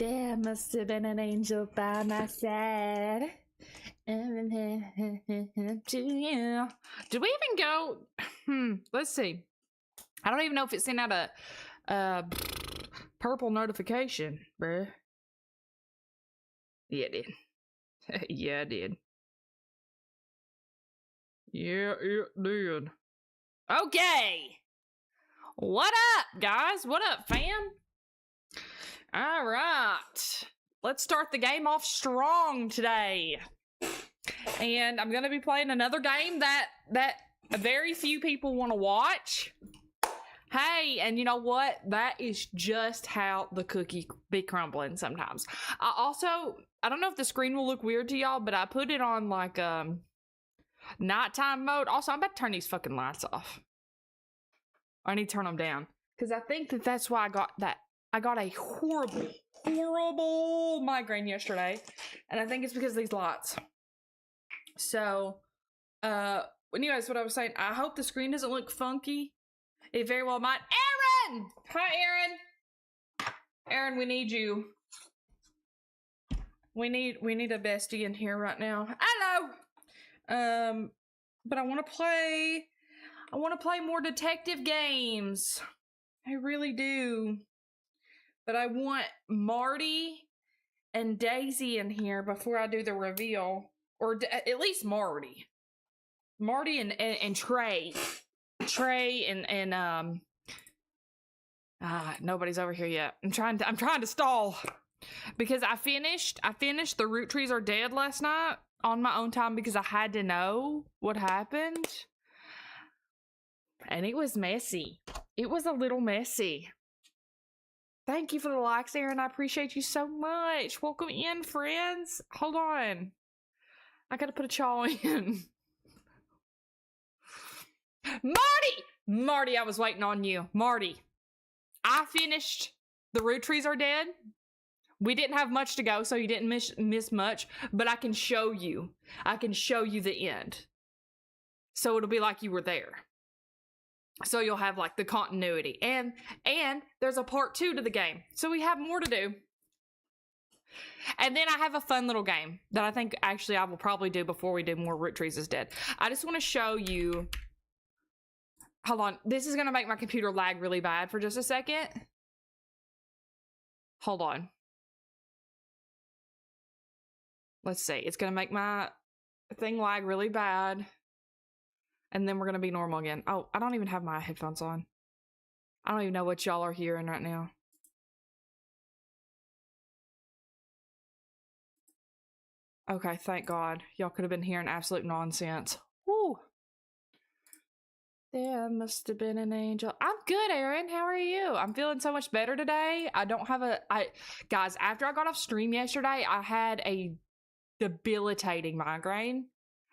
There must have been an angel by my side. To you. Did we even go? Let's see. I don't even know if it sent out a purple notification, bruh. Yeah, it did. Yeah, it did. Yeah, it did. Okay. What up, guys? What up, fam? All right. Let's start the game off strong today. And I'm going to be playing another game that very few people want to watch. Hey, and you know what? That is just how the cookie be crumbling sometimes. I don't know if the screen will look weird to y'all, but I put it on like nighttime mode. Also, I'm about to turn these fucking lights off. I need to turn them down because I think that's why I got that. I got a horrible migraine yesterday, and I think it's because of these lights. So, anyways, what I was saying, I hope the screen doesn't look funky. It very well might. Aaron! Hi, Aaron. Aaron, we need you. We need a bestie in here right now. Hello. But I want to play more detective games. I really do. But I want Marty and Daisy in here before I do the reveal. Or at least Marty. Marty and Trey. Trey and nobody's over here yet. I'm trying to stall. Because I finished the Roottrees Are Dead last night on my own time because I had to know what happened. And it was messy. It was a little messy. Thank you for the likes, Aaron. I appreciate you so much. Welcome in, friends. Hold on. I gotta put a chaw in. Marty, I was waiting on you. Marty, I finished the Roottrees Are Dead. We didn't have much to go, so you didn't miss much, but I can show you. I can show you the end. So it'll be like you were there. So you'll have like the continuity. And there's a part 2 to the game. So we have more to do. And then I have a fun little game that I think actually I will probably do before we do more Roottrees Is Dead. I just want to show you. Hold on. This is going to make my computer lag really bad for just a second. Hold on. Let's see. It's going to make my thing lag really bad. And then we're going to be normal again. Oh, I don't even have my headphones on. I don't even know what y'all are hearing right now. Okay, thank God. Y'all could have been hearing absolute nonsense. Woo! There must have been an angel. I'm good, Aaron. How are you? I'm feeling so much better today. I don't have guys, after I got off stream yesterday, I had a debilitating migraine.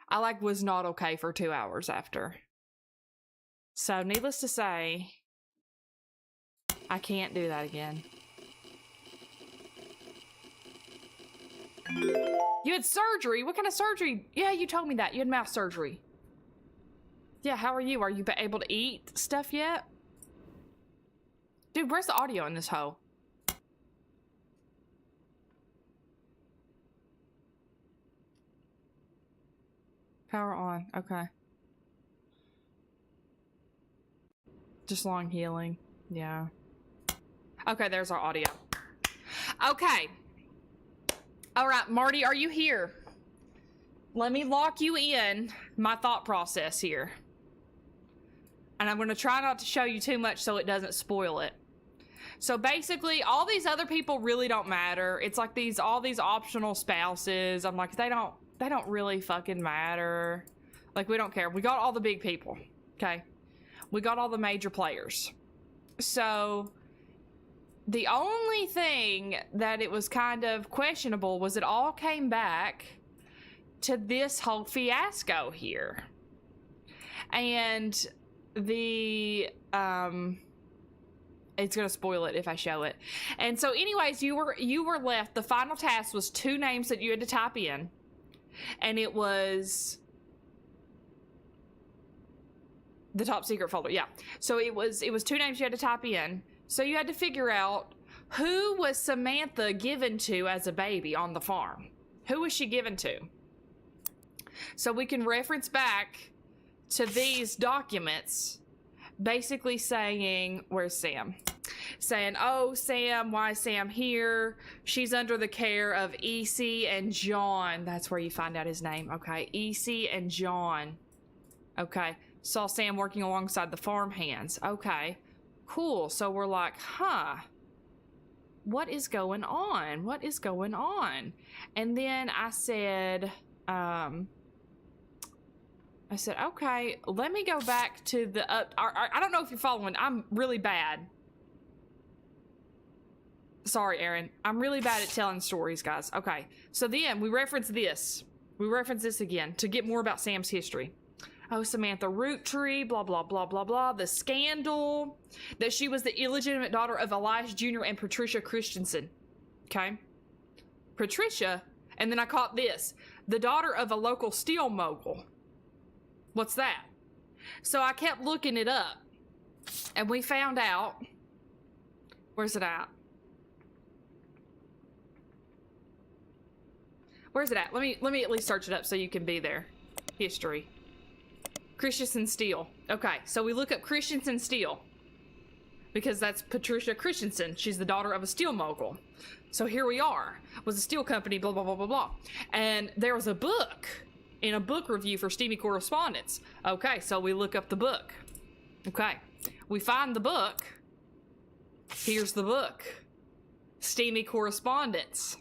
I was not okay for 2 hours after. So needless to say, I can't do that again. You had surgery? What kind of surgery? Yeah, you told me that. You had mouth surgery. Yeah, how are you? Are you able to eat stuff yet? Dude, where's the audio in this hoe? Power on. Okay. Just long healing. Yeah. Okay, there's our audio. Okay. All right, Marty, are you here? Let me lock you in my thought process here. And I'm going to try not to show you too much so it doesn't spoil it. So basically, all these other people really don't matter. It's like all these optional spouses. I'm like, they don't really fucking matter. Like, we don't care. We got all the big people, okay? We got all the major players. So the only thing that it was kind of questionable was it all came back to this whole fiasco here. And the it's gonna spoil it if I show it. And so anyways, you were left, the final task was 2 names that you had to type in, and it was the top secret folder. Yeah, so it was 2 names you had to type in. So you had to figure out Who was Samantha given to as a baby on the farm? Who was she given to? So we can reference back to these documents, basically saying, where's Sam? Saying, oh, Sam, why is Sam here? She's under the care of EC and John. That's where you find out his name. Okay, EC and John. Okay, saw Sam working alongside the farm hands. Okay, cool. So we're like, huh, what is going on? What is going on? And then I said, okay, let me go back to the, I don't know if you're following. I'm really bad. Sorry, Aaron. I'm really bad at telling stories, guys. Okay, so then we reference this. We reference this again to get more about Sam's history. Oh, Samantha Roottrees, blah, blah, blah, blah, blah. The scandal that she was the illegitimate daughter of Elias Jr. and Patricia Christensen. Okay? Patricia, and then I caught this. The daughter of a local steel mogul. What's that? So I kept looking it up, and we found out. Where's it at? Where's it at? Let me at least search it up so you can be there. History. Christensen Steel. Okay, so we look up Christensen Steel because that's Patricia Christensen. She's the daughter of a steel mogul. So here we are. Was a steel company, blah, blah, blah, blah, blah. And there was a book in a book review for Steamy Correspondence. Okay, so we look up the book. Okay, we find the book. Here's the book. Steamy Correspondence.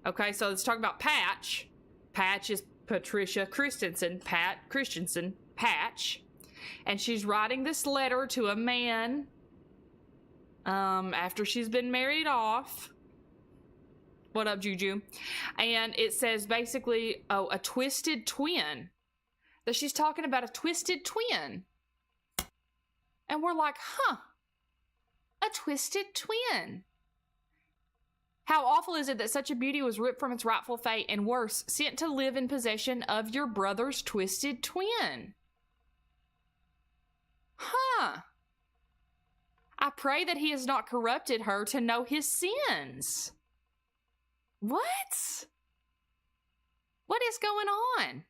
Okay, so let's talk about Patch. Patch is Patricia Christensen, Pat Christensen, Patch. And she's writing this letter to a man after she's been married off. What up, Juju? And it says basically, oh, a twisted twin. That she's talking about a twisted twin. And we're like, huh, a twisted twin. How awful is it that such a beauty was ripped from its rightful fate and worse, sent to live in possession of your brother's twisted twin? Huh. I pray that he has not corrupted her to know his sins. What? What is going on?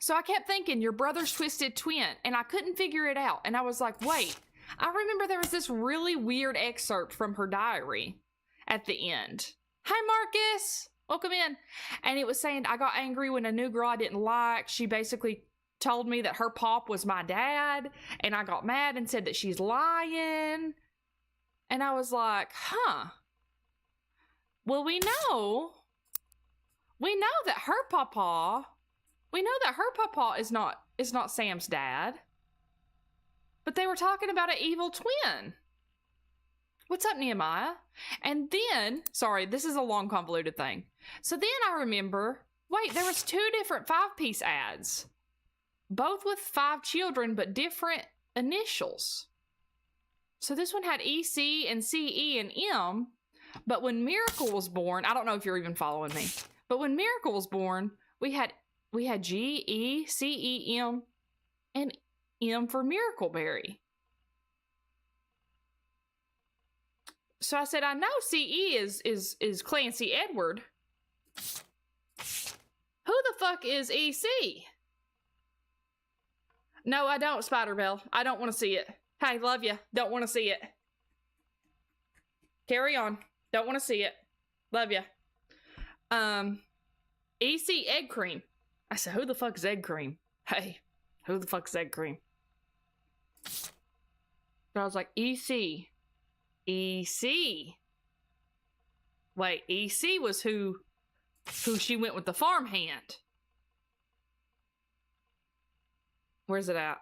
So I kept thinking, your brother's twisted twin, and I couldn't figure it out. And I was like, wait. I remember there was this really weird excerpt from her diary at the end. Hi, Marcus. Welcome in. And it was saying, I got angry when a new girl I didn't like. She basically told me that her pop was my dad. And I got mad and said that she's lying. And I was like, huh. Well, we know that her papa is not Sam's dad. But they were talking about an evil twin. What's up, Nehemiah? And then, sorry, this is a long convoluted thing. So then I remember, wait, there was 2 different 5-piece ads. Both with 5 children, but different initials. So this one had EC and CE and M. But when Miracle was born, I don't know if you're even following me. But when Miracle was born, we had G, E, C, E, M, and M for Miracleberry. So I said, I know CE is Clancy Edward. Who the fuck is EC? No, I don't, Spider-Bell. I don't want to see it. Hey, love you. Don't want to see it. Carry on. Don't want to see it. Love you. EC Egg Cream. I said, who the fuck is Egg Cream? Hey, who the fuck is Egg Cream? But I was like, EC. EC. Wait, EC was who she went with the farmhand. Where's it at?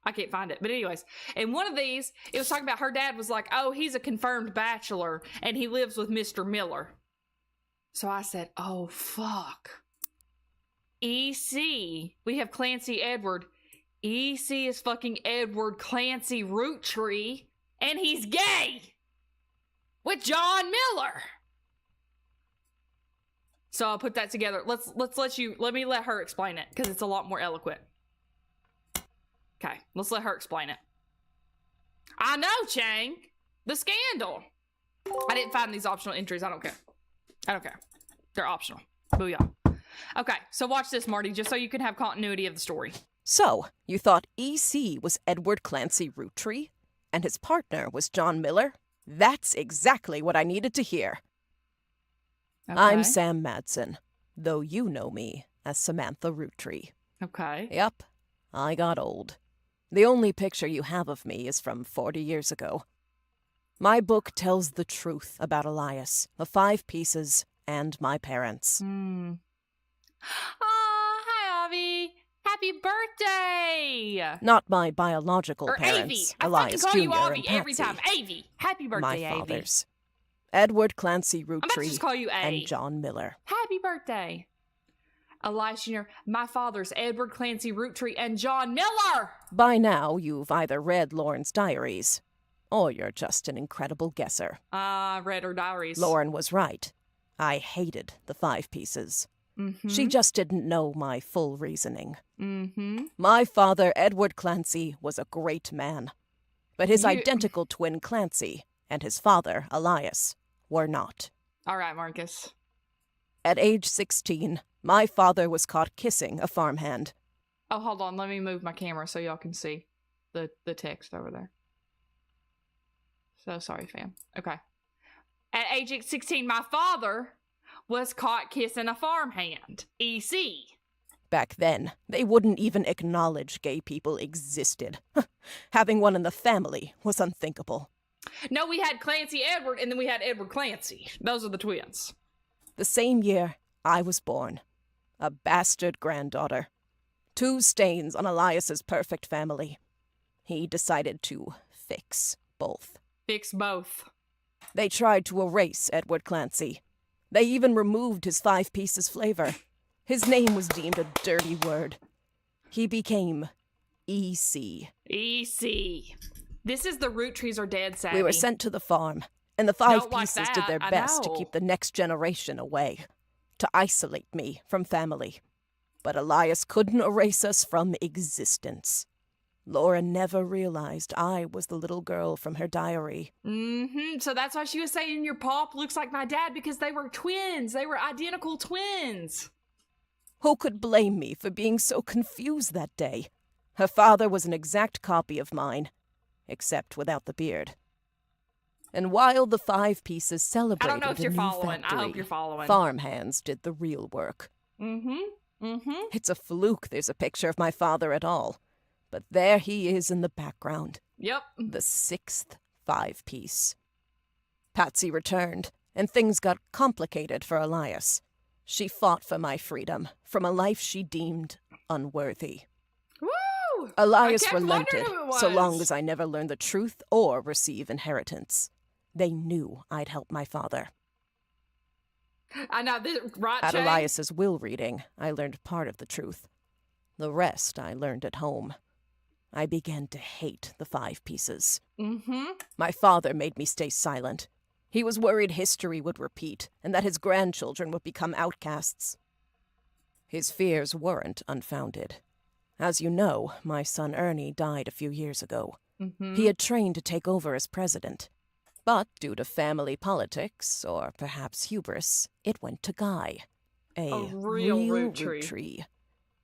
I can't find it. But anyways, in one of these, it was talking about her dad was like, oh, he's a confirmed bachelor and he lives with Mr. Miller. So I said, oh, fuck. EC. We have Clancy Edward. EC is fucking Edward Clancy Roottree. And he's gay. With John Miller. So I'll put that together. Let me let her explain it because it's a lot more eloquent. Okay, let's let her explain it. I know, Chang. The scandal. I didn't find these optional entries. I don't care. They're optional. Booyah. Okay, so watch this, Marty, just so you can have continuity of the story. So, you thought EC was Edward Clancy Roottrees? And his partner was John Miller? That's exactly what I needed to hear. Okay. I'm Sam Madsen, though you know me as Samantha Roottrees. Okay. Yep, I got old. The only picture you have of me is from 40 years ago. My book tells the truth about Elias, the 5 pieces, and my parents. Oh, hi, Avi. Happy birthday! Not my biological or parents, Avi. Elias I Jr. fucking call you and Avi Patsy. every time. Avi. Happy birthday, My Avi. fathers, Edward Clancy I'm about to just Roottrees call you A. and John Miller. Happy birthday. Elias Jr., my father's Edward Clancy Roottrees and John Miller! By now, you've either read Lauren's diaries, or you're just an incredible guesser. Read her diaries. Lauren was right. I hated the 5 pieces. Mm-hmm. She just didn't know my full reasoning. Mm-hmm. My father, Edward Clancy, was a great man. But his identical twin Clancy and his father, Elias, were not. All right, Marcus. At age 16, my father was caught kissing a farmhand. Oh, hold on. Let me move my camera so y'all can see the text over there. So sorry, fam. Okay. At age 16, my father was caught kissing a farmhand. EC. Back then, they wouldn't even acknowledge gay people existed. Having one in the family was unthinkable. No, we had Clancy Edward, and then we had Edward Clancy. Those are the twins. The same year, I was born. A bastard granddaughter. 2 stains on Elias's perfect family. He decided to fix both. Fix both. They tried to erase Edward Clancy. They even removed his 5 pieces flavor. His name was deemed a dirty word. He became EC. EC. This is the Roottrees are dead, savvy. We were sent to the farm, and the 5 Don't like pieces that. did their I best to know. keep the next generation away, to isolate me from family. But Elias couldn't erase us from existence. Laura never realized I was the little girl from her diary. Mm-hmm. So that's why she was saying your pop looks like my dad, because they were twins. They were identical twins. Who could blame me for being so confused that day? Her father was an exact copy of mine, except without the beard. And while the 5 pieces celebrated I don't know if you're a new following. factory, I hope you're following. farmhands did the real work. Mm-hmm. Mm-hmm. It's a fluke there's a picture of my father at all. But there he is in the background. Yep. The 6th 5-piece. Patsy returned, and things got complicated for Elias. She fought for my freedom from a life she deemed unworthy. Woo! Elias I kept wondering relented, who it was. so long as I never learned the truth or receive inheritance. They knew I'd help my father. I know this, right, At Jay? Elias's will reading, I learned part of the truth. The rest I learned at home. I began to hate the 5 pieces. Mm-hmm. My father made me stay silent. He was worried history would repeat, and that his grandchildren would become outcasts. His fears weren't unfounded. As you know, my son Ernie died a few years ago. Mm-hmm. He had trained to take over as president. But due to family politics, or perhaps hubris, it went to Guy. A real Roottrees. Roottrees.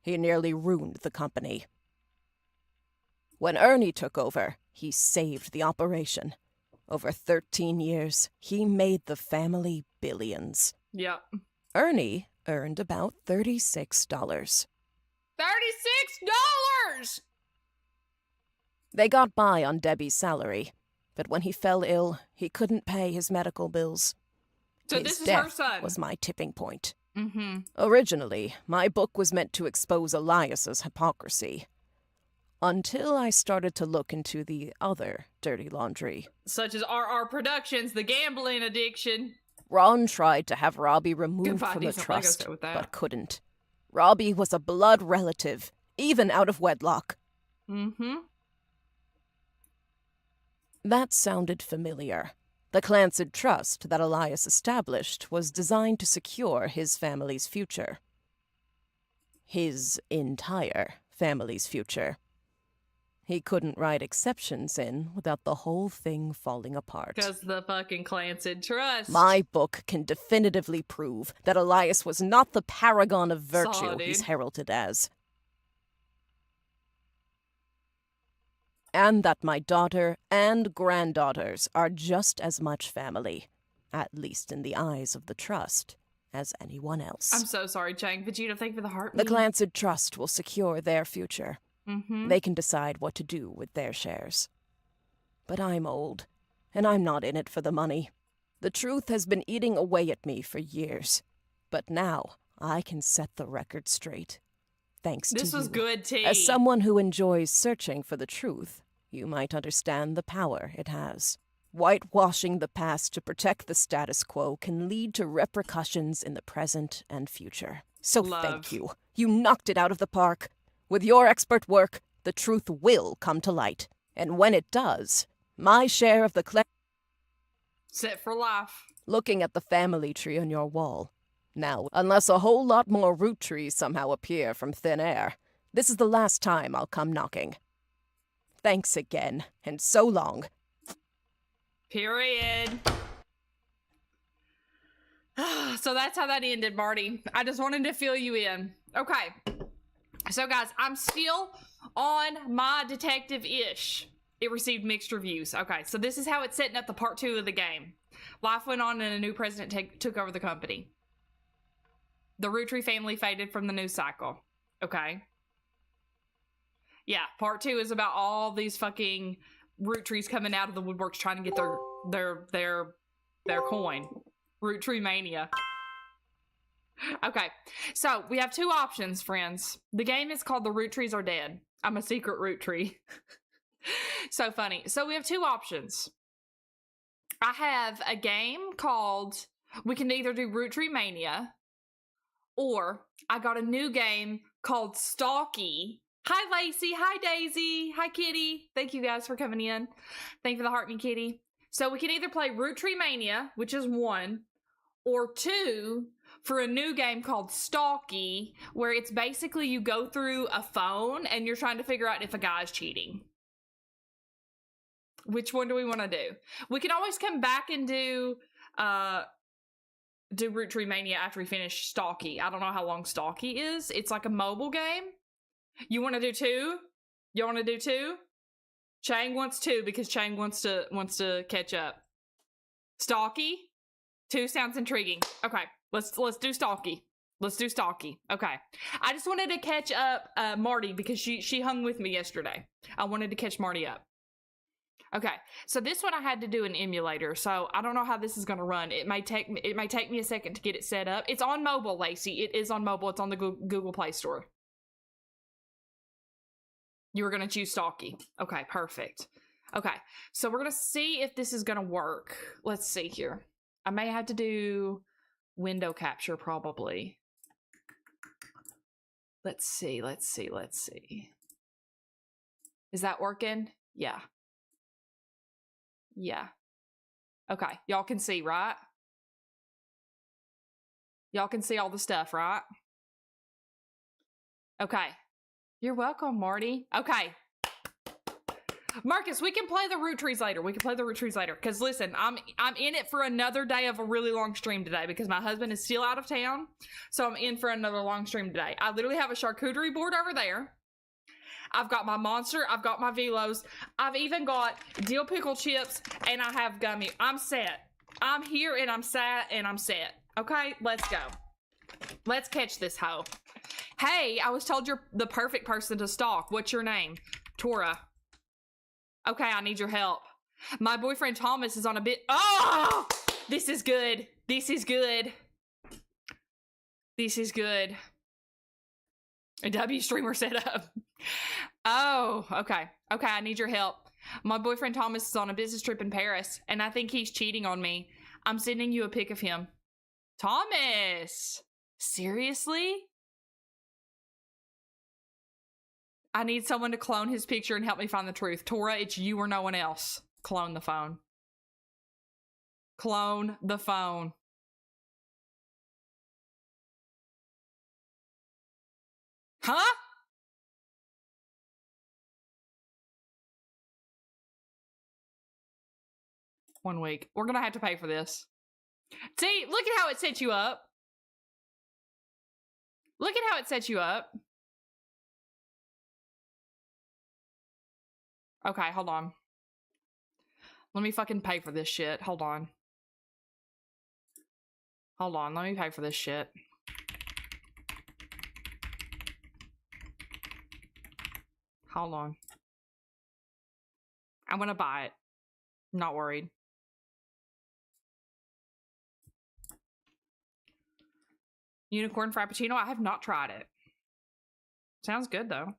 He nearly ruined the company. When Ernie took over, he saved the operation. Over 13 years, he made the family billions. Yep. Ernie earned about $36. $36! They got by on Debbie's salary, but when he fell ill, he couldn't pay his medical bills. So His this is death her son. was my tipping point. Mm-hmm. Originally, my book was meant to expose Elias's hypocrisy. Until I started to look into the other dirty laundry. Such as RR Productions, the gambling addiction. Ron tried to have Robbie removed Goodbye, from the decent Lego trust, set with that. but couldn't. Robbie was a blood relative, even out of wedlock. Mm-hmm. That sounded familiar. The Clancid Trust that Elias established was designed to secure his family's future. His entire family's future. He couldn't write exceptions in without the whole thing falling apart. Because the fucking clan said trust. My book can definitively prove that Elias was not the paragon of virtue Solid, he's dude. heralded as. And that my daughter and granddaughters are just as much family, at least in the eyes of the Trust, as anyone else. I'm so sorry, Chang. Vegeta, thank you for the heartbeat. The Clancid Trust will secure their future. Mm-hmm. They can decide what to do with their shares. But I'm old, and I'm not in it for the money. The truth has been eating away at me for years. But now, I can set the record straight. Thanks to you. This was good, T. As someone who enjoys searching for the truth, you might understand the power it has. Whitewashing the past to protect the status quo can lead to repercussions in the present and future. So thank you. You knocked it out of the park. With your expert work, the truth will come to light. And when it does, my share of the Set for life. Looking at the family tree on your wall. Now, unless a whole lot more Roottrees somehow appear from thin air, this is the last time I'll come knocking. Thanks again, and so long. Period. So that's how that ended, Marty. I just wanted to fill you in. Okay. So, guys, I'm still on my detective-ish. It received mixed reviews. Okay, so this is how it's setting up the part 2 of the game. Life went on and a new president took over the company. The Roottrie family faded from the news cycle. Okay. Yeah, part 2 is about all these fucking Roottrees coming out of the woodworks trying to get their coin. Roottree mania. Okay, so we have 2 options, friends. The game is called The Roottrees Are Dead. I'm a secret Roottree. So funny. So we have 2 options. I have a game called, we can either do Roottree Mania, or I got a new game called Stalky. Hi, Lacey. Hi, Daisy. Hi, Kitty. Thank you guys for coming in. Thank you for the heart me, Kitty. So we can either play Roottree Mania, which is 1, or 2, for a new game called Stalky, where it's basically you go through a phone and you're trying to figure out if a guy's cheating. Which one do we want to do? We can always come back and do Roottree Mania after we finish Stalky. I don't know how long Stalky is. It's like a mobile game. You want to do 2? You want to do 2? Chang wants 2 because Chang wants to catch up. Stalky? 2 sounds intriguing. Okay, let's do Stalky. Let's do Stalky. Okay. I just wanted to catch up Marty because she hung with me yesterday. I wanted to catch Marty up. Okay, so this one I had to do an emulator, so I don't know how this is going to run. It may take me a second to get it set up. It's on mobile, Lacey. It is on mobile. It's on the Google Play Store. You were going to choose Stalky. Okay, perfect. Okay, so we're going to see if this is going to work. Let's see here. I may have to do window capture, probably. Let's see. Is that working? Yeah. Yeah. Okay, y'all can see, right? Y'all can see all the stuff, right? Okay. You're welcome, Marty. Okay. Marcus, we can play the Roottrees later. Because listen, I'm in it for another day of a really long stream today because my husband is still out of town. So I'm in for another long stream today. I literally have a charcuterie board over there. I've got my monster. I've got my velos. I've even got dill pickle chips and I have gummy. I'm set. I'm here and I'm sat and I'm set. Okay, let's go. Let's catch this hoe. Hey, I was told you're the perfect person to stalk. What's your name? Tora. Okay, I need your help. My boyfriend Thomas is on a bit. Oh, this is good. A W streamer setup. Oh, okay. Okay, I need your help. My boyfriend Thomas is on a business trip in Paris, and I think he's cheating on me. I'm sending you a pic of him. Thomas! Seriously? I need someone to clone his picture and help me find the truth. Tora, it's you or no one else. Clone the phone. Clone the phone. Huh? 1 week. We're gonna have to pay for this. See, look at how it sets you up. Look at how it sets you up. Okay, hold on. Let me fucking pay for this shit. Hold on. Hold on, let me pay for this shit. Hold on. I'm gonna buy it. I'm not worried. Unicorn Frappuccino? I have not tried it. Sounds good, though.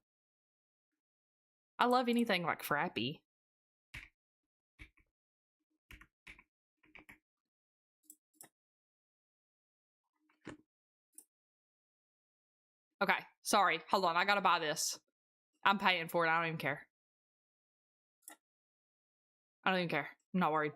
I love anything like Frappy. Okay, sorry. Hold on, I gotta buy this. I'm paying for it. I don't even care. I don't even care. I'm not worried.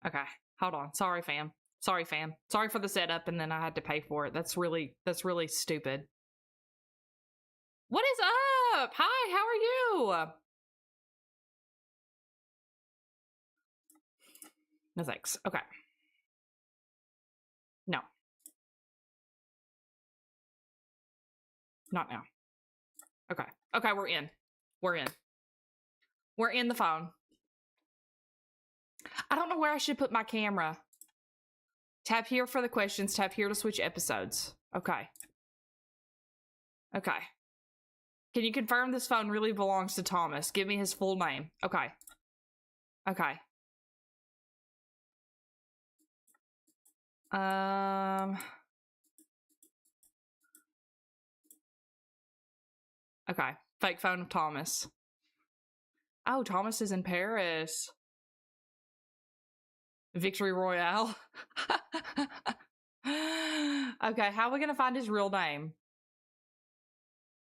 Okay, hold on. Sorry, fam. Sorry, fam. Sorry for the setup, and then I had to pay for it. That's really stupid. What is up? Hi, how are you? No thanks. Okay. No. Not now. Okay. Okay, we're in. We're in. We're in the phone. I don't know where I should put my camera. Tap here for the questions. Tap here to switch episodes. Okay. Okay. Can you confirm this phone really belongs to Thomas? Give me his full name. Okay. Okay. Okay. Fake phone of Thomas. Oh, Thomas is in Paris. Victory Royale. Okay, how are we gonna find his real name?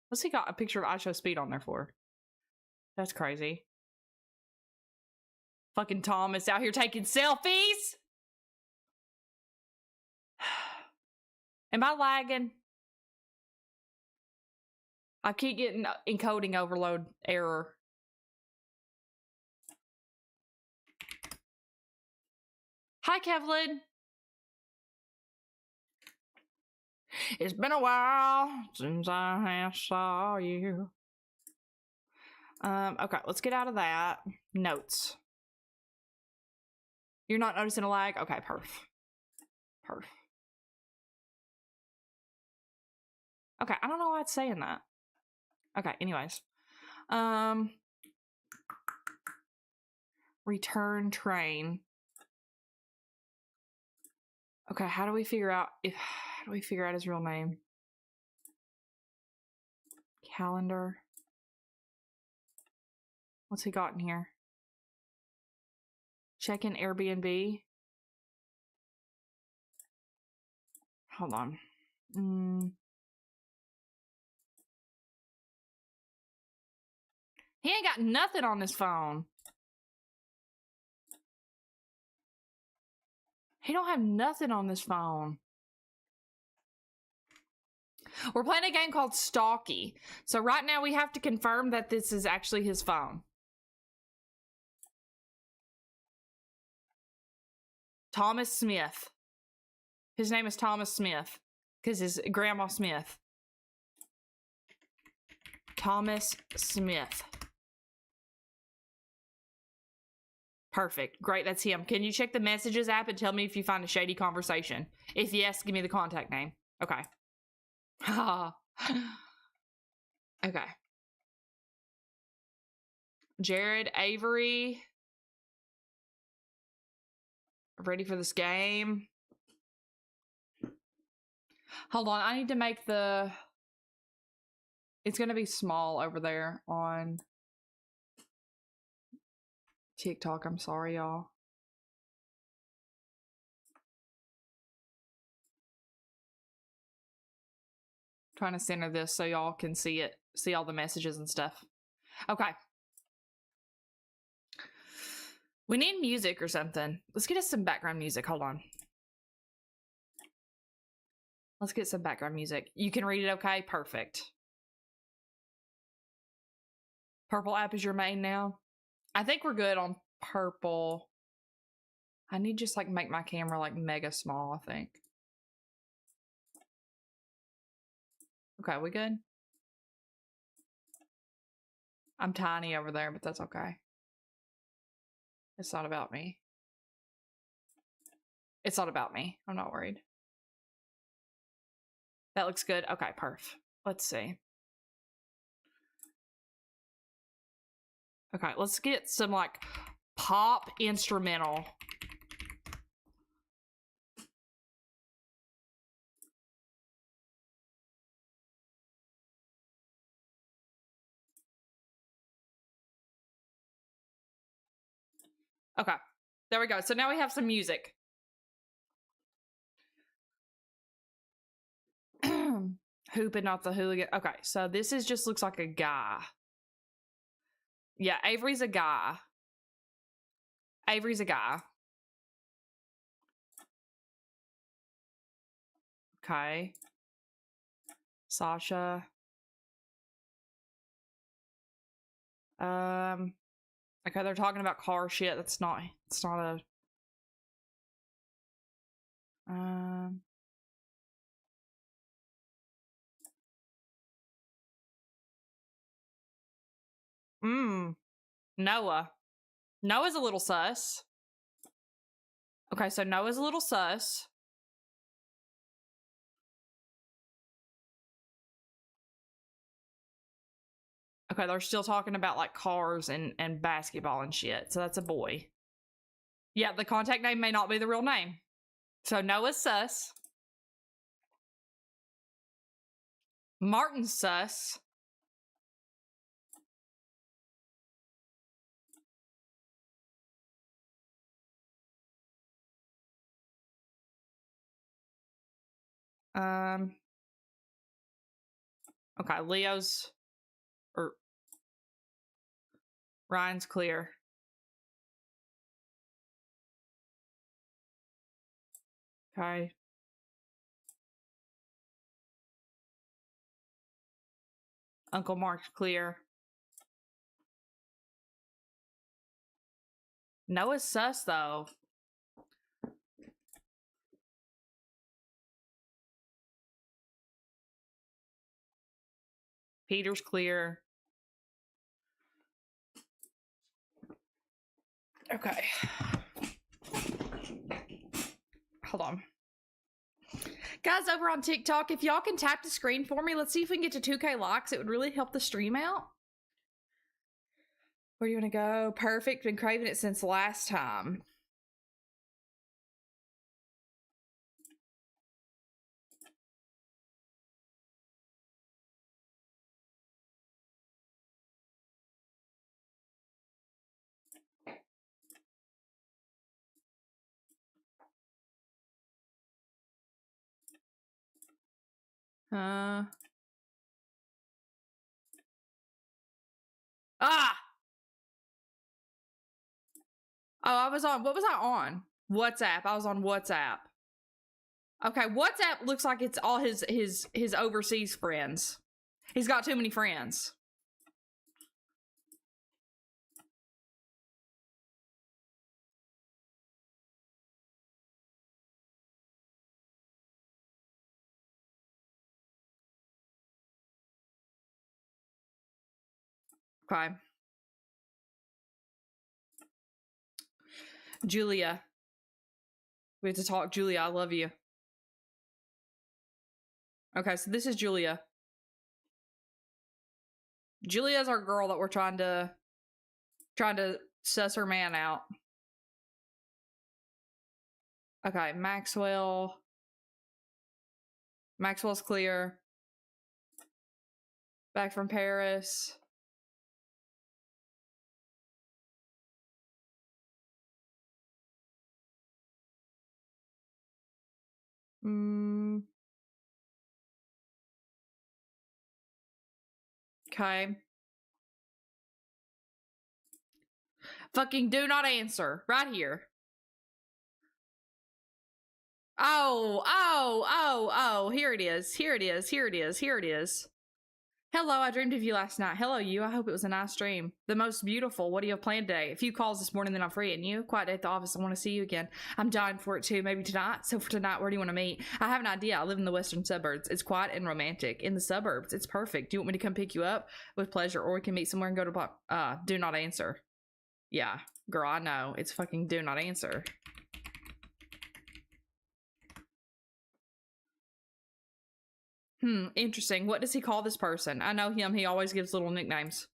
What's he got a picture of I Show Speed on there for? That's crazy. Fucking Thomas out here taking selfies. Am I lagging? I keep getting encoding overload error. Hi, Kevlin. It's been a while since I saw you. Okay, let's get out of that. Notes. You're not noticing a lag? Okay, perf. Okay, I don't know why it's saying that. Okay, anyways. Return train. Okay, how do we figure out his real name? Calendar. What's he got in here? Check in Airbnb. Hold on. He ain't got nothing on his phone. He don't have nothing on this phone. We're playing a game called Stalky. So right now we have to confirm that this is actually his phone. Thomas Smith. His name is Thomas Smith. Because his grandma Smith. Thomas Smith. Perfect. Great, that's him. Can you check the messages app and tell me if you find a shady conversation? If yes, give me the contact name. Okay. Okay. Jared Avery. Ready for this game? Hold on, I need to make the... It's gonna be small over there on TikTok. I'm sorry, y'all. Trying to center this so y'all can see it, see all the messages and stuff. Okay. We need music or something. Let's get us some background music. Hold on. Let's get some background music. You can read it okay? Perfect. Purple app is your main now? I think we're good on purple. I need just like make my camera like mega small, I think. Okay, we good? I'm tiny over there, but that's okay. It's not about me. It's not about me. I'm not worried. That looks good. Okay, perf. Let's see. Okay, let's get some like pop instrumental. Okay, there we go. So now we have some music. Hoop and not the hooligan. Okay, so this is just looks like a guy. Yeah, Avery's a guy. Avery's a guy. Okay. Sasha. Okay, they're talking about car shit. It's not a Noah. Noah's a little sus. Okay, so Noah's a little sus. Okay, they're still talking about like cars and basketball and shit. So that's a boy. Yeah, the contact name may not be the real name. So Noah's sus. Martin's sus. Okay, Leo's or Ryan's clear. Okay. Uncle Mark's clear. Noah's sus though. Peter's clear. Okay. Hold on. Guys over on TikTok, if y'all can tap the screen for me, let's see if we can get to 2K likes. It would really help the stream out. Where do you want to go? Perfect. Been craving it since last time. Ah! Oh, I was on, what was I on? WhatsApp. I was on WhatsApp. Okay, WhatsApp looks like it's all his overseas friends. He's got too many friends. Okay. Julia. We have to talk. Julia, I love you. Okay, so this is Julia. Julia's our girl that we're trying to suss her man out. Okay, Maxwell. Maxwell's clear. Back from Paris. Okay. Fucking do not answer. Right here. Oh. Here it is. Hello, I dreamed of you last night. Hello, you. I hope it was a nice dream. The most beautiful. What do you have planned today? A few calls this morning, then I'm free. And you? Quiet day at the office. I want to see you again. I'm dying for it too. Maybe tonight. So for tonight, where do you want to meet? I have an idea. I live in the western suburbs. It's quiet and romantic. In the suburbs. It's perfect. Do you want me to come pick you up? With pleasure. Or we can meet somewhere and go to do not answer. Yeah. Girl, I know. It's fucking do not answer. Interesting. What does he call this person? I know him. He always gives little nicknames.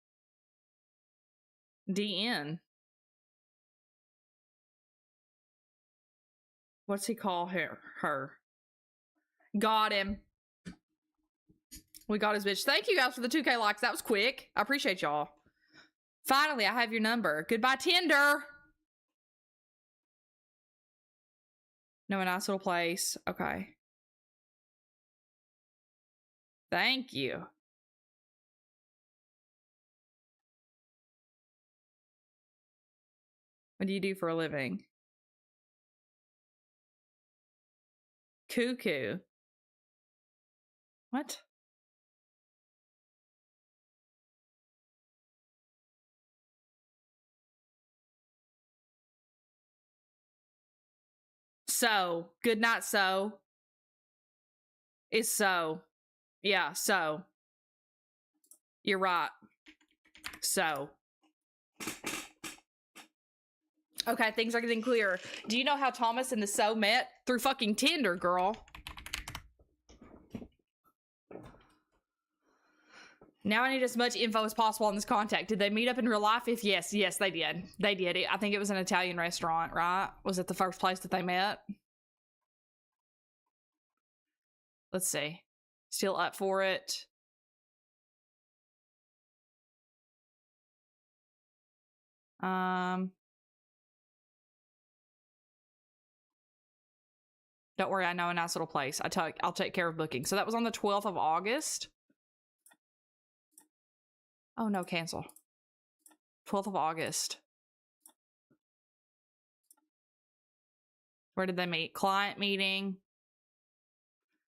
DN. What's he call her? Got him. We got his bitch. Thank you guys for the 2K likes. That was quick. I appreciate y'all. Finally, I have your number. Goodbye, Tinder. No, a nice little place. Okay. Thank you. What do you do for a living? Cuckoo. What? So. Good night, so. Is so. Yeah, so. You're right. So. Okay, things are getting clearer. Do you know how Thomas and the so met? Through fucking Tinder, girl. Now I need as much info as possible on this contact. Did they meet up in real life? If yes, they did. They did. I think it was an Italian restaurant, right? Was it the first place that they met? Let's see. Still up for it. Don't worry, I know a nice little place. I'll take care of booking. So that was on the 12th of August. Oh no, cancel. 12th of August. Where did they meet? Client meeting.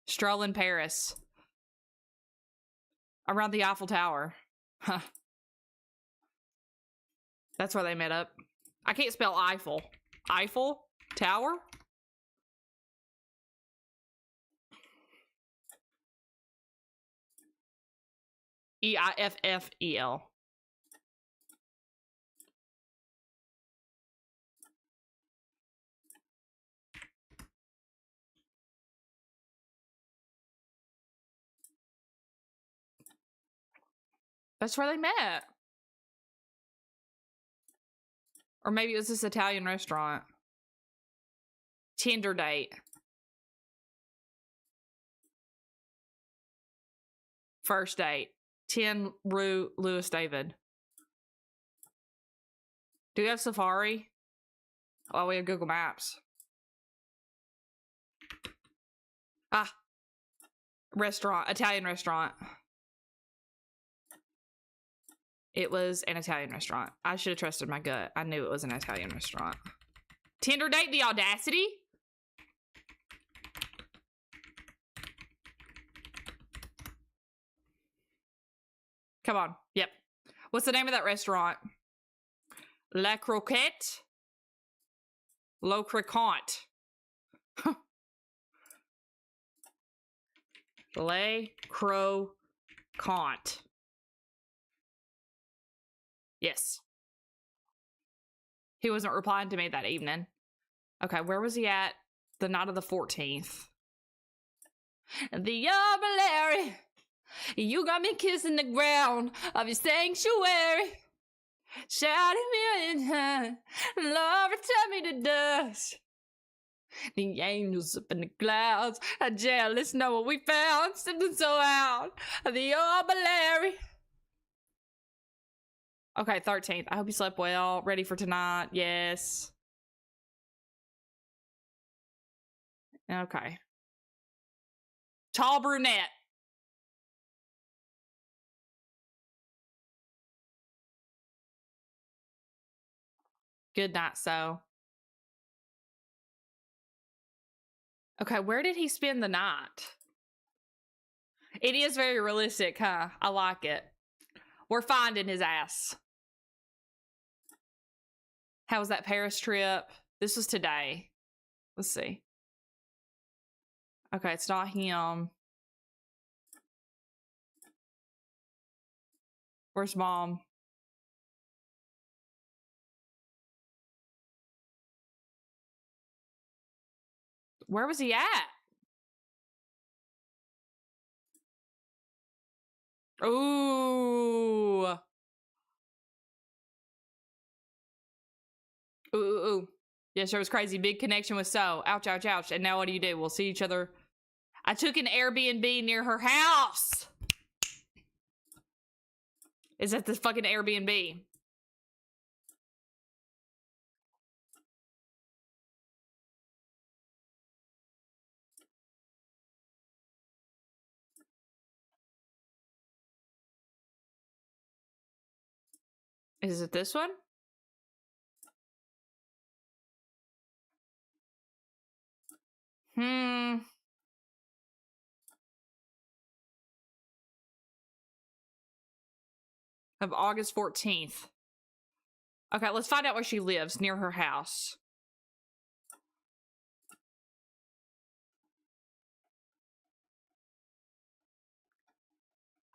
Stroll in Paris. Around the Eiffel Tower. Huh. That's where they met up. I can't spell Eiffel. Eiffel Tower? Eiffel. That's where they met. Or maybe it was this Italian restaurant. Tinder date. First date. 10 Rue Louis David. Do we have Safari? Oh, we have Google Maps. Ah. Restaurant. Italian restaurant. It was an Italian restaurant. I should have trusted my gut. I knew it was an Italian restaurant. Tinder date, the audacity? Come on. Yep. What's the name of that restaurant? La Croquette? Lo Croquant. Le Croquant. Yes. He wasn't replying to me that evening. Okay, where was he at the night of the 14th? The arbitrary. You got me kissing the ground of your sanctuary. Shouting me in time. Lord, return me to dust. The angels up in the clouds are jealous, know what we found. Something so out of the arbitrary. Okay, 13th. I hope you slept well. Ready for tonight? Yes. Okay. Tall brunette. Good night, so. Okay, where did he spend the night? It is very realistic, huh? I like it. We're finding his ass. How was that Paris trip? This was today. Let's see. Okay, it's not him. Where's mom? Where was he at? Ooh. Ooh. Yeah, sure was crazy. Big connection with So. Ouch, ouch, ouch. And now what do? We'll see each other. I took an Airbnb near her house. Is that the fucking Airbnb? Is it this one? Of August 14th. Okay, let's find out where she lives, near her house.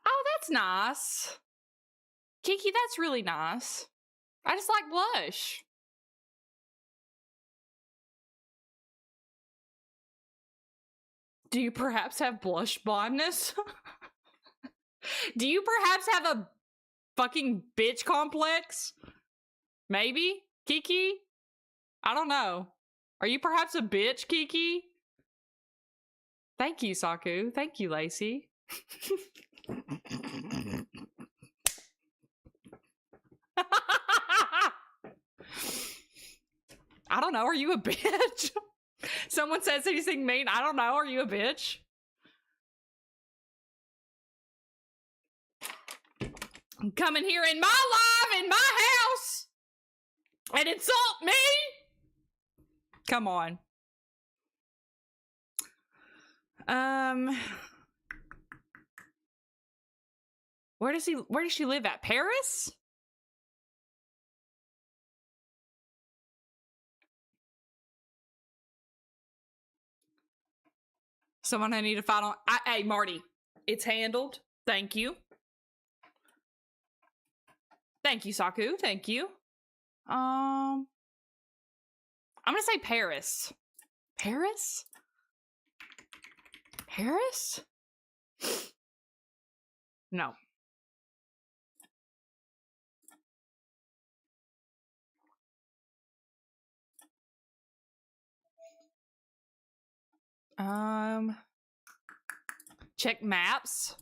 Oh, that's nice. Kiki, that's really nice. I just like blush. Do you perhaps have blush blindness? Do you perhaps have a fucking bitch complex? Maybe? Kiki? I don't know. Are you perhaps a bitch, Kiki? Thank you, Saku. Thank you, Lacey. I don't know. Are you a bitch? Someone says anything mean. I don't know. Are you a bitch? Come in here in my life, in my house, and insult me? Come on. Where does she live at? Paris? Someone I need to find on. Hey, Marty, it's handled. Thank you. Thank you, Saku. Thank you. I'm gonna say Paris. Paris? Paris? No. Check maps.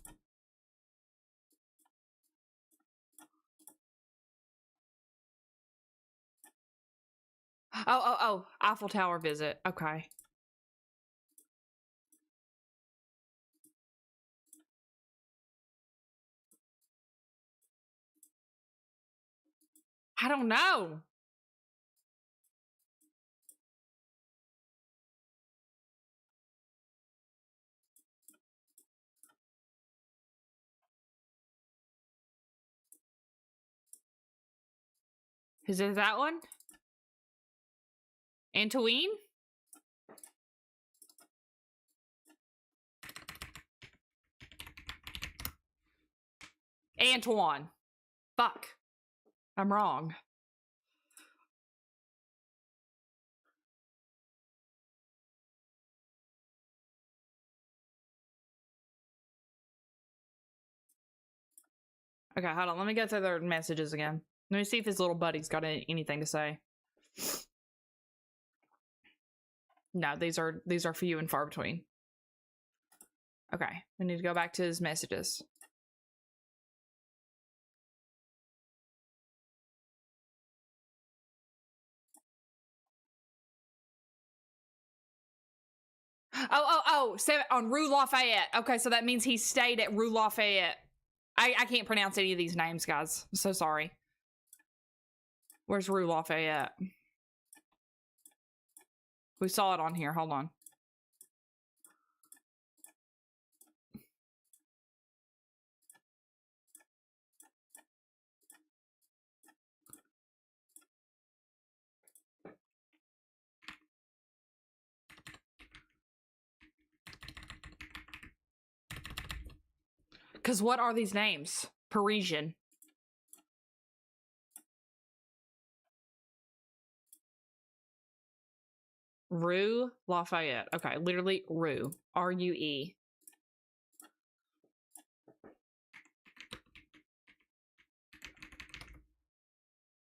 Oh, Eiffel Tower visit. Okay. I don't know. Is it that one? Antowine? Antoine. Fuck. I'm wrong. Okay, hold on. Let me go through their messages again. Let me see if his little buddy's got anything to say. No, these are few and far between. Okay, we need to go back to his messages. Oh, on Rue Lafayette. Okay, so that means he stayed at Rue Lafayette. I can't pronounce any of these names, guys. I'm so sorry. Where's Rue Lafayette? We saw it on here. Hold on. Because what are these names? Parisian. Rue Lafayette. Okay, literally Rue. R-U-E.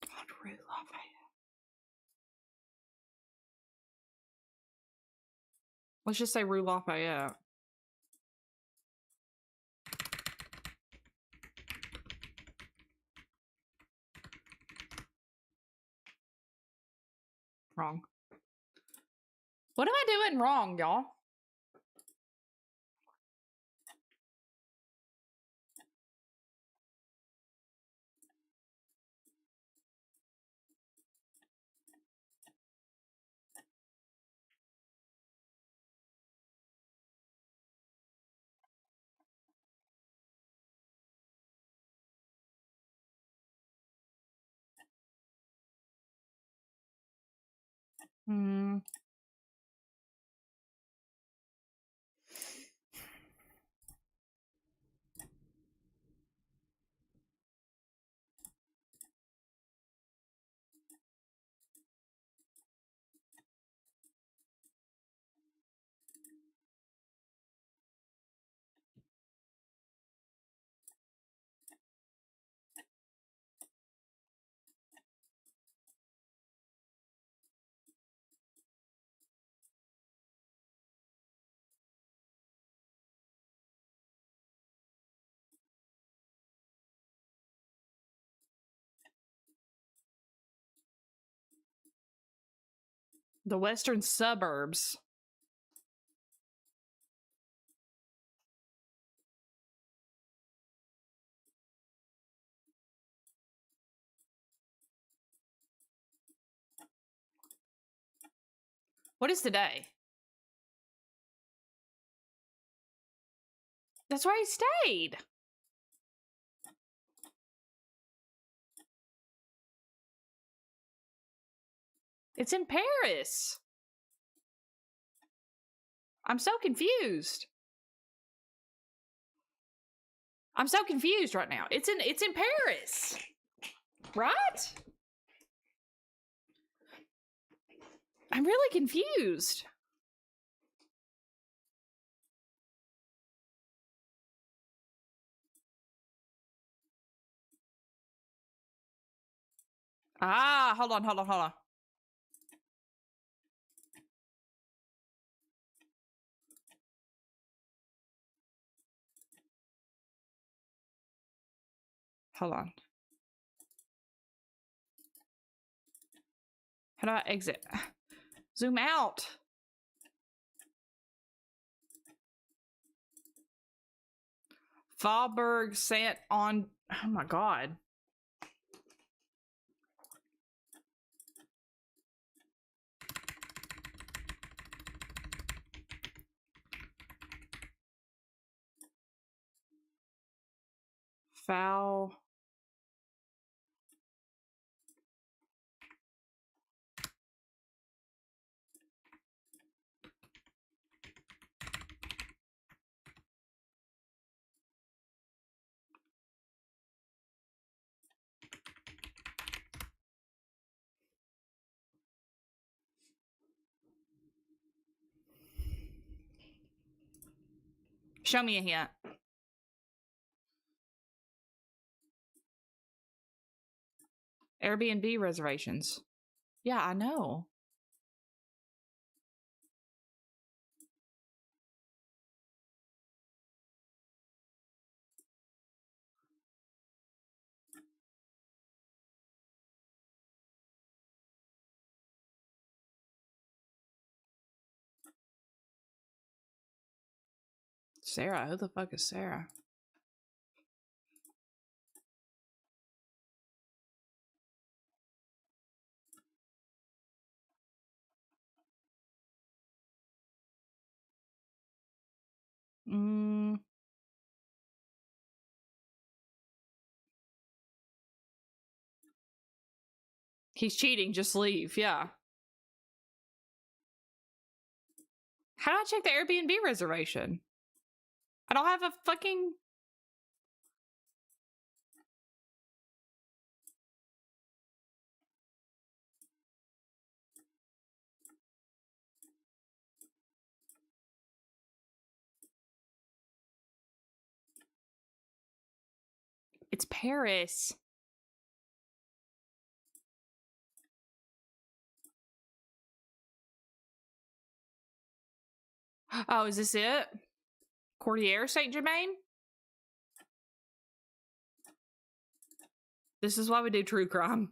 God, Rue Lafayette. Let's just say Rue Lafayette. Wrong. What am I doing wrong, y'all? Hmm. The western suburbs. What is today? That's where he stayed. It's in Paris. I'm so confused. I'm so confused right now. It's in Paris. Right? I'm really confused. Ah, hold on. Hold on. How do I exit? Zoom out. Faubourg Saint on. Oh my god. Foul. Show me a hint. Airbnb reservations. Yeah, I know. Sarah, who the fuck is Sarah? He's cheating. Just leave. Yeah. How do I check the Airbnb reservation? I don't have a fucking... It's Paris. Oh, is this it? Courtier Saint-Germain? This is why we do true crime.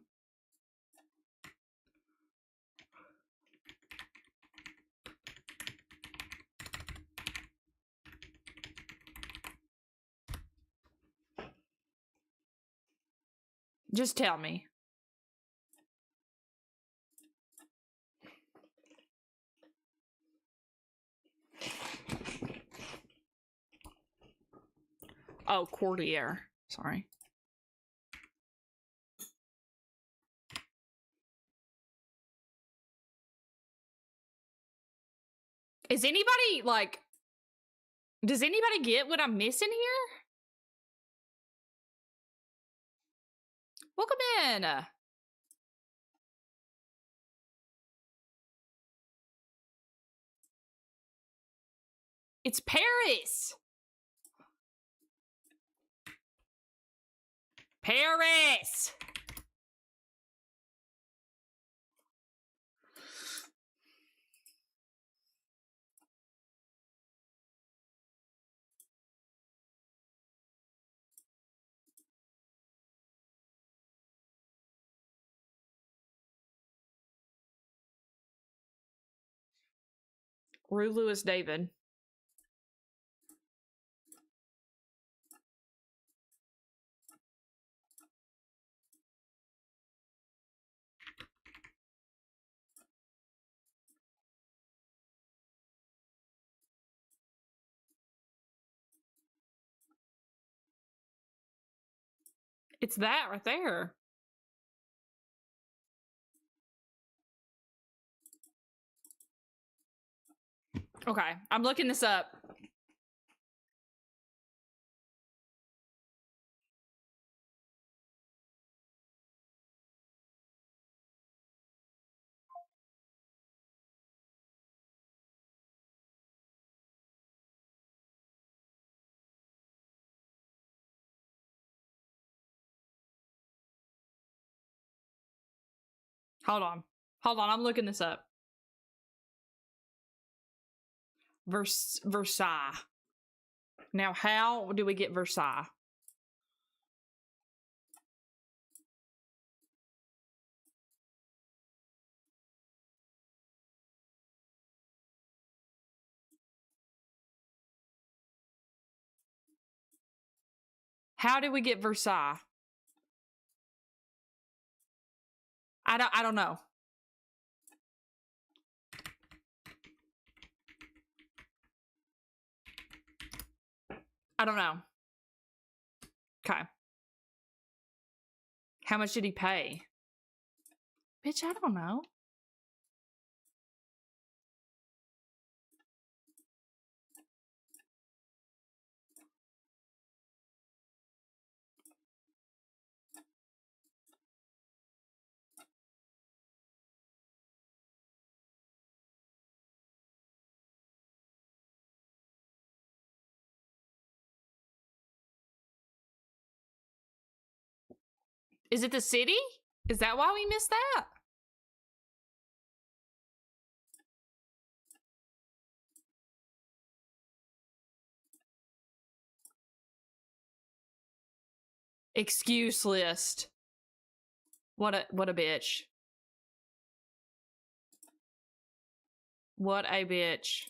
Just tell me. Oh, Courtier. Sorry. Is anybody, like... Does anybody get what I'm missing here? Welcome in. It's Paris. Paris. Rue Lewis David. It's that right there. Okay, I'm looking this up. Hold on. Hold on, I'm looking this up. Versailles. Now, how do we get Versailles? How do we get Versailles? I don't know. I don't know. Okay. How much did he pay? Bitch, I don't know. Is it the city? Is that why we missed that? Excuse list. What a bitch. What a bitch.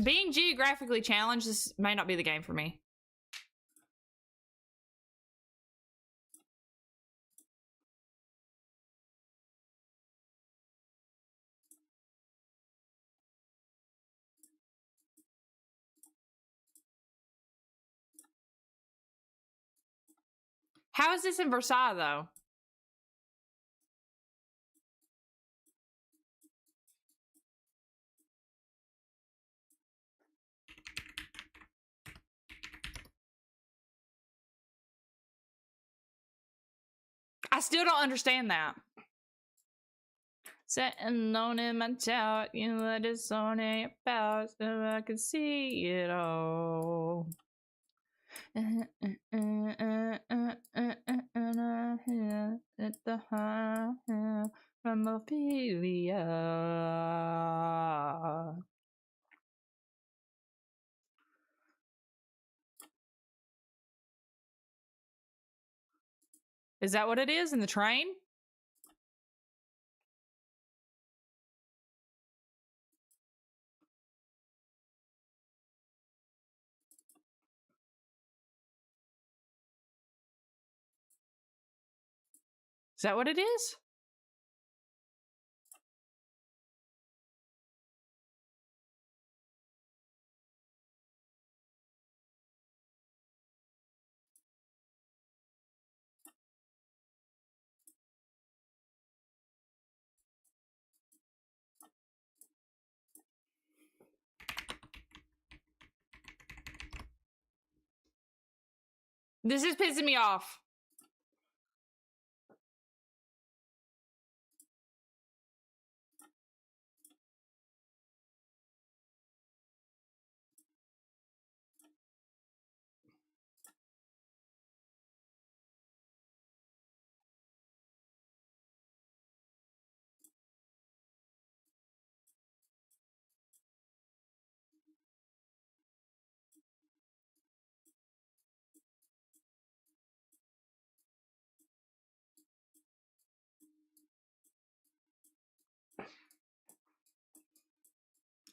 Being geographically challenged, this may not be the game for me. How is this in Versailles, though? I still don't understand that. Sitting alone in my tower, you let it on about so I can see it all. At the high from Ophelia. Is that what it is in the train? Is that what it is? This is pissing me off.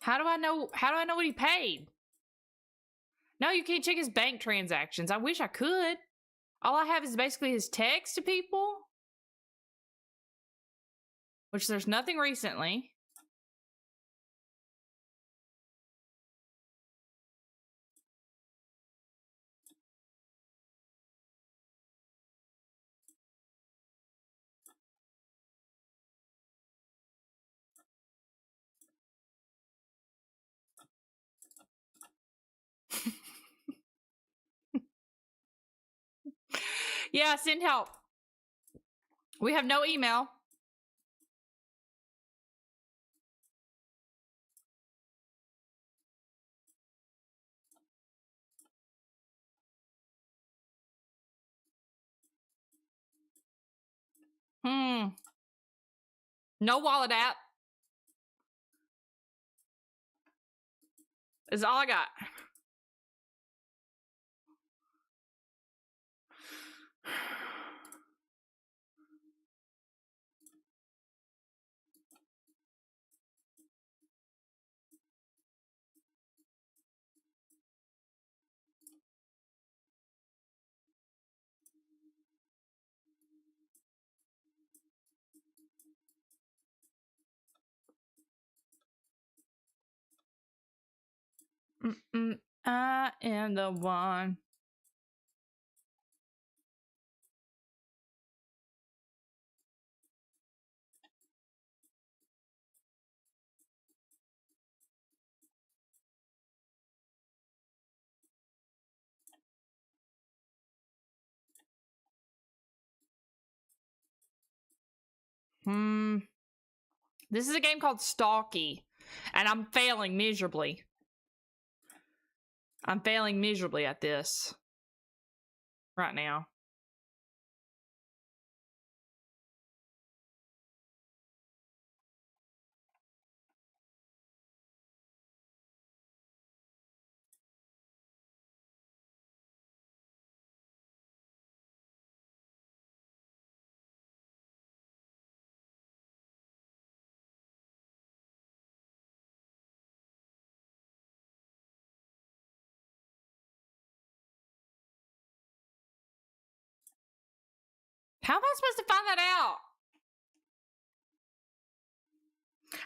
How do I know what he paid? No, you can't check his bank transactions. I wish I could. All I have is basically his text to people. Which there's nothing recently. Yeah, send help. We have no email. No wallet app. Is all I got. I am the one. This is a game called Stalky, and I'm failing miserably. I'm failing miserably at this right now. How am I supposed to find that out?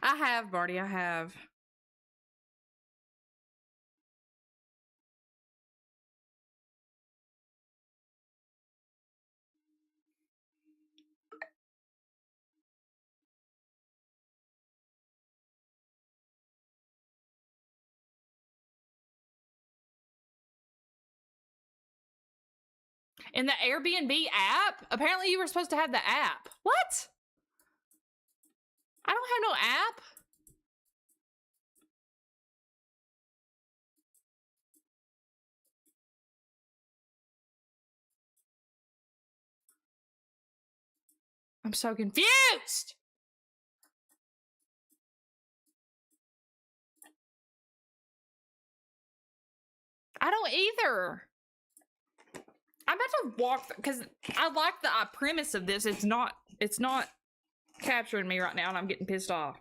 I have, Barty, I have. In the Airbnb app? Apparently you were supposed to have the app. What? I don't have no app. I'm so confused. I don't either. I'm about to walk because I like the premise of this. It's not capturing me right now, and I'm getting pissed off.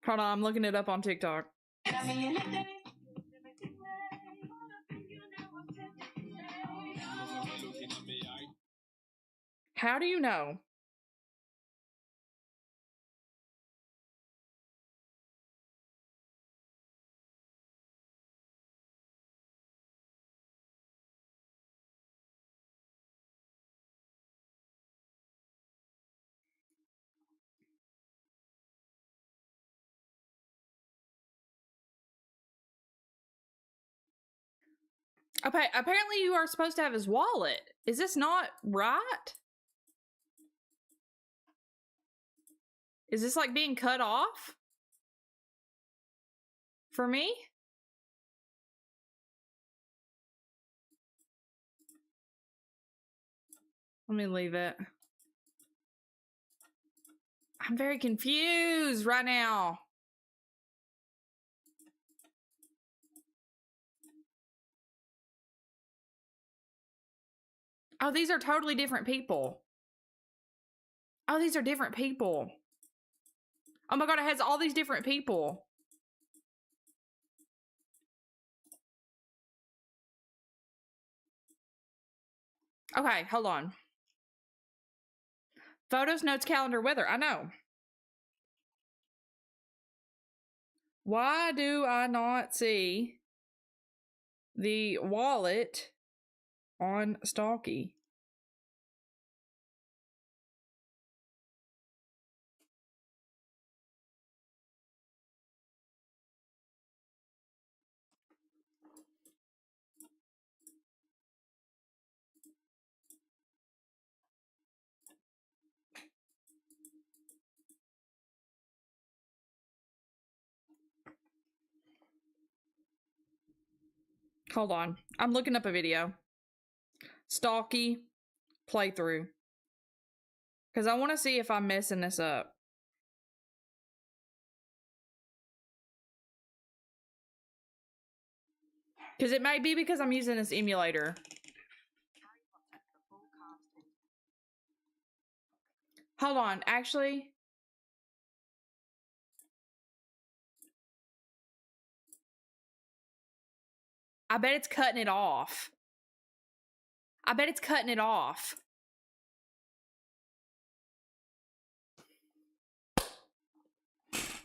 Hold on, I'm looking it up on TikTok. How do you know? Okay, apparently you are supposed to have his wallet. Is this not right? Is this like being cut off? For me? Let me leave it. I'm very confused right now. Oh, these are totally different people. Oh, these are different people. Oh my god, it has all these different people. Okay, hold on. Photos, notes, calendar, weather. I know. Why do I not see the wallet on Stalky? Hold on. I'm looking up a video. Stalky playthrough. Because I want to see if I'm messing this up. Because it may be because I'm using this emulator. Hold on. Actually, I bet it's cutting it off. I bet it's cutting it off.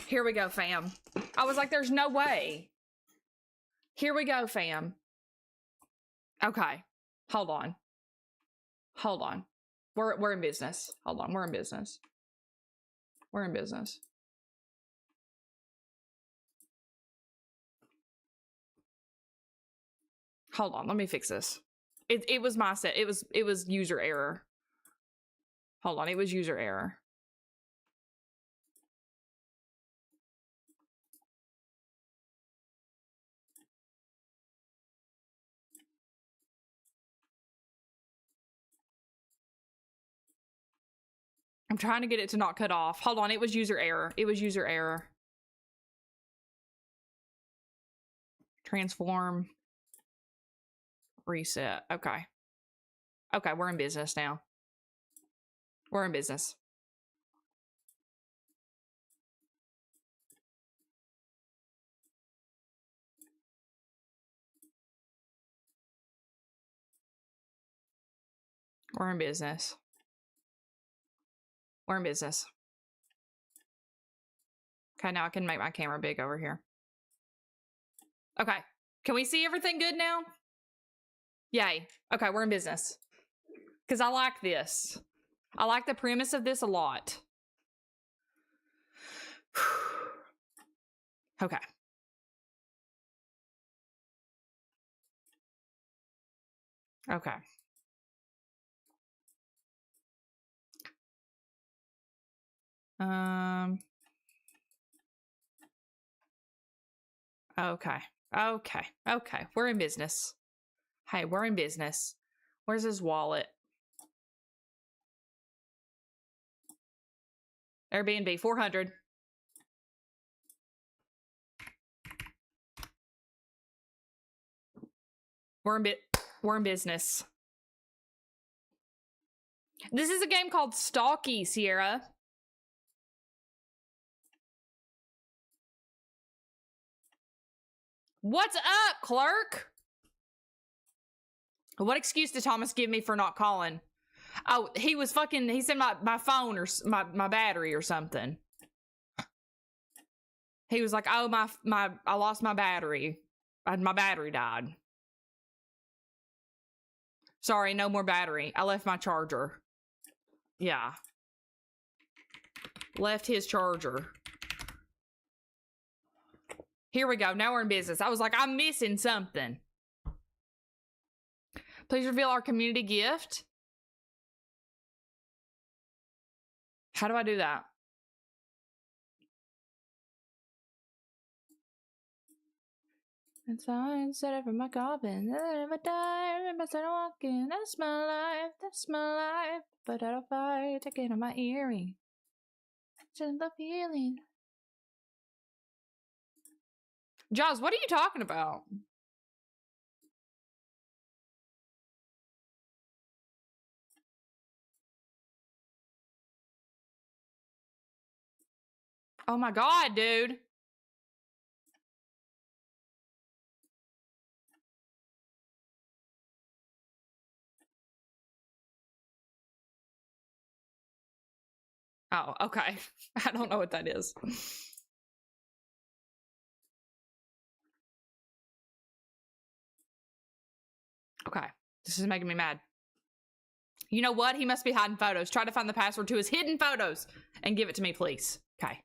Here we go, fam. I was like, there's no way. Here we go, fam. Okay. Hold on. Hold on. We're in business. Hold on. We're in business. We're in business. Hold on. Let me fix this. It was my set. It was user error. Hold on. It was user error. I'm trying to get it to not cut off. Hold on. It was user error. It was user error. Transform. Reset. Okay. Okay, we're in business now. We're in business. We're in business. We're in business. Okay, now I can make my camera big over here. Okay. Can we see everything good now? Yay. Okay, we're in business. Because I like this. I like the premise of this a lot. Okay. Okay. Okay. Okay. Okay. We're in business. Hey, we're in business. Where's his wallet? Airbnb, 400. We're in business. This is a game called Stalky, Sierra. What's up, clerk? What excuse did Thomas give me for not calling? Oh, he was fucking, he said my phone or my battery or something. He was like, oh, I lost my battery. My battery died. Sorry, no more battery. I left my charger. Yeah. Left his charger. Here we go. Now we're in business. I was like, I'm missing something. Please reveal our community gift. How do I do that? And so I set it from my coffin. If I die, I started walking. That's my life. That's my life. But I don't fight. Take it on my earring. Just the feeling. Jaws, what are you talking about? Oh my god, dude. Oh, okay. I don't know what that is. Okay. This is making me mad. You know what? He must be hiding photos. Try to find the password to his hidden photos and give it to me, please. Okay.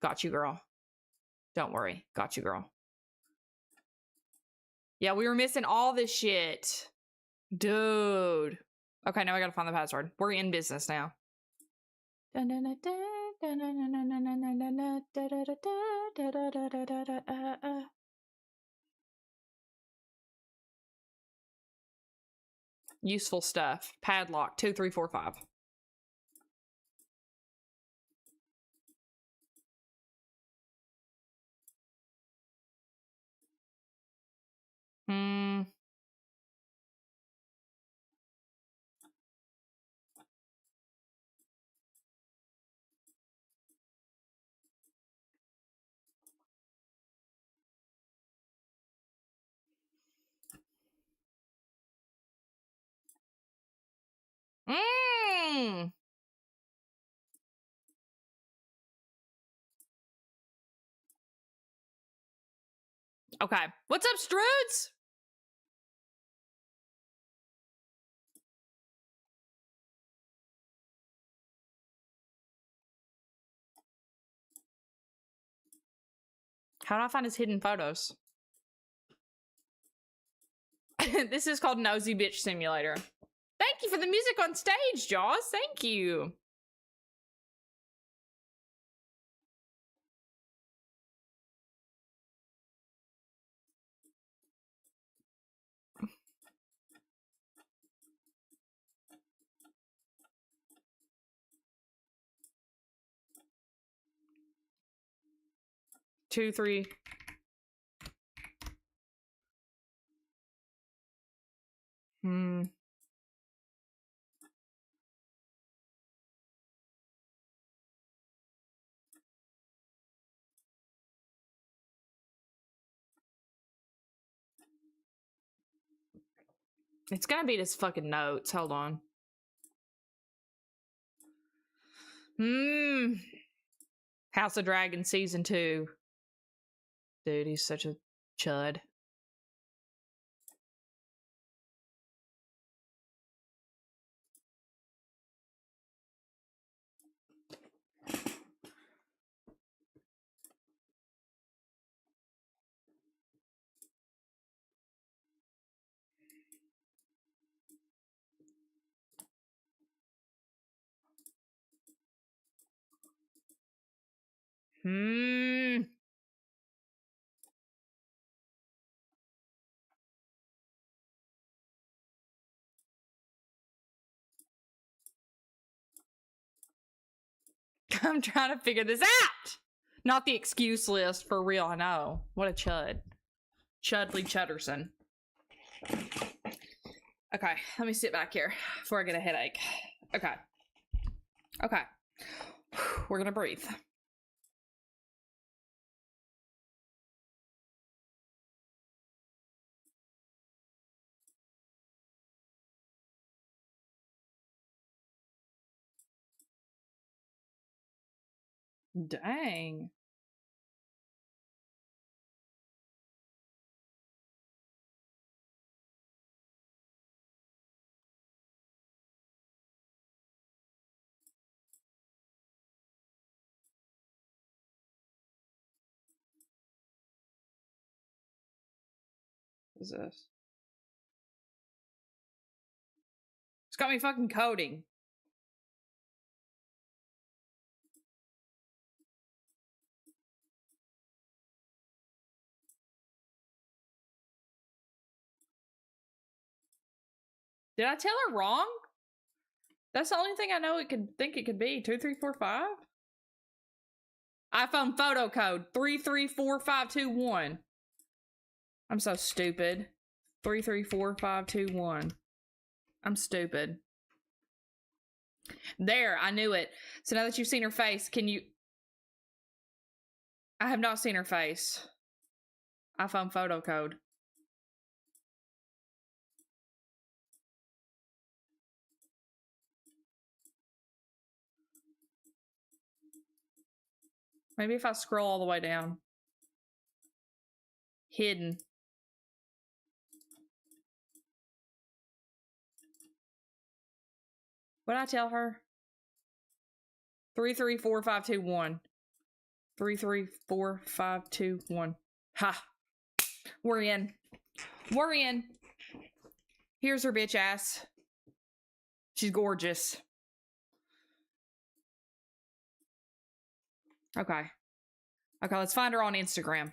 Got you, girl. Don't worry. Got you, girl. Yeah, we were missing all this shit. Dude. Okay, now I gotta find the password. We're in business now. Useful stuff. Padlock 2345. Hmm. Mmm. Okay. What's up, Strudes? How do I find his hidden photos? This is called Nosy Bitch Simulator. Thank you for the music on stage, Jaws. Thank you. Two, three. Hmm. It's gonna be his fucking notes. Hold on. Hmm. House of Dragon season 2. Dude, he's such a chud. Hmm. I'm trying to figure this out. Not the excuse list, for real, I know. What a chud. Chudley Chudderson. Okay, let me sit back here before I get a headache. Okay. Okay. We're gonna breathe. Dang. What is this? It's got me fucking coding. Did I tell her wrong? That's the only thing I know it could think it could be. 2345? iPhone photo code 334521. I'm so stupid. 334521. I'm stupid. There, I knew it. So now that you've seen her face, can you... I have not seen her face. iPhone photo code. Maybe if I scroll all the way down. Hidden. What did I tell her? 334521. 334521. Ha. We're in. We're in. Here's her bitch ass. She's gorgeous. Okay. Okay, let's find her on Instagram.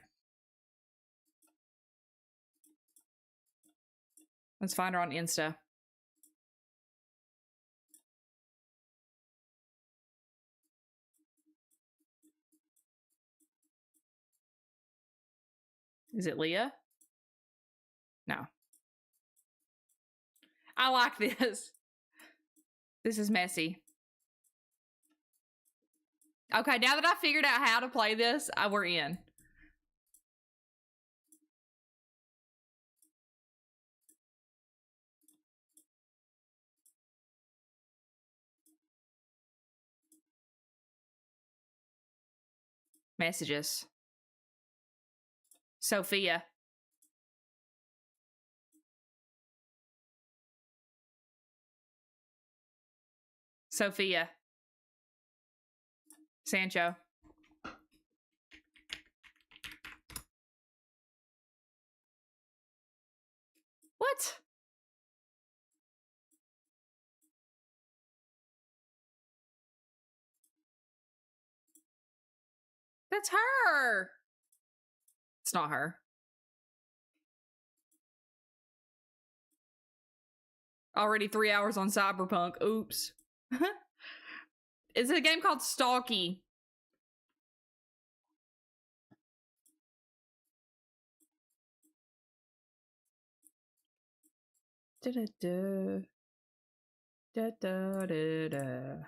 Let's find her on Insta. Is it Leah? No. I like this. This is messy. Okay, now that I figured out how to play this, we're in. Messages. Sophia. Sophia. Sancho. What? That's her. It's not her. Already 3 hours on Cyberpunk. Oops. It's a game called Stalky. Da-da-da. Da-da-da-da.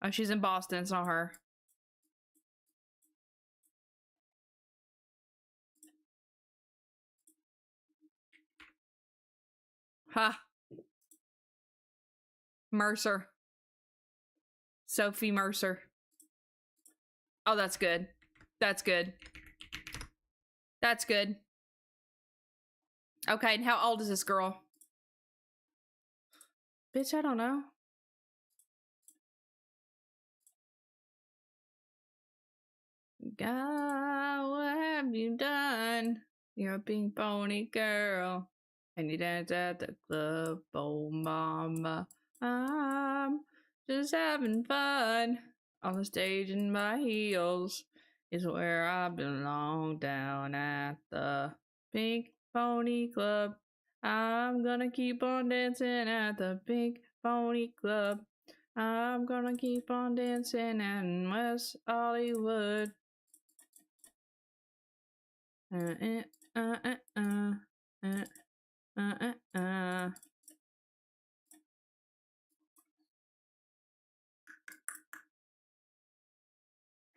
Oh, she's in Boston. It's not her. Ha. Mercer. Sophie Mercer. Oh, that's good. That's good. That's good. Okay, and how old is this girl? Bitch, I don't know. God, what have you done? fun. You're a pink pony girl. And you dance at the club. Oh, mama. I'm just having fun. On the stage in my heels is where I belong, down at the Pink Pony Club. I'm gonna keep on dancing at the Pink Pony Club. I'm gonna keep on dancing in West Hollywood.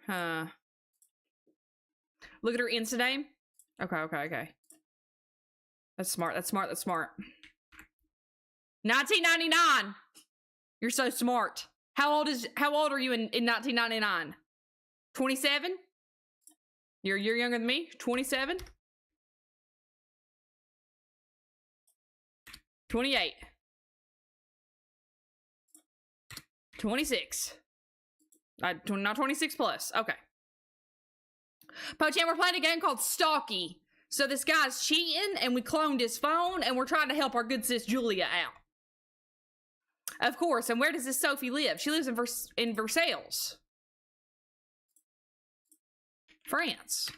Huh. Look at her Insta name. Okay. That's smart. 1999. You're so smart. How old are you in 1999? 27? You're younger than me? 27? 28. 26. Not 26 plus. Okay. Pochan, we're playing a game called Stalky. So this guy's cheating, and we cloned his phone, and we're trying to help our good sis Julia out. Of course. And where does this Sophie live? She lives in Versailles, France.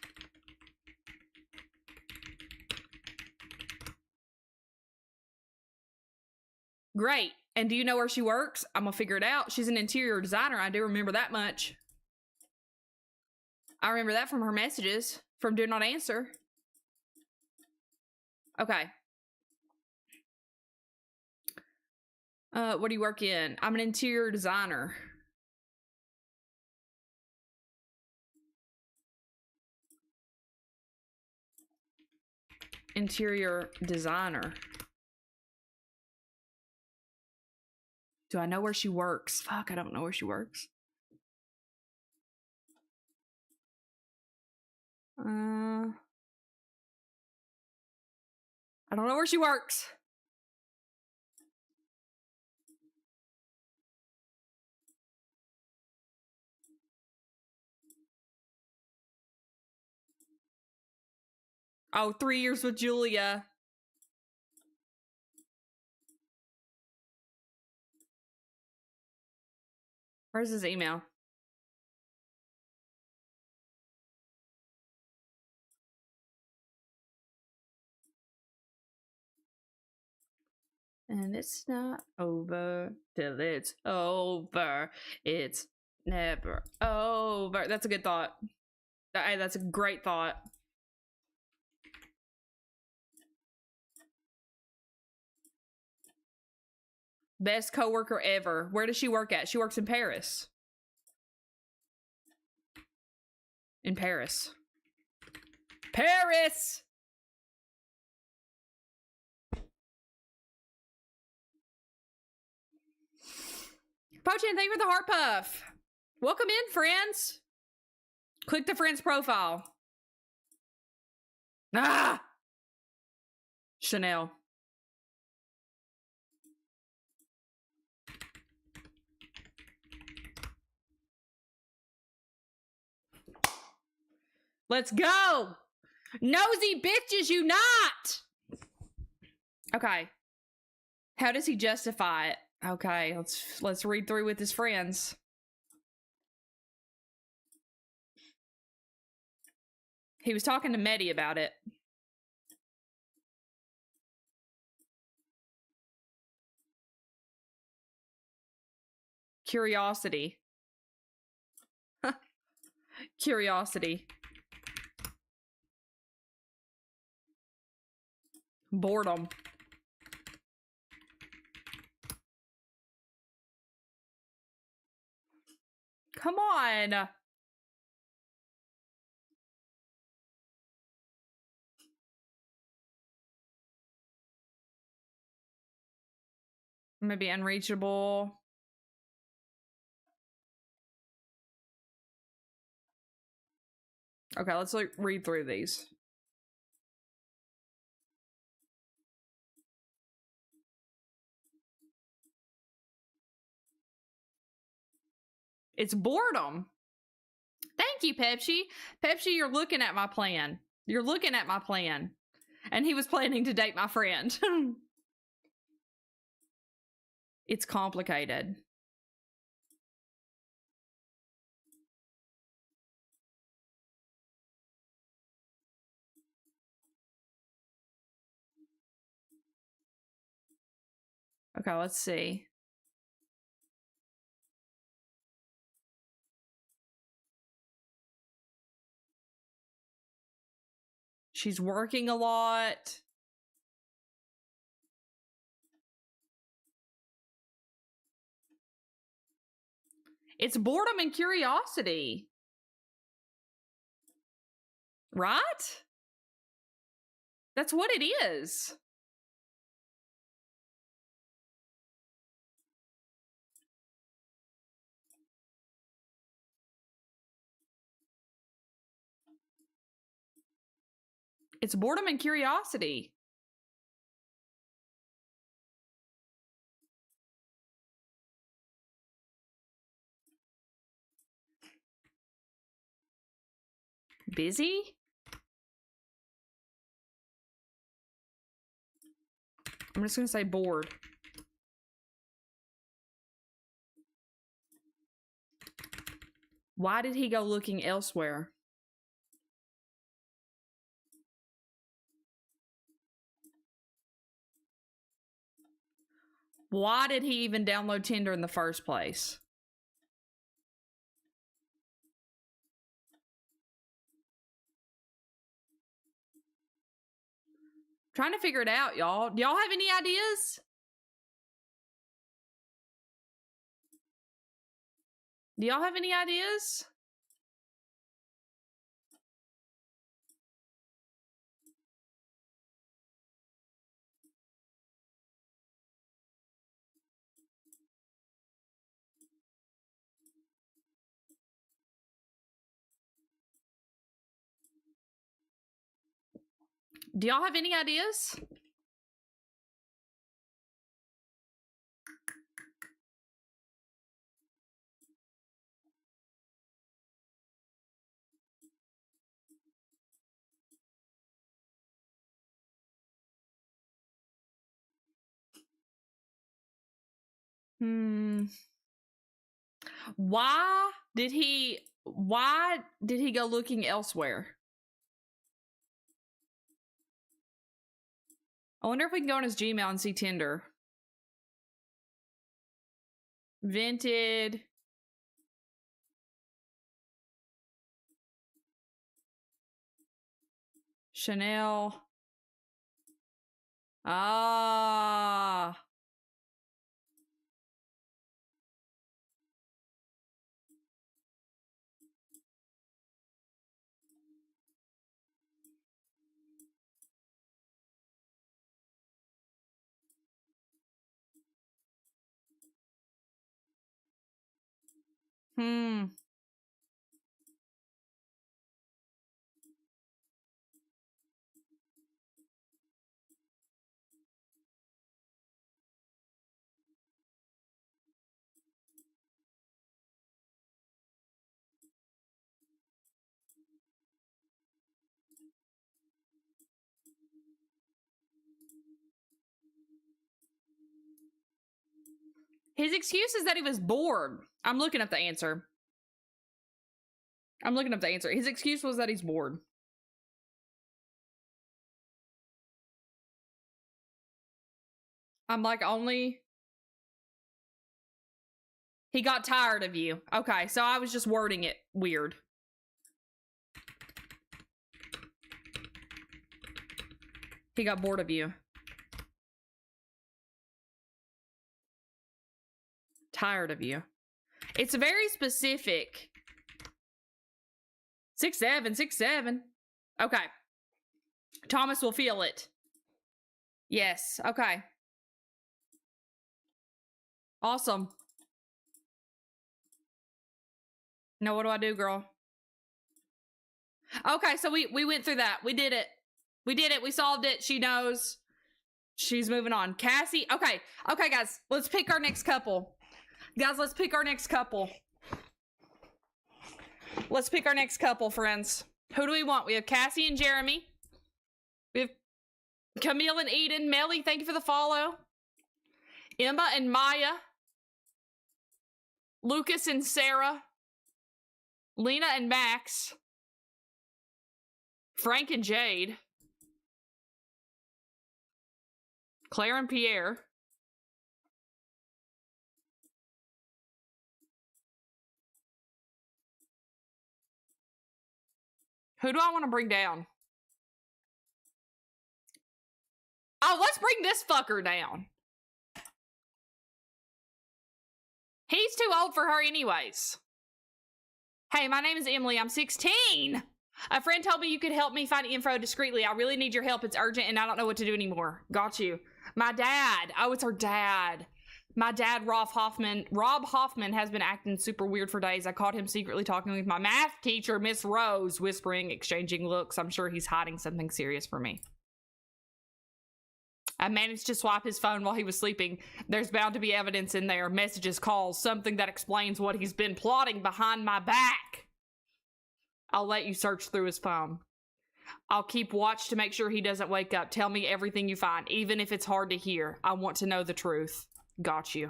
Great. And do you know where she works? I'm gonna figure it out. She's an interior designer. I do remember that much. I remember that from her messages from Do Not Answer. Okay. What do you work in? I'm an interior designer. Interior designer. Do I know where she works? Fuck, I don't know where she works. I don't know where she works. Oh, 3 years with Julia. Where's his email? And it's not over till it's over. It's never over. That's a good thought. That's a great thought. Best coworker ever. Where does she work at? She works in Paris. In Paris. Paris! Pochan, thank you for the heart puff. Welcome in, friends. Click the friend's profile. Ah! Chanel. Let's go. Nosy bitches, you not. Okay. How does he justify it? Okay, let's read through with his friends. He was talking to Medi about it. Curiosity. Curiosity. Boredom. Come on. Maybe unreachable. Okay, let's read through these. It's boredom. Thank you, Pepsi. Pepsi, you're looking at my plan. You're looking at my plan. And he was planning to date my friend. It's complicated. Okay, let's see. She's working a lot. It's boredom and curiosity. Right? That's what it is. It's boredom and curiosity. Busy? I'm just going to say bored. Why did he go looking elsewhere? Why did he even download Tinder in the first place? Trying to figure it out, y'all. Do y'all have any ideas? Do y'all have any ideas? Do y'all have any ideas? Why did he go looking elsewhere? I wonder if we can go on his Gmail and see Tinder. Vented. Chanel. Ah. His excuse is that he was bored. I'm looking up the answer. His excuse was that he's bored. I'm like, only... He got tired of you. Okay, so I was just wording it weird. He got bored of you. Tired of you. It's very specific. 6'7", 6'7". Okay. Thomas will feel it. Yes. Okay. Awesome. Now what do I do, girl? Okay, so we went through that. We did it. We solved it. She knows. She's moving on. Cassie. Okay. Okay, guys. Let's pick our next couple. Let's pick our next couple, friends. Who do we want? We have Cassie and Jeremy. We have Camille and Eden. Melly, thank you for the follow. Emma and Maya. Lucas and Sarah. Lena and Max. Frank and Jade. Claire and Pierre. Who do I want to bring down? Oh, let's bring this fucker down. He's too old for her anyways. Hey, my name is Emily. I'm 16. A friend told me you could help me find info discreetly. I really need your help. It's urgent and I don't know what to do anymore. Got you. My dad. Oh, it's her dad. My dad, Rob Hoffman, has been acting super weird for days. I caught him secretly talking with my math teacher, Miss Rose, whispering, exchanging looks. I'm sure he's hiding something serious from me. I managed to swipe his phone while he was sleeping. There's bound to be evidence in there. Messages, calls, something that explains what he's been plotting behind my back. I'll let you search through his phone. I'll keep watch to make sure he doesn't wake up. Tell me everything you find, even if it's hard to hear. I want to know the truth. Got you.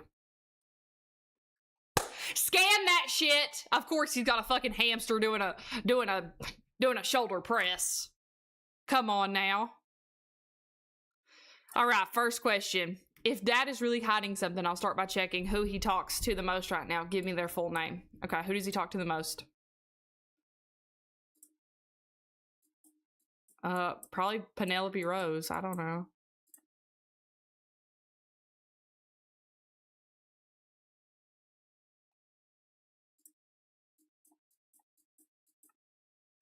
Scan that shit. Of course he's got a fucking hamster doing a shoulder press. Come on now. All right, first question. If dad is really hiding something, I'll start by checking who he talks to the most right now. Give me their full name. Okay, who does he talk to the most? Probably Penelope Rose. I don't know.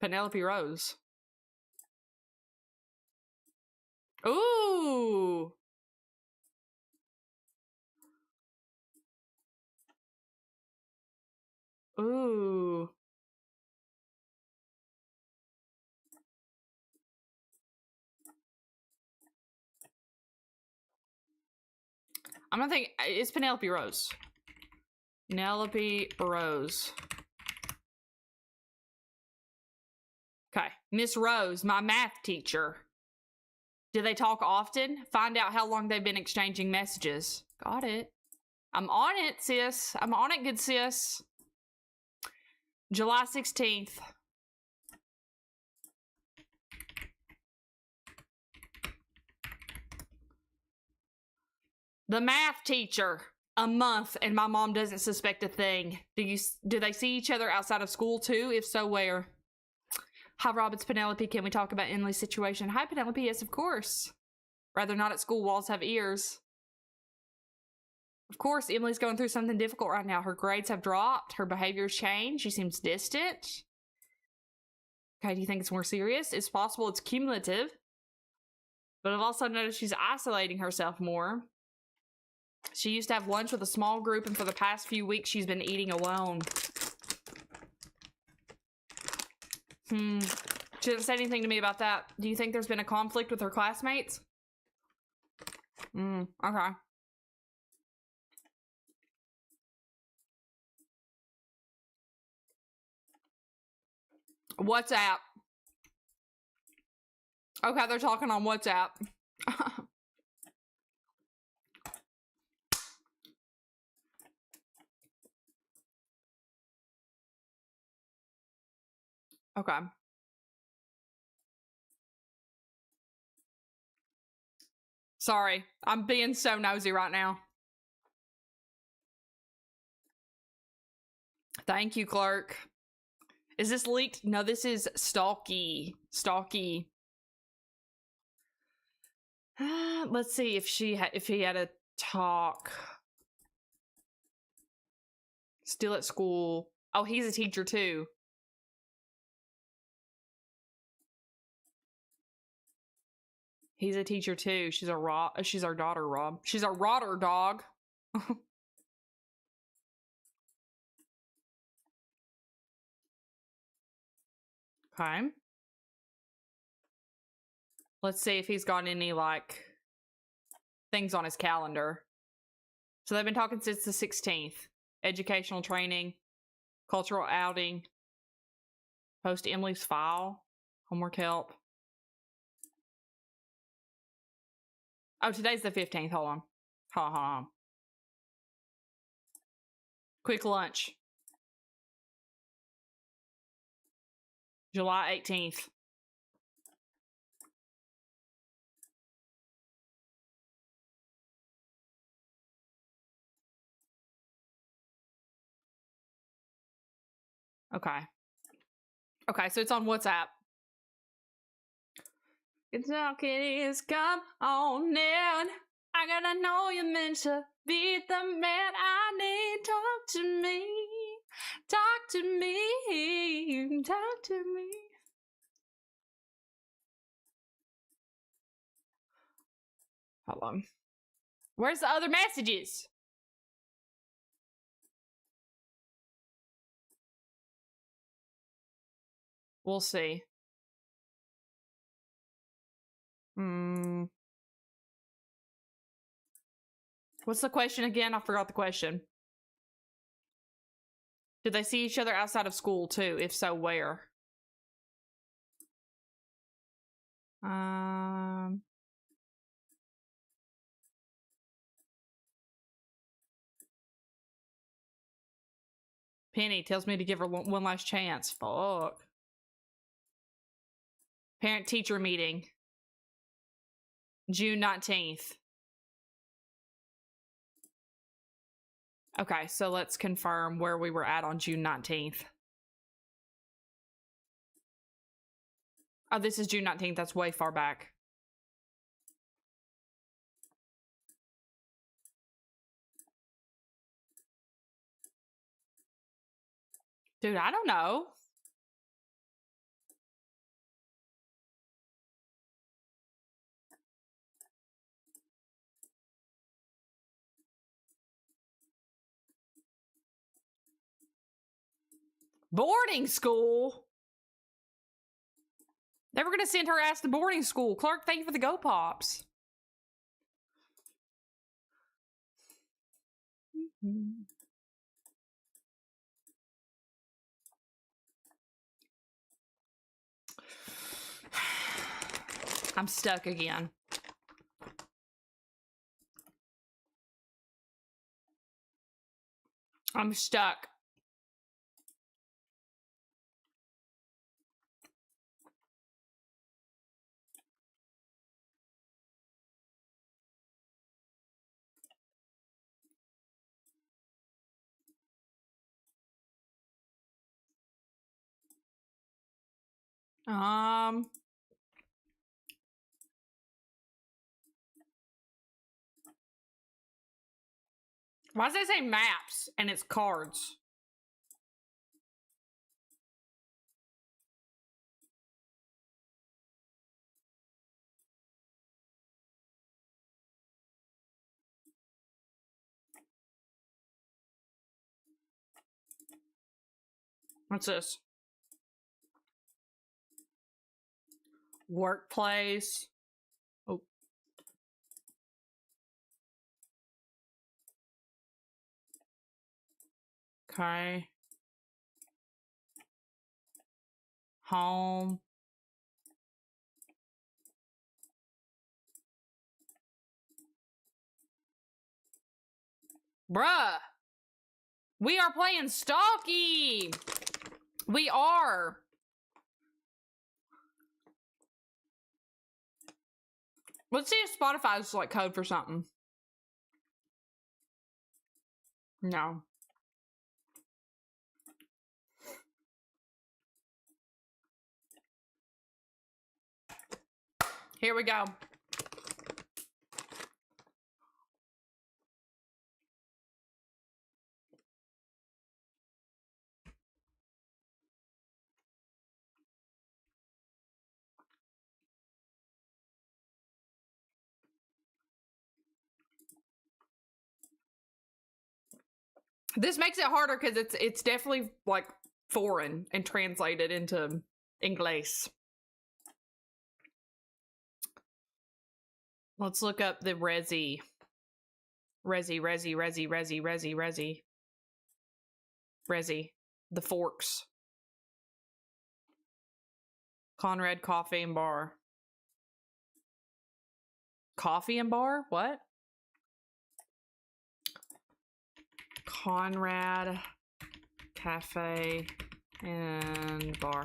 Penelope Rose. Ooh. Ooh. I'm gonna think it's Penelope Rose. Penelope Rose. Okay. Miss Rose, my math teacher. Do they talk often? Find out how long they've been exchanging messages. Got it. I'm on it, sis. I'm on it, good sis. July 16th. The math teacher. A month and my mom doesn't suspect a thing. Do they see each other outside of school too? If so, where? Hi, Rob, it's Penelope. Can we talk about Emily's situation? Hi, Penelope. Yes, of course. Rather not at school. Walls have ears. Of course, Emily's going through something difficult right now. Her grades have dropped. Her behavior's changed. She seems distant. Okay, do you think it's more serious? It's possible it's cumulative. But I've also noticed she's isolating herself more. She used to have lunch with a small group, and for the past few weeks, she's been eating alone. She didn't say anything to me about that. Do you think there's been a conflict with her classmates? Okay. WhatsApp. Okay, they're talking on WhatsApp. Okay. Sorry, I'm being so nosy right now. Thank you, clerk. Is this leaked? No, this is stalky. Stalky. Let's see if he had a talk. Still at school. Oh, he's a teacher too. He's a teacher too. She's our daughter, Rob. She's our rotter dog. Okay. Let's see if he's got any, like, things on his calendar. So they've been talking since the 16th. Educational training, cultural outing, post Emily's file. Homework help. Oh, today's the 15th. Hold on. Hold on. Quick lunch. July 18th. Okay. Okay, so it's on WhatsApp. It's okay, it's come on in. I gotta know you're meant to be the man I need. Talk to me. Talk to me. Talk to me. Hold on. Where's the other messages? We'll see. What's the question again? I forgot the question. Did they see each other outside of school too? If so, where? Penny tells me to give her one last chance. Fuck. Parent-teacher meeting. June 19th. Okay, so let's confirm where we were at on June 19th. Oh, this is June 19th. That's way far back. Dude, I don't know. Boarding school? They were going to send her ass to boarding school. Clark, thank you for the Go Pops. I'm stuck again. I'm stuck. Why does it say maps and it's cards? What's this? Workplace. Oh. Okay. Home. Bruh. We are playing Stalky. We are. Let's see if Spotify's like code for something. No. Here we go. This makes it harder because it's definitely like foreign and translated into English. Let's look up the Resi. Resi. The forks. Conrad Coffee and Bar. Coffee and Bar? What? Conrad Cafe and Bar.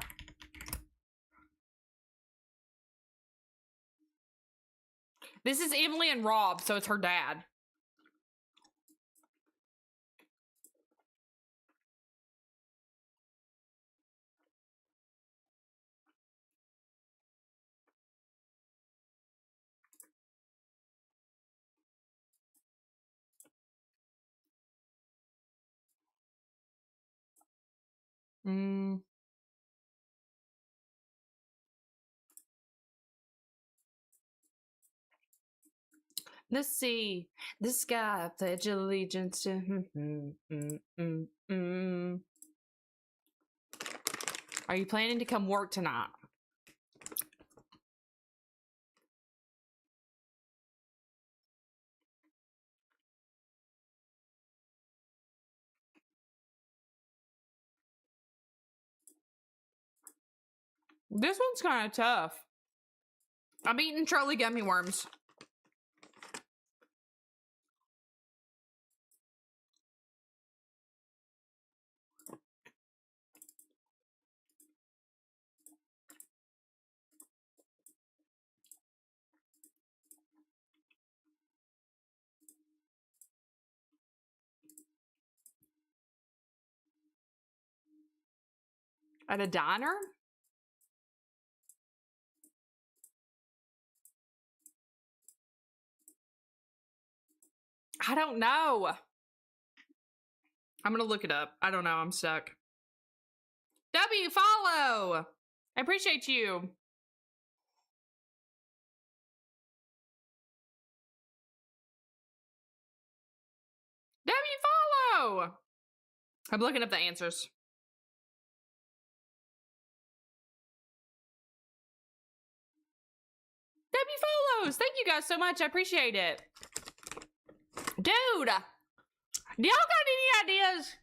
This is Emily and Rob, so it's her dad. Let's see. This guy pledge allegiance to. Are you planning to come work tonight? This one's kind of tough. I'm eating Charlie gummy worms. At a diner? I don't know. I'm gonna look it up. I don't know. I'm stuck. W, follow. I appreciate you. W, follow. I'm looking up the answers. W follows. Thank you guys so much. I appreciate it. Dude, do y'all got any ideas?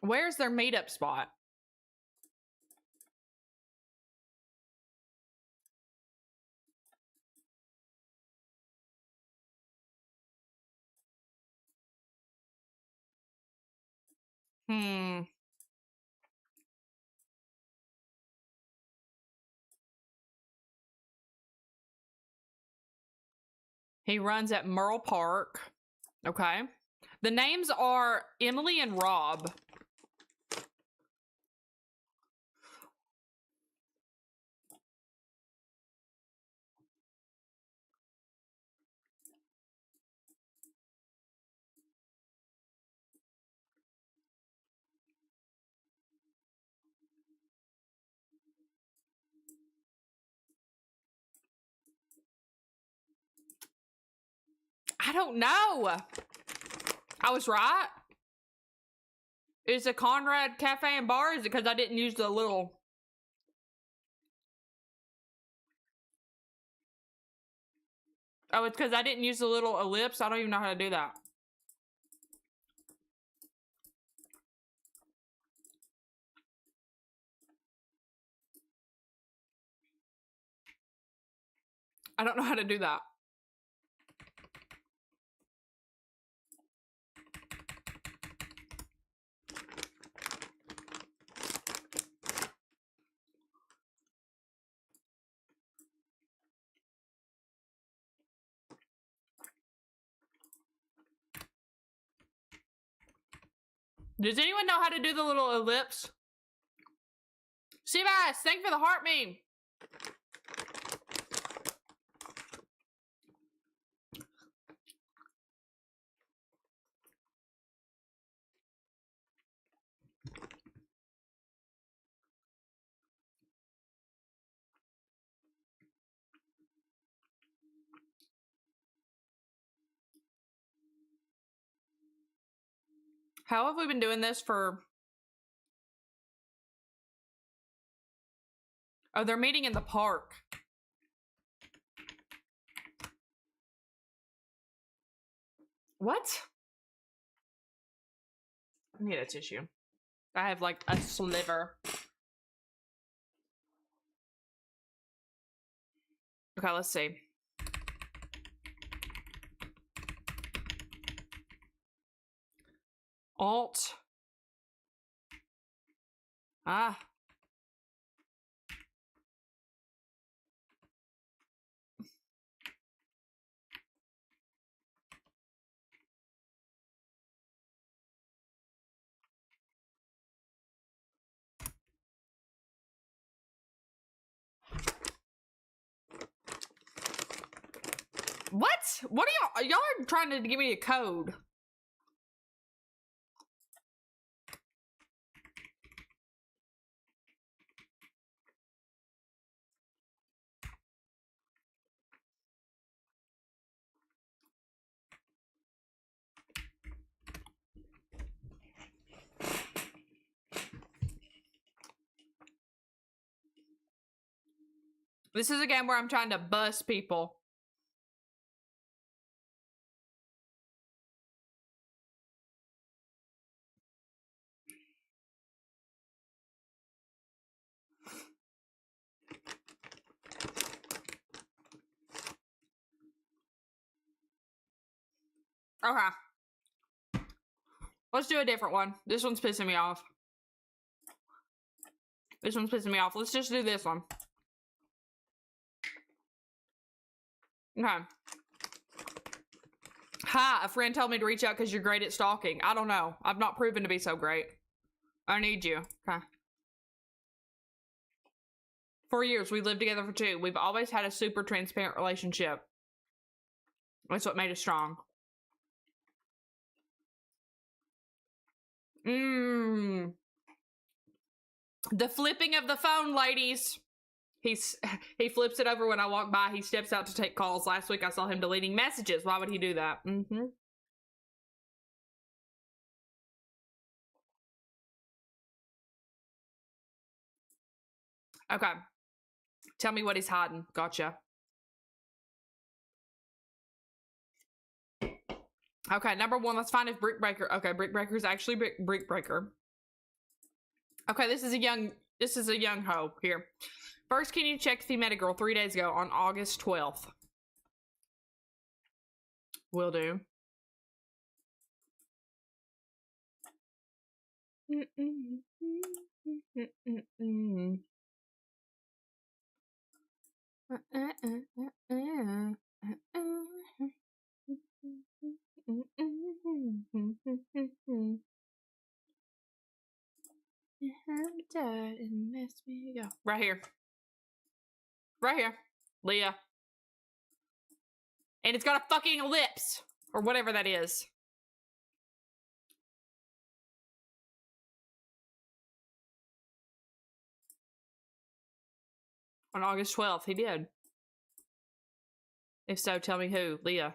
Where's their meetup spot? He runs at Merle Park. Okay. The names are Emily and Rob. I don't know. I was right. Is it Conrad Cafe and Bar? Is it because I didn't use the little... Oh, it's because I didn't use the little ellipse? I don't even know how to do that. I don't know how to do that. Does anyone know how to do the little ellipse? Seabass, thank you for the heart meme. How have we been doing this for Oh, they're meeting in the park. What? I need a tissue. I have like a sliver. Okay, let's see. Alt. Ah. What? What are y'all? Y'all are trying to give me a code. This is a game where I'm trying to bust people. Okay. Let's do a different one. This one's pissing me off. This one's pissing me off. Let's just do this one. Okay. Hi, a friend told me to reach out because you're great at stalking. I don't know. I've not proven to be so great. I need you. Okay. 4 years. We lived together for 2. We've always had a super transparent relationship. That's what made us strong. The flipping of the phone, ladies. He flips it over when I walk by. He steps out to take calls. Last week I saw him deleting messages. Why would he do that? Okay. Tell me what he's hiding. Gotcha. Okay, number 1, let's find if Brick Breaker. Okay, Brick Breaker is actually Brick Breaker. Okay, this is a young hoe here. First, can you check if he met a girl 3 days ago on August 12th? Will do. Right here. Right here. Leah. And it's got a fucking ellipse. Or whatever that is. On August 12th, he did. If so, tell me who. Leah.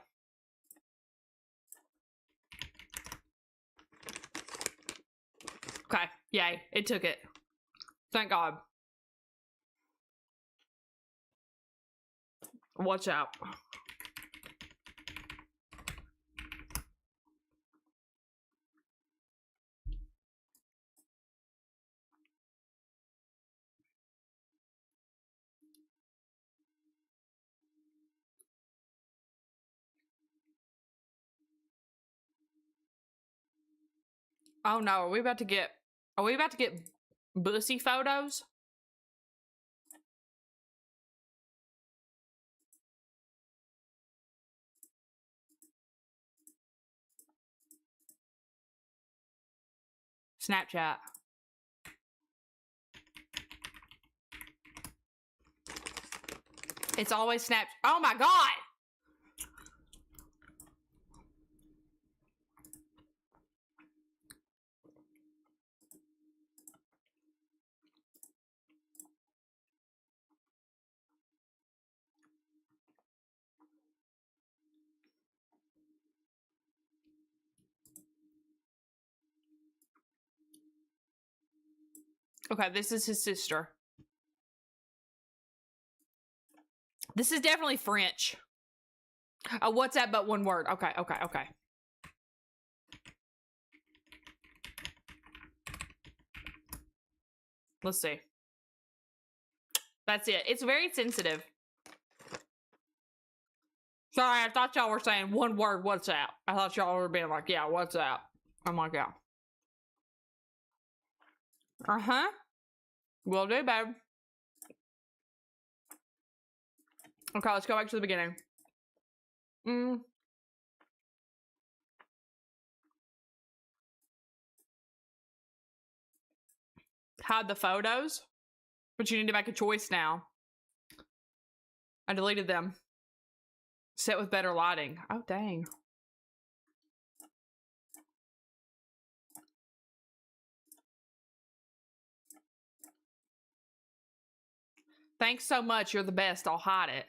Okay. Yay. It took it. Thank God. Watch out. Oh no, are we about to get bussy photos? Snapchat. It's always Snap. Oh my God! Okay, this is his sister. This is definitely French. Oh, what's that but one word? Okay, okay, okay. Let's see. That's it. It's very sensitive. Sorry, I thought y'all were saying one word, what's that? I thought y'all were being like, yeah, what's that? I'm like, yeah. Uh-huh. Will do, babe. Okay, let's go back to the beginning. Hide the photos, but you need to make a choice now. I deleted them. Set with better lighting. Oh, dang. Thanks so much. You're the best. I'll hide it.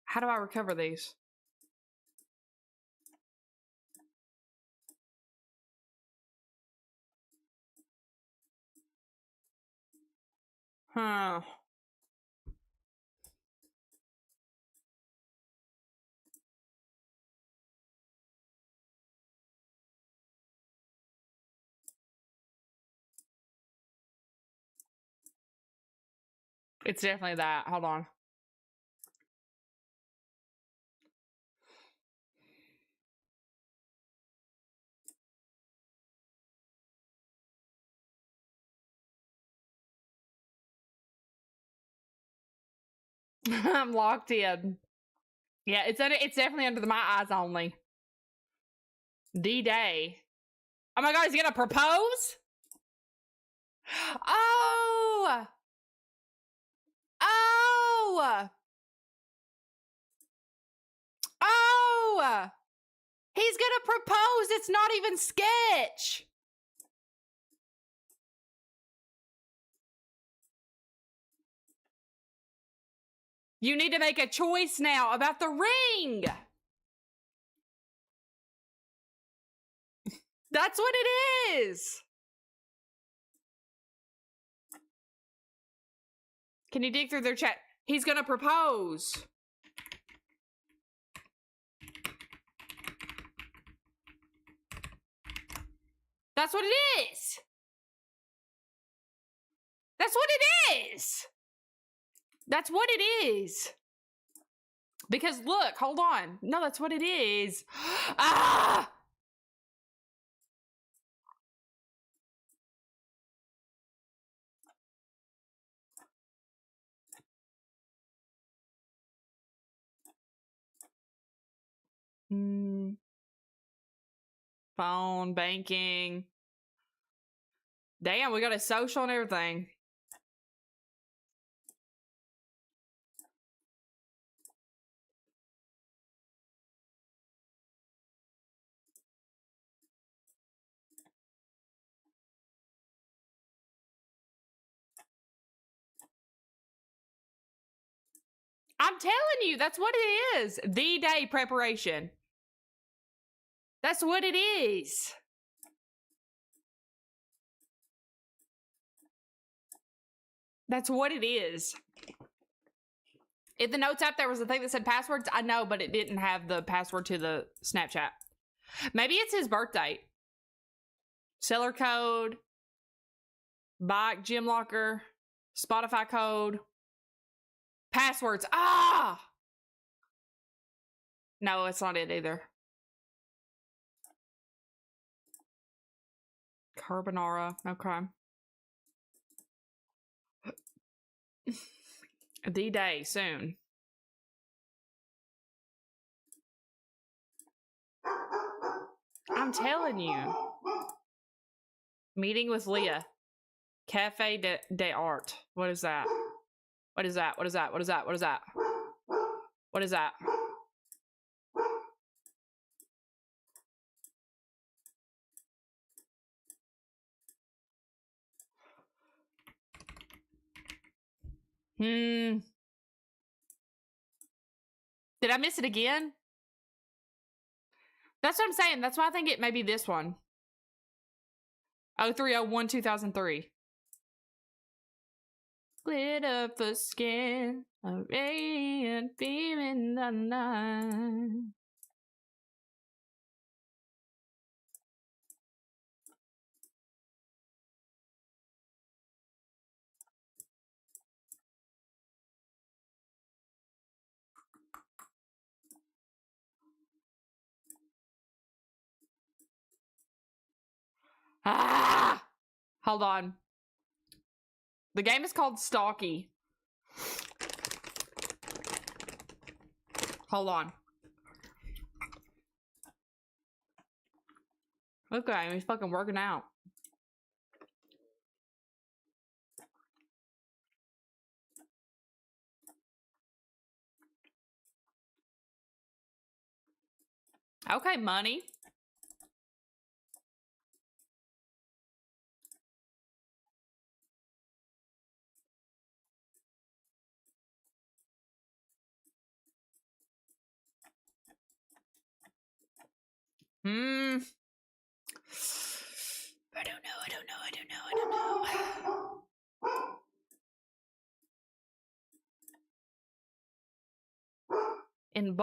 How do I recover these? Huh. It's definitely that. Hold on. I'm locked in. Yeah, it's definitely under my eyes only. D-Day. Oh my god, he's gonna propose? Oh! Oh! Oh! He's gonna propose! It's not even sketch! You need to make a choice now about the ring! That's what it is! Can you dig through their chat? He's gonna propose. That's what it is! That's what it is! That's what it is! Because look, hold on. No, that's what it is. Ah! Phone, banking. Damn, we got a social and everything. I'm telling you, that's what it is. The day preparation. That's what it is. That's what it is. In the notes app, there was a thing that said passwords. I know, but it didn't have the password to the Snapchat. Maybe it's his birthday. Seller code. Bike, gym locker. Spotify code. Passwords. Ah! No, it's not it either. Carbonara. Okay. The day soon. I'm telling you. Meeting with Leah. Cafe de Art. What is that? What is that? What is that? What is that? What is that? What is that? Did I miss it again? That's what I'm saying. That's why I think it may be this one. 0301 2003. Glitter for skin, a radiant beam in the night. Ah! Hold on. The game is called Stalky. Hold on. Look at him, he's fucking working out. Okay, money. Hmm. I don't know. In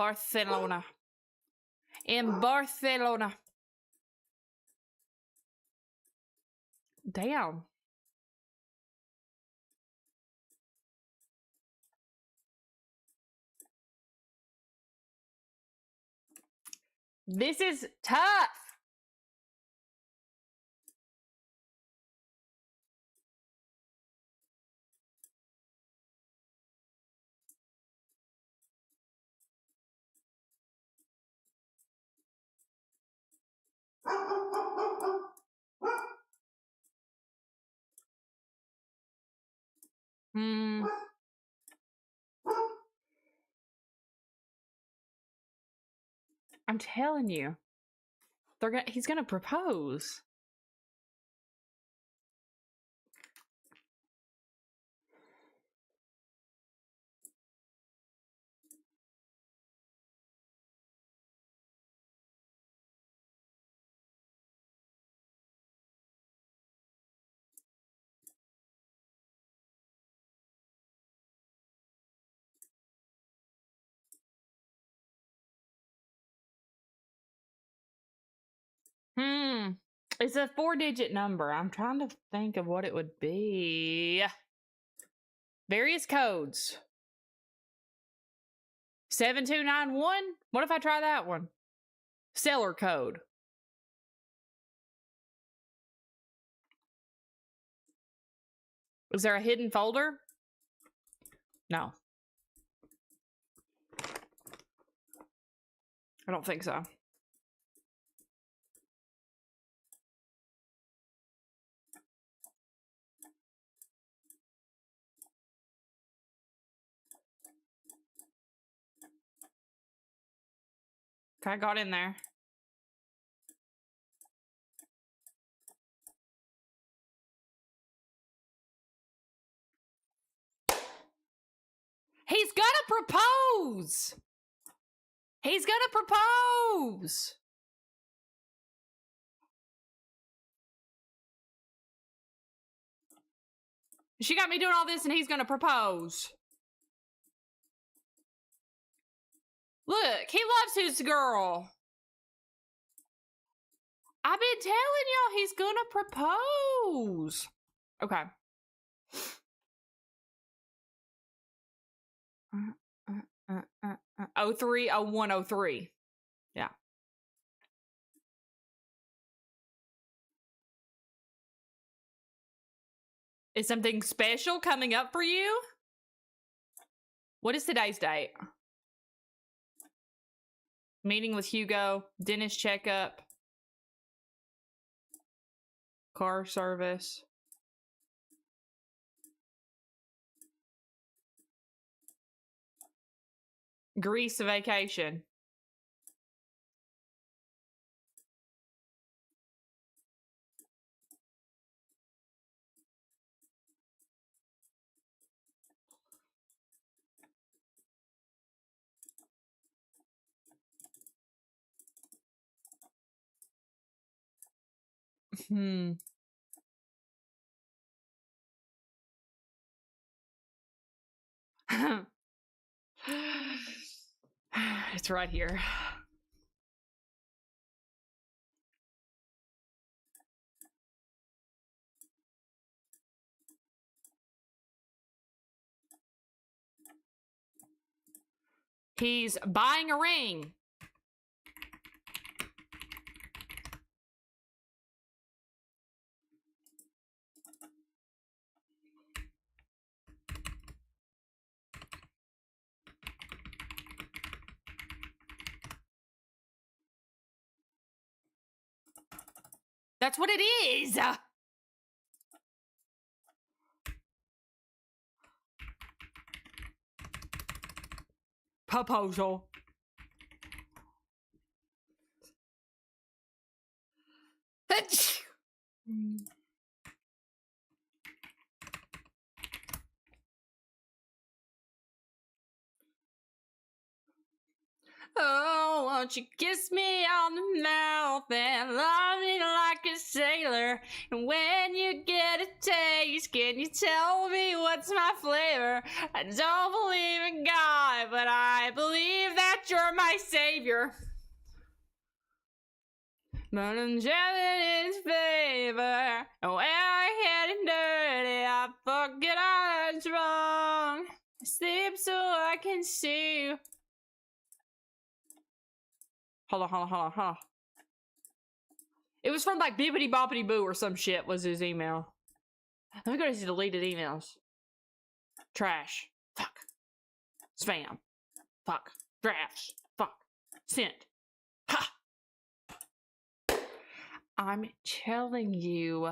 Barcelona. Damn. This is tough. Hmm. I'm telling you. He's gonna propose. Hmm. It's a 4-digit number. I'm trying to think of what it would be. Various codes. 7291? What if I try that one? Seller code. Is there a hidden folder? No. I don't think so. Okay, I got in there. He's gonna propose! He's gonna propose! She got me doing all this and he's gonna propose. Look, he loves his girl. I've been telling y'all he's gonna propose. Okay. 030103. Yeah. Is something special coming up for you? What is today's date? Meeting with Hugo, dentist checkup, car service. Greece vacation. Hmm. It's right here. He's buying a ring. That's what it is. Proposal. Oh, won't you kiss me on the mouth and love me like a sailor? And when you get a taste, can you tell me what's my flavor? I don't believe in God, but I believe that you're my savior. But I'm jealous in his favor, and when I get it dirty, I forget all that's wrong. I sleep so I can see you. Hold on. It was from like Bibbidi Boppity Boo or some shit was his email. Let me go to his deleted emails. Trash. Fuck. Spam. Fuck. Drafts. Fuck. Sent. Ha! I'm telling you.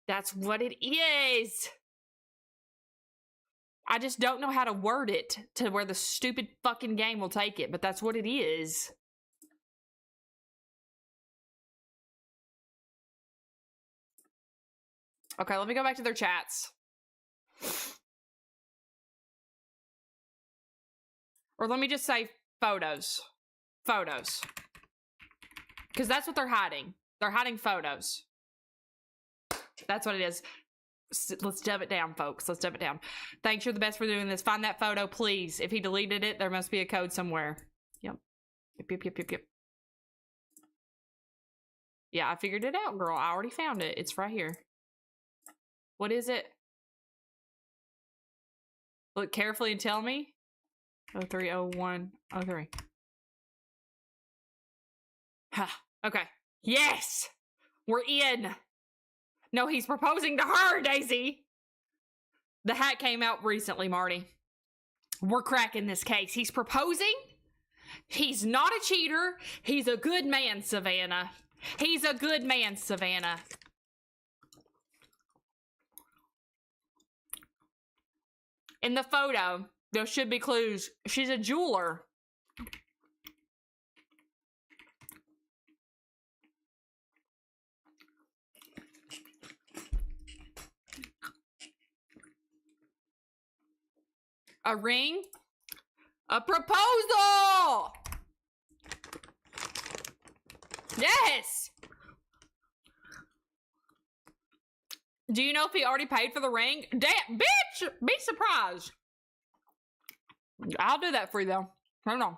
That's what it is. I just don't know how to word it to where the stupid fucking game will take it, but that's what it is. Okay, let me go back to their chats. Or let me just say photos. Photos. Because that's what they're hiding. They're hiding photos. That's what it is. Let's dumb it down, folks. Let's dumb it down. Thanks, you're the best for doing this. Find that photo, please. If he deleted it, there must be a code somewhere. Yep. Yep. Yeah, I figured it out, girl. I already found it. It's right here. What is it? Look carefully and tell me. 030103. Ha. Okay. Yes! We're in! No, he's proposing to her, Daisy! The hat came out recently, Marty. We're cracking this case. He's proposing. He's not a cheater. He's a good man, Savannah. He's a good man, Savannah. In the photo, there should be clues. She's a jeweler. A ring? A proposal! Yes! Do you know if he already paid for the ring? Damn, bitch! Be surprised. I'll do that for you, though. Hold on.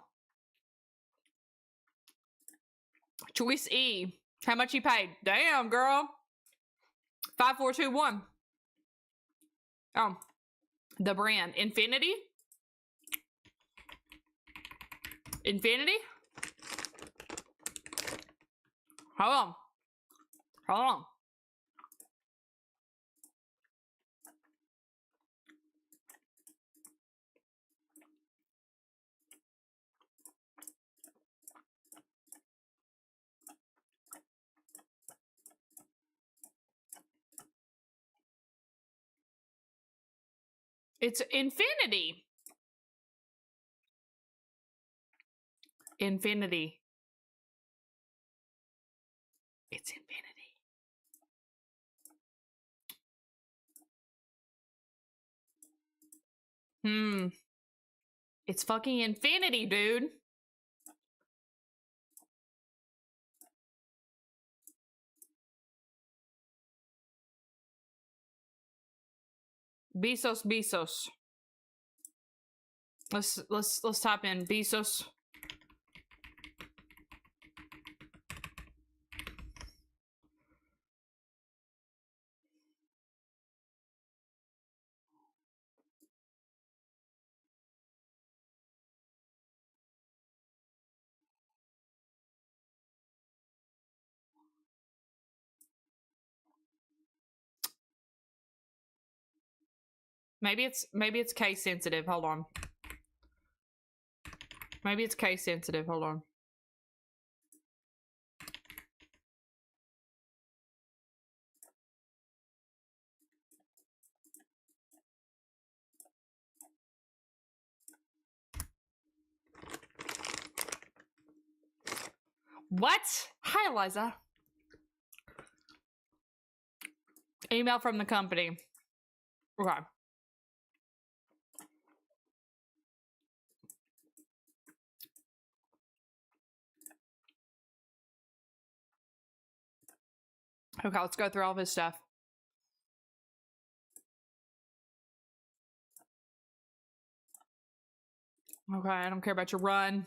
Choice E. How much he paid? Damn, girl. 5421. Oh. The brand. Infinity? Infinity? Hold on. It's Infinity. Infinity. It's Infinity. It's fucking Infinity, dude. Bezos. Let's type in Bezos. Maybe it's case sensitive. Hold on. Maybe it's case sensitive. Hold on. What? Hi, Eliza. Email from the company. Okay. Okay, let's go through all of his stuff. Okay, I don't care about your run.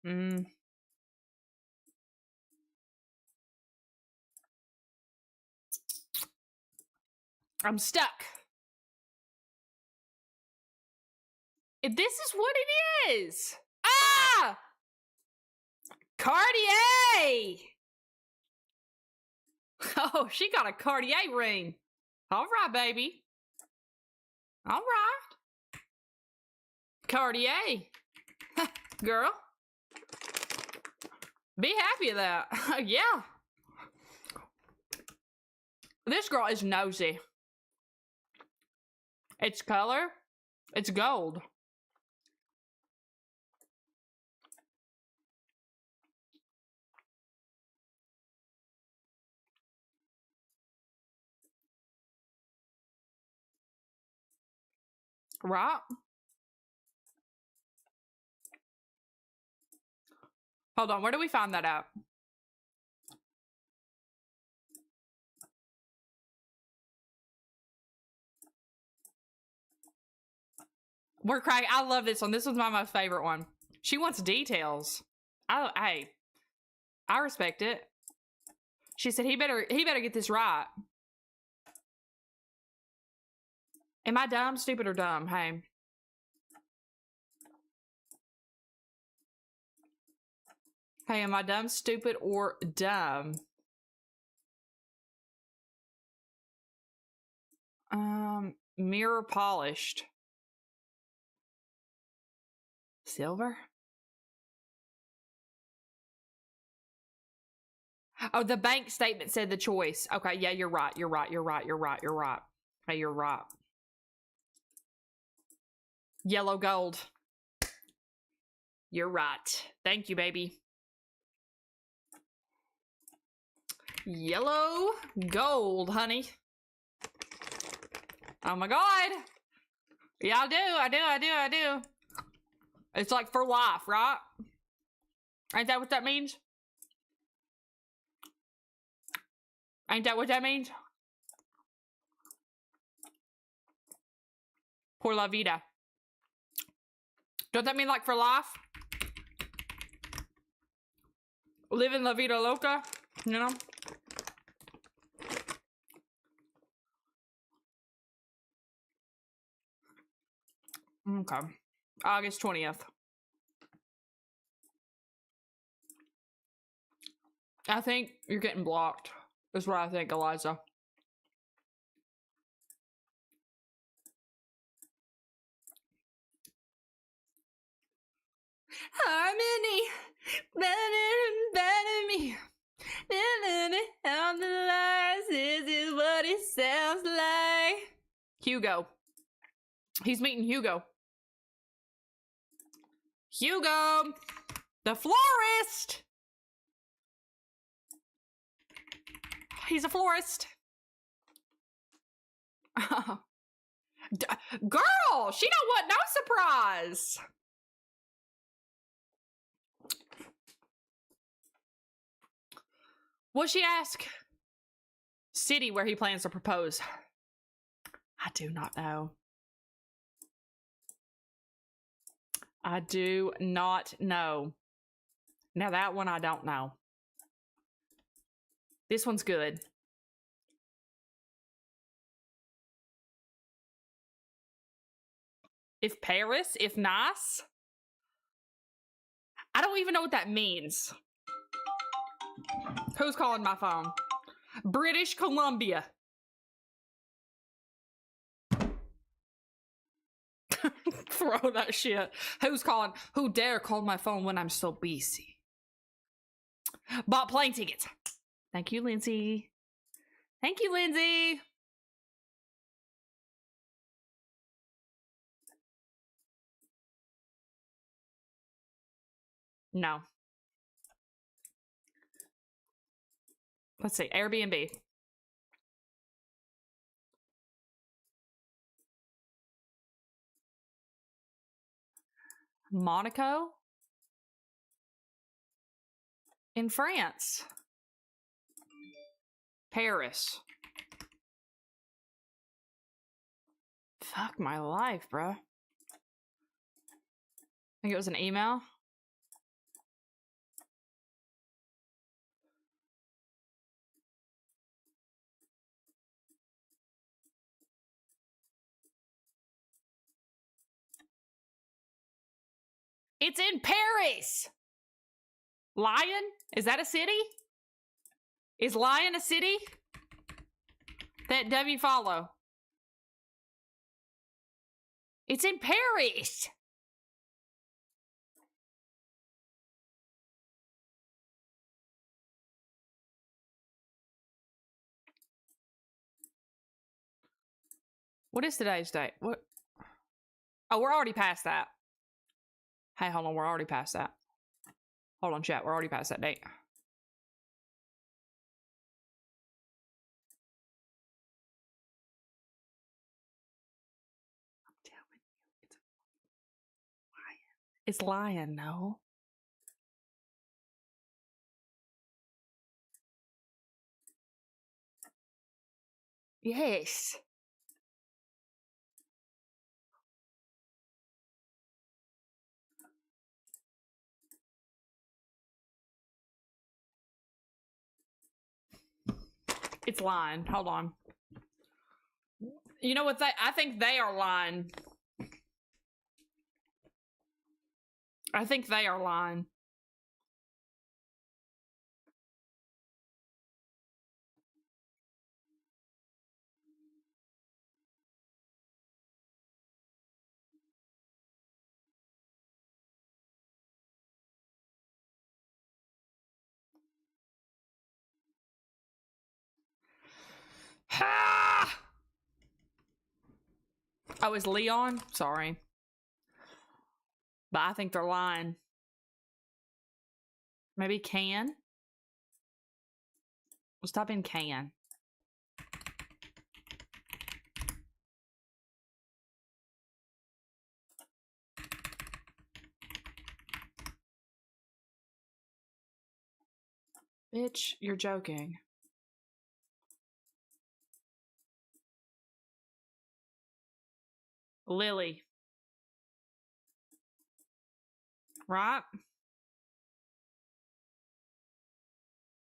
I'm stuck. If this is what it is. Ah! Cartier! Oh, she got a Cartier ring. All right, baby. All right. Cartier. Girl. Be happy of that. Yeah. This girl is nosy. It's color. It's gold. Right? Hold on, where do we find that out? We're cracking. I love this one. This one's my most favorite one. She wants details. Hey, I respect it. She said he better get this right. Am I dumb, stupid, or dumb? Hey. Hey, am I dumb, stupid, or dumb? Mirror polished. Silver? Oh, the bank statement said the choice. Okay, yeah, you're right. You're right. Hey, you're right. Yellow gold. You're right. Thank you, baby. Yellow gold, honey. Oh my god. Yeah, I do. It's like for life, right? Ain't that what that means? Ain't that what that means? Por la vida. Don't that mean like for life? Living la vida loca, you know? Okay. August 20th. I think you're getting blocked. That's what I think, Eliza. Harmony, better me. On the lies, this is what it sounds like. Hugo. He's meeting Hugo. Hugo, the florist. He's a florist. Girl, she don't want no surprise. What'd she ask? city where he plans to propose? I do not know. I do not know. Now that one I don't know. This one's good. If Paris, if Nice. I don't even know what that means. Who's calling my phone? British Columbia. Throw that shit. Who's calling? Who dare call my phone when I'm so busy? Bought plane tickets. Thank you, Lindsay. Thank you, Lindsay. No. Let's see. Airbnb. Monaco? In France. Paris. Fuck my life, bro. I think it was an email. It's in Paris! Lyon? Is that a city? Is Lyon a city? That W follow. It's in Paris! What is today's date? What? Oh, we're already past that. Hey, hold on. We're already past that. Hold on, chat. We're already past that date. I'm telling you, it's Lion, no? Yes. It's lying. Hold on. You know what? I think they are lying. I think they are lying. Ha! Oh, is Leon? Sorry. But I think they're lying. Maybe can? Let's type in can. Bitch, you're joking. Lily. Right?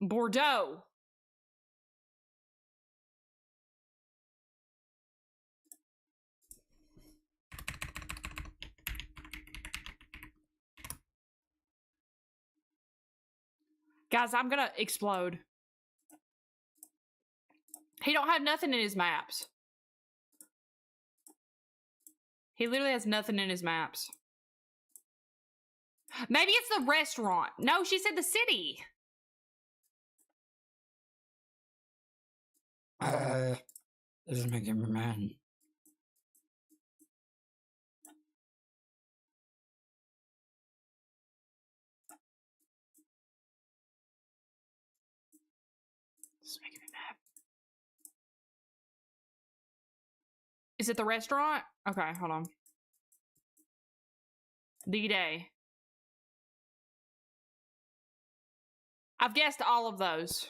Bordeaux. Guys, I'm gonna explode. He don't have nothing in his maps. He literally has nothing in his maps. Maybe it's the restaurant. No, she said the city. This is making me mad. This is making me mad. Is it the restaurant? Okay, hold on. D-Day. I've guessed all of those.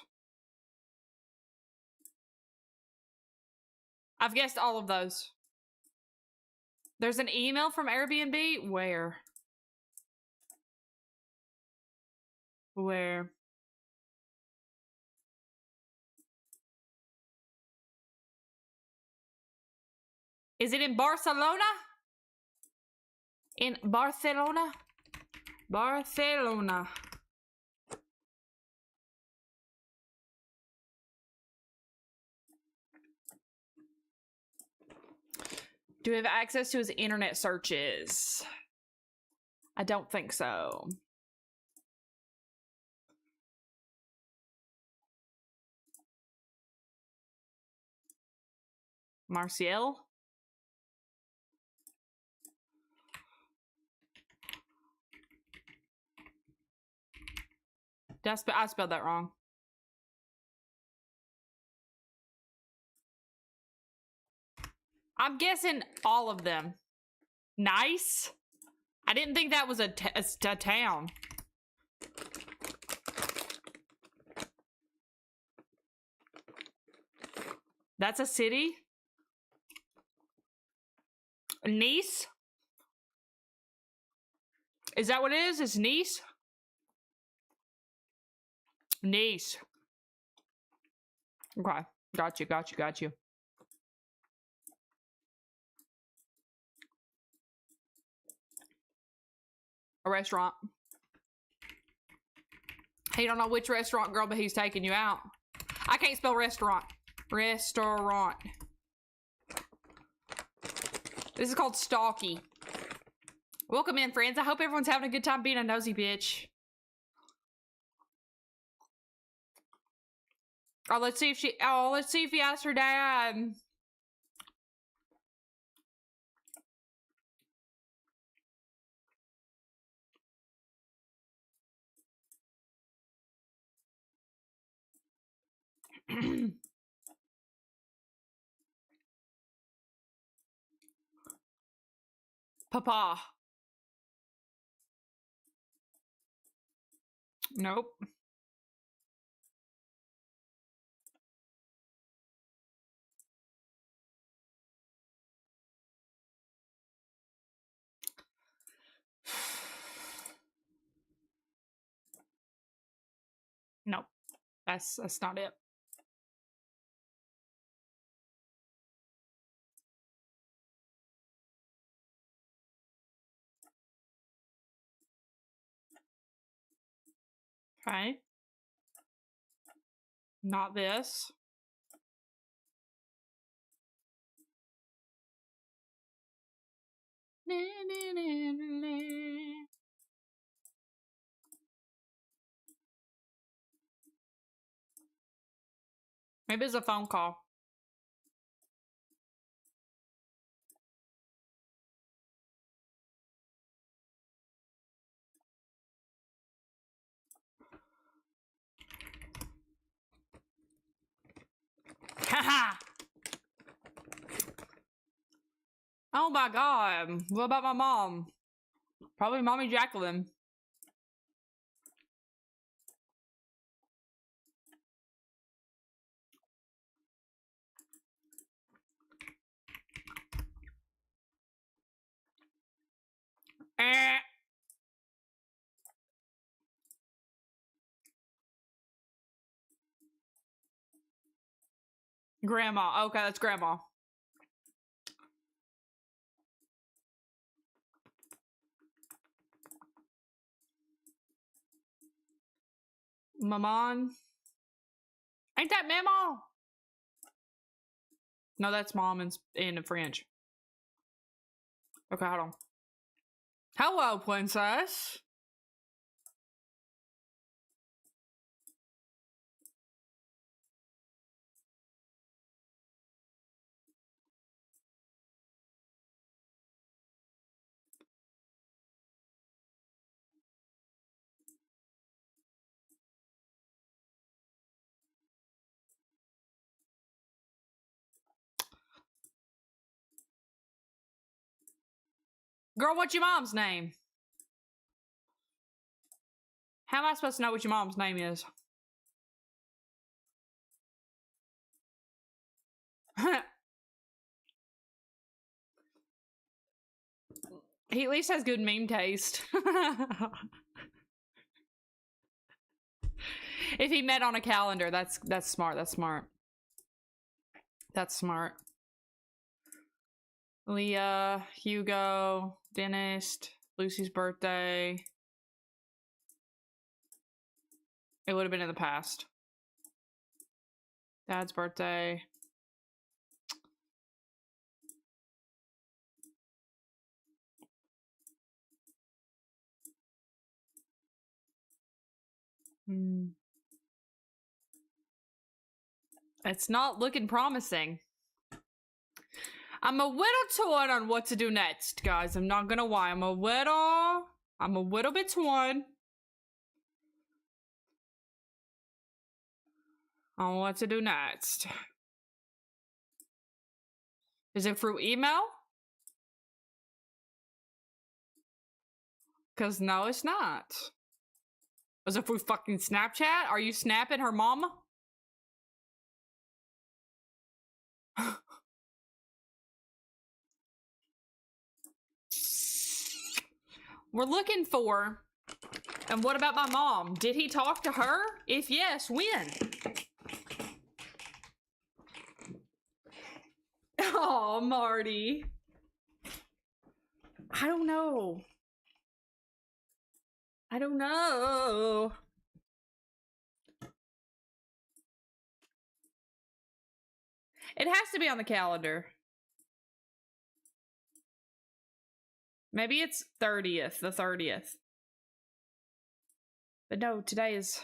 I've guessed all of those. There's an email from Airbnb? Where? Where? Is it in Barcelona? In Barcelona? Barcelona. Do we have access to his internet searches? I don't think so. Marcial? I spelled that wrong. I'm guessing all of them. Nice. I didn't think that was a town. That's a city? Nice? Is that what it is? It's Nice? Nice. Okay. Got you. A restaurant. He don't know which restaurant, girl, but he's taking you out. I can't spell restaurant. Restaurant. This is called Stalky. Welcome in, friends. I hope everyone's having a good time being a nosy bitch. Oh, let's see if he asked her dad. Papa. Nope. Nope. That's not it. Okay. Not this. Maybe it's a phone call. Haha! Oh my god. What about my mom? Probably Mommy Jacqueline. Eh. Grandma. Okay, that's grandma. Maman. Ain't that Mama? No, that's mom in French. Okay, hold on. Hello, princess. Girl, what's your mom's name? How am I supposed to know what your mom's name is? He at least has good meme taste. If he met on a calendar, that's smart. That's smart. That's smart. Leah, Hugo, dentist, Lucy's birthday. It would have been in the past. Dad's birthday. It's not looking promising. I'm a little torn on what to do next, guys. I'm not gonna lie. I'm a little bit torn on what to do next. Is it through email? Because no, it's not. Was it through fucking Snapchat? Are you snapping her mama? We're looking for... And what about my mom? Did he talk to her? If yes, when? Oh, Marty. I don't know. I don't know. It has to be on the calendar. Maybe it's 30th, the 30th. But no, today is...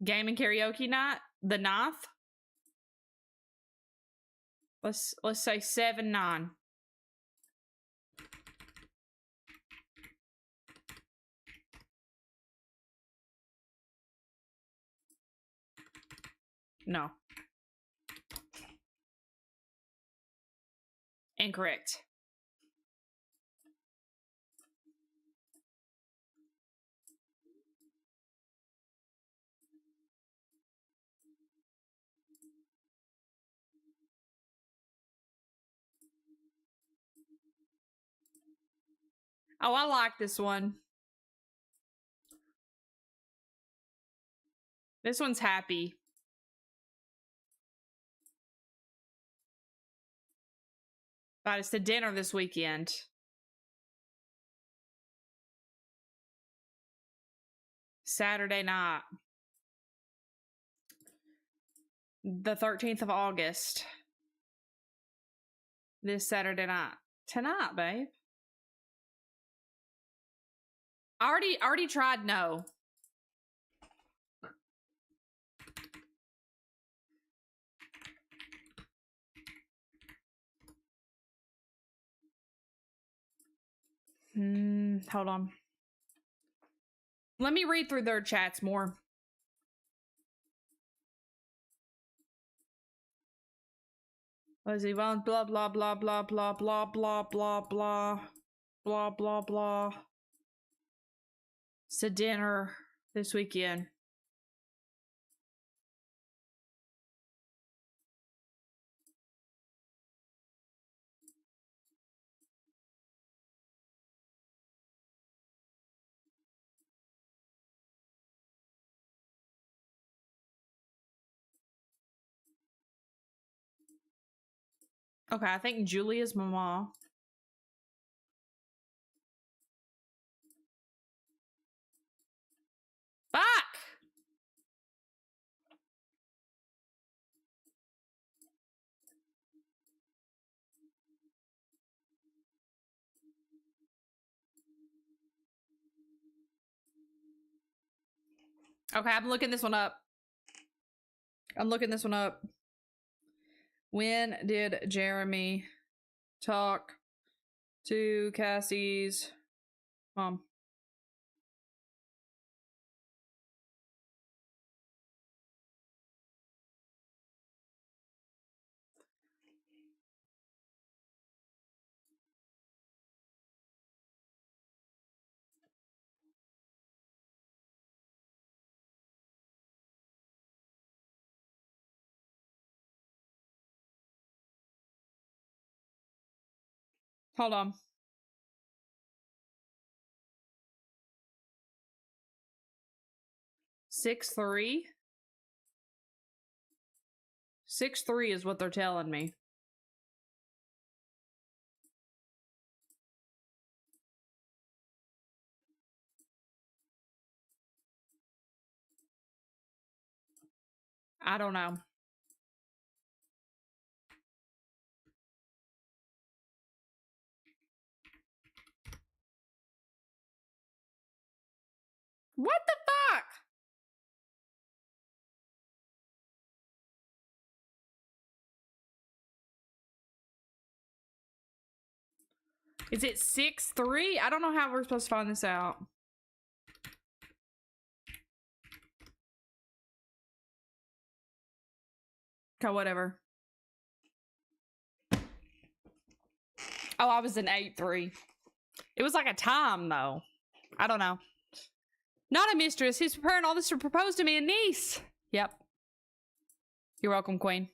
Gaming karaoke night, the 9th. Let's say 7-9. No. Incorrect. Oh, I like this one. This one's happy. But it's to dinner this weekend. Saturday night. The 13th of August. This Saturday night. Tonight, babe. I already tried no. Hold on. Let me read through their chats more. Was he blah blah blah blah blah blah blah blah blah blah blah blah blah. It's a dinner this weekend. Okay, I think Julia's mama. Fuck! Okay, I'm looking this one up. When did Jeremy talk to Cassie's mom? Hold on. Six three. 6'3" is what they're telling me. I don't know. What the fuck? Is it 6'3"? I don't know how we're supposed to find this out. Okay, whatever. Oh, I was an 8'3". It was like a time, though. I don't know. Not a mistress. He's preparing all this to propose to me and niece. Yep. You're welcome, Queen.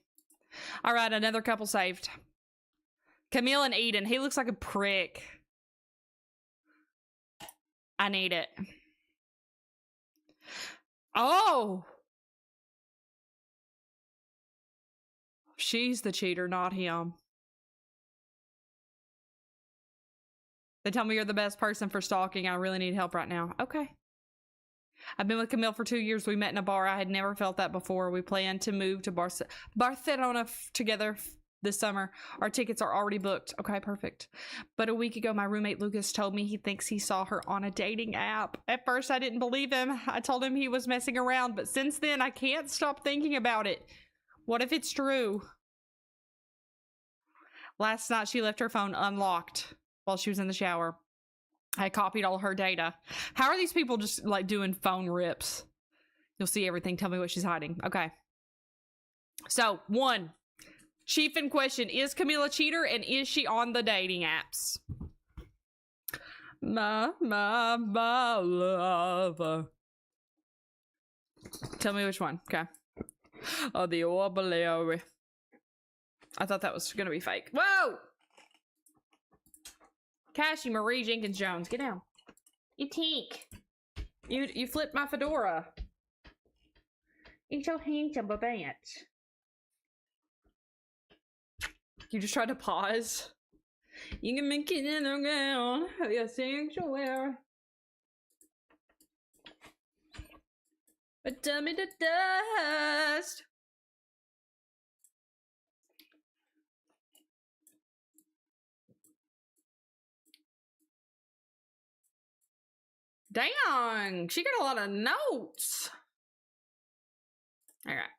All right, another couple saved. Camille and Eden. He looks like a prick. I need it. Oh! She's the cheater, not him. They tell me you're the best person for stalking. I really need help right now. Okay. I've been with Camille for 2 years. We met in a bar. I had never felt that before. We plan to move to Barcelona together this summer. Our tickets are already booked. Okay, perfect. But a week ago, my roommate Lucas told me he thinks he saw her on a dating app. At first, I didn't believe him. I told him he was messing around, but since then, I can't stop thinking about it. What if it's true? Last night, she left her phone unlocked while she was in the shower. I copied all her data. How are these people just like doing phone rips? You'll see everything. Tell me what she's hiding. Okay. So, 1. Chief in question, is Camille a cheater and is she on the dating apps? My love. Tell me which one. Okay. Oh, the Orbaleary. I thought that was gonna be fake. Whoa! Cassie Marie Jenkins Jones, get down. You tink. You flipped my fedora. It's so handsome, a bitch. You just tried to pause. You can make it in the ground. Your sanctuary. But tell me the dust. Dang, she got a lot of notes. All right.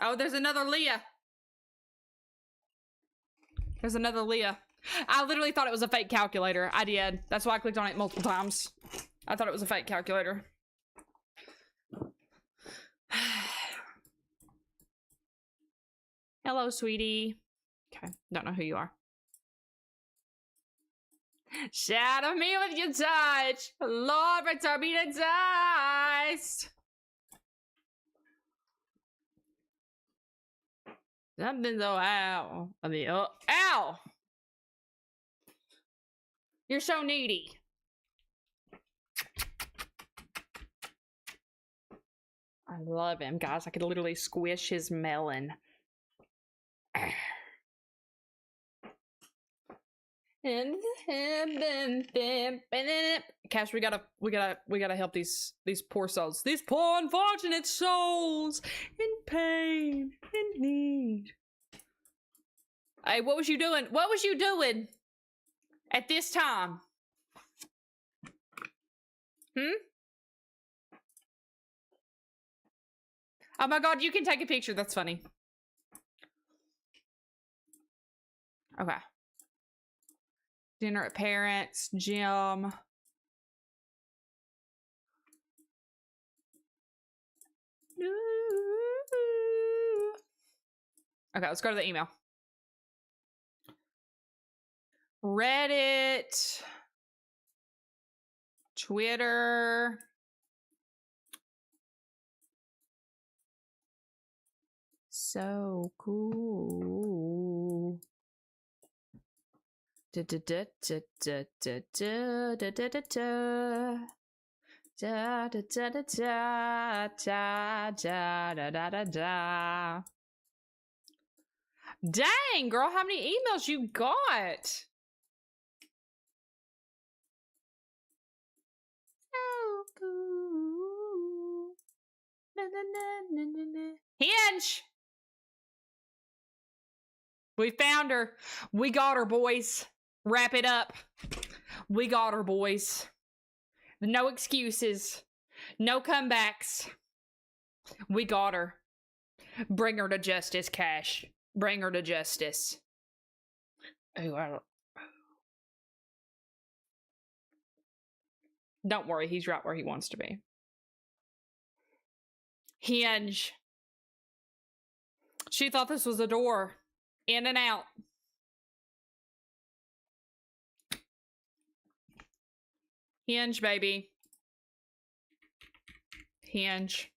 Oh, there's another Leah. There's another Leah. I literally thought it was a fake calculator. I did. That's why I clicked on it multiple times. I thought it was a fake calculator. Hello, sweetie. Okay, don't know who you are. Shadow me with your touch. Lord, return me to dust. Something's so ow. I mean, oh, ow! You're so needy. I love him, guys. I could literally squish his melon. Cash, we gotta help these poor souls. These poor unfortunate souls in pain and need. Hey, what was you doing? What was you doing at this time? Oh my god, you can take a picture. That's funny. Okay. Dinner at parents, gym. Okay, let's go to the email. Reddit. Twitter. So cool. Dang, girl, how many emails you got? Hinge! We found her. We got her, boys. Wrap it up. We got her, boys. No excuses. No comebacks. We got her. Bring her to justice, Cash. Bring her to justice. Oh, don't worry, he's right where he wants to be. Hinge. She thought this was a door. In and out. Hinge, baby. Hinge.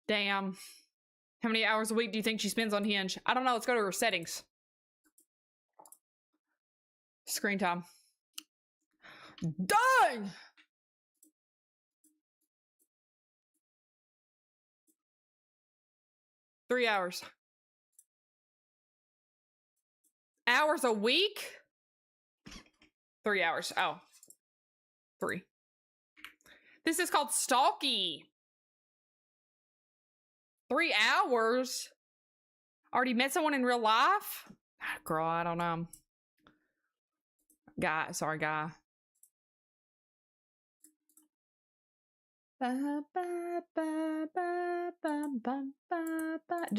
Damn. How many hours a week do you think she spends on Hinge? I don't know. Let's go to her settings. Screen time. Dang! Three hours. Hours a week? 3 hours. Oh. 3. This is called stalky. 3 hours? Already met someone in real life? Girl, I don't know. Guy. Sorry, guy. Does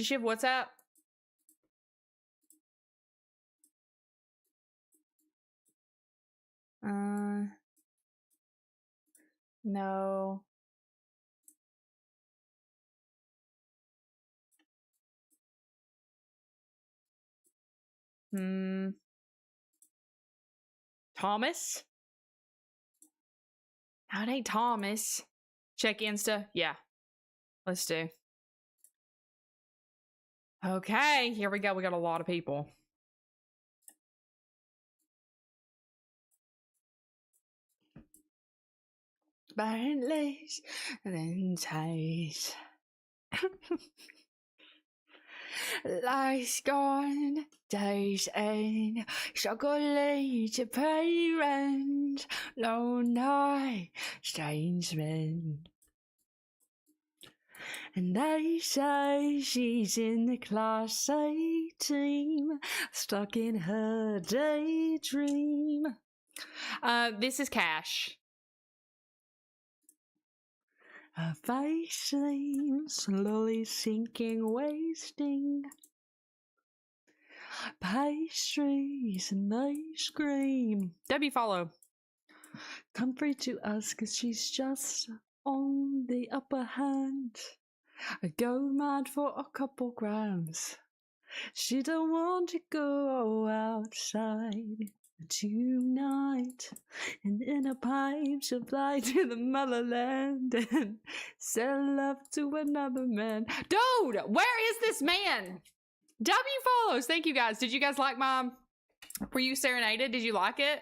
she have WhatsApp? No. Thomas? No, it ain't Thomas. Check Insta. Yeah. Let's do. Okay, here we go. We got a lot of people. Bentleys and ties. Life's gone, days end, struggling to pay rent, lone night, strange men. And they say she's in the class A team, stuck in her daydream. This is Cash. Her face seems slowly sinking, wasting. Pastries and they scream. Debbie, follow. Come free to us, cause she's just on the upper hand. I go mad for a couple grams. She don't want to go outside tonight. And in a pipe she'll fly to the motherland and sell love to another man. Dude, where is this man? W follows. Thank you guys. Did you guys like my... Were you serenaded? Did you like it?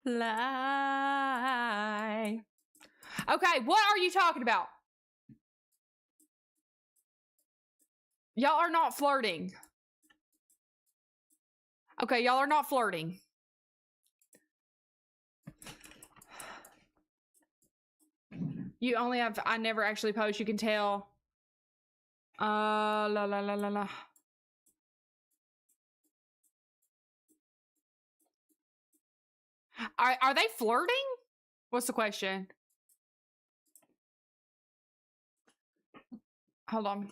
Lie. Okay, what are you talking about? Y'all are not flirting. Okay, y'all are not flirting. You only have... I never actually post. You can tell. La la la la la. Are they flirting? What's the question? Hold on.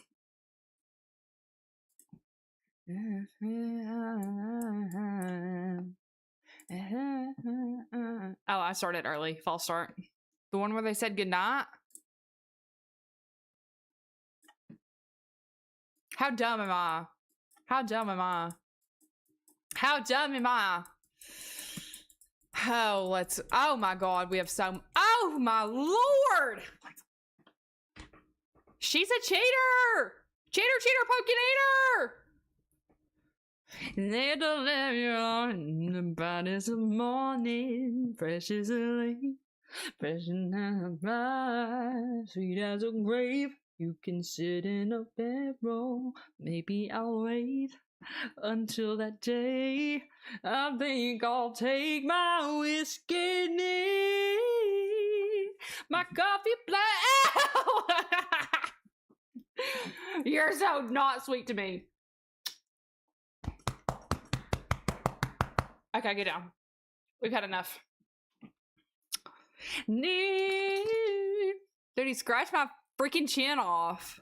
Oh, I started early. False start. The one where they said goodnight? How dumb am I? How dumb am I? How dumb am I? Oh, let's... Oh my god, we have so... Oh my lord! She's a cheater! Cheater, cheater, pumpkin eater! They don't let you on the brightest of morning, fresh as a lake, fresh and alive, sweet as a grave. You can sit in a bedroll, maybe I'll wait until that day. I think I'll take my whiskey neat, my coffee black. You're so not sweet to me. Okay, get down. We've had enough. Dude, he scratched my freaking chin off.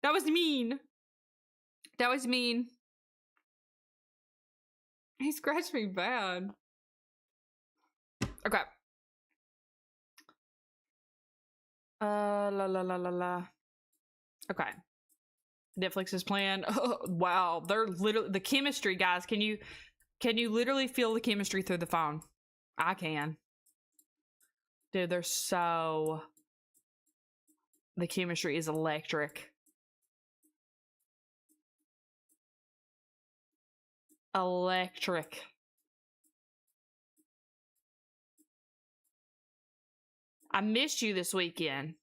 That was mean. That was mean. He scratched me bad. Okay. La. Okay. Netflix is playing. Oh, wow. They're literally the chemistry, guys. Can you literally feel the chemistry through the phone? I can. Dude, they're so... The chemistry is electric. Electric. I missed you this weekend.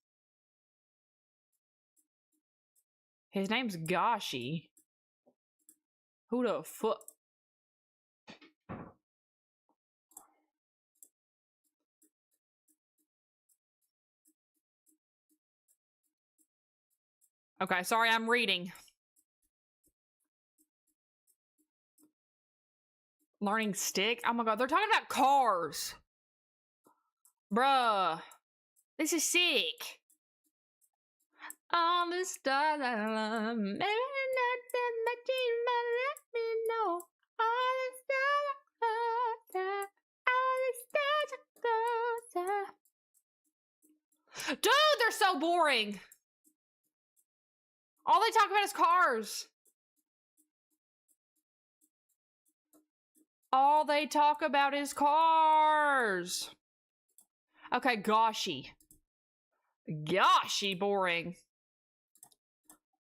His name's Gashi. Who the fuck? Okay, sorry, I'm reading. Learning stick? Oh my god, they're talking about cars. Bruh. This is sick. All the stars I love, maybe nothing but you, but let me know. All the stars are closer, all the stars are closer. Dude, they're so boring. All they talk about is cars. All they talk about is cars. Okay, Gashi. Gashi, boring.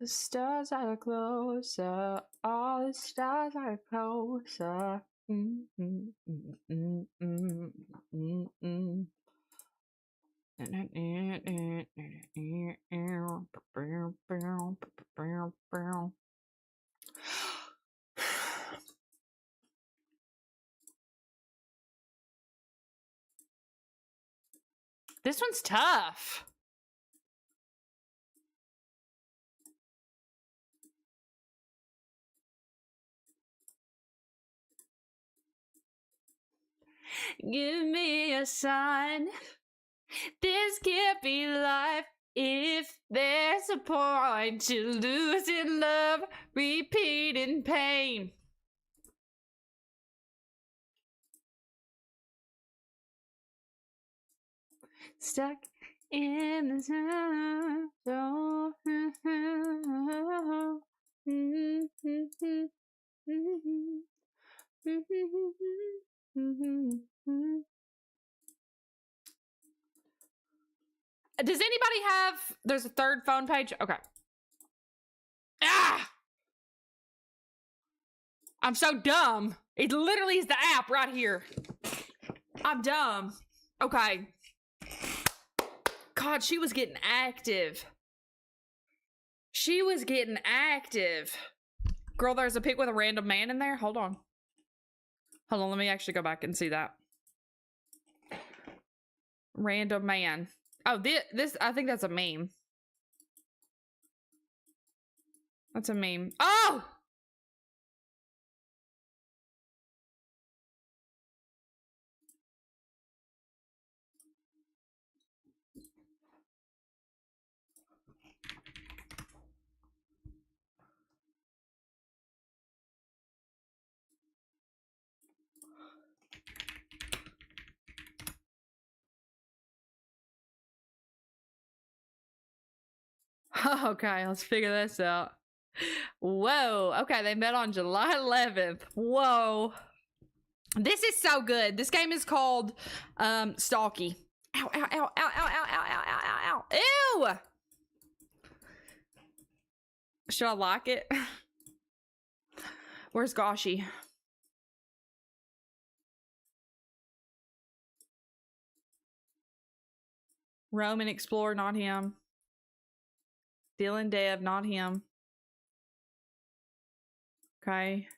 The stars are closer. All the stars are closer. This one's tough. Give me a sign. This can't be life. If there's a point to losing love, repeating pain. Stuck in the sun. Does anybody have... There's a third phone page? Okay. Ah! I'm so dumb. It literally is the app right here. I'm dumb. Okay. God, she was getting active. She was getting active. Girl, there's a pic with a random man in there. Hold on. Hold on, let me actually go back and see that. Random man. Oh, this I think that's a meme. That's a meme. Oh! Okay, let's figure this out. Whoa. Okay, they met on July 11th. Whoa. This is so good. This game is called Stalky. Ow, ow, ow, ow, ow, ow, ow, ow, ow, ow, ow. Ew! Should I like it? Where's Gashi? Roman Explorer, not him. Dylan Dev, not him. Okay.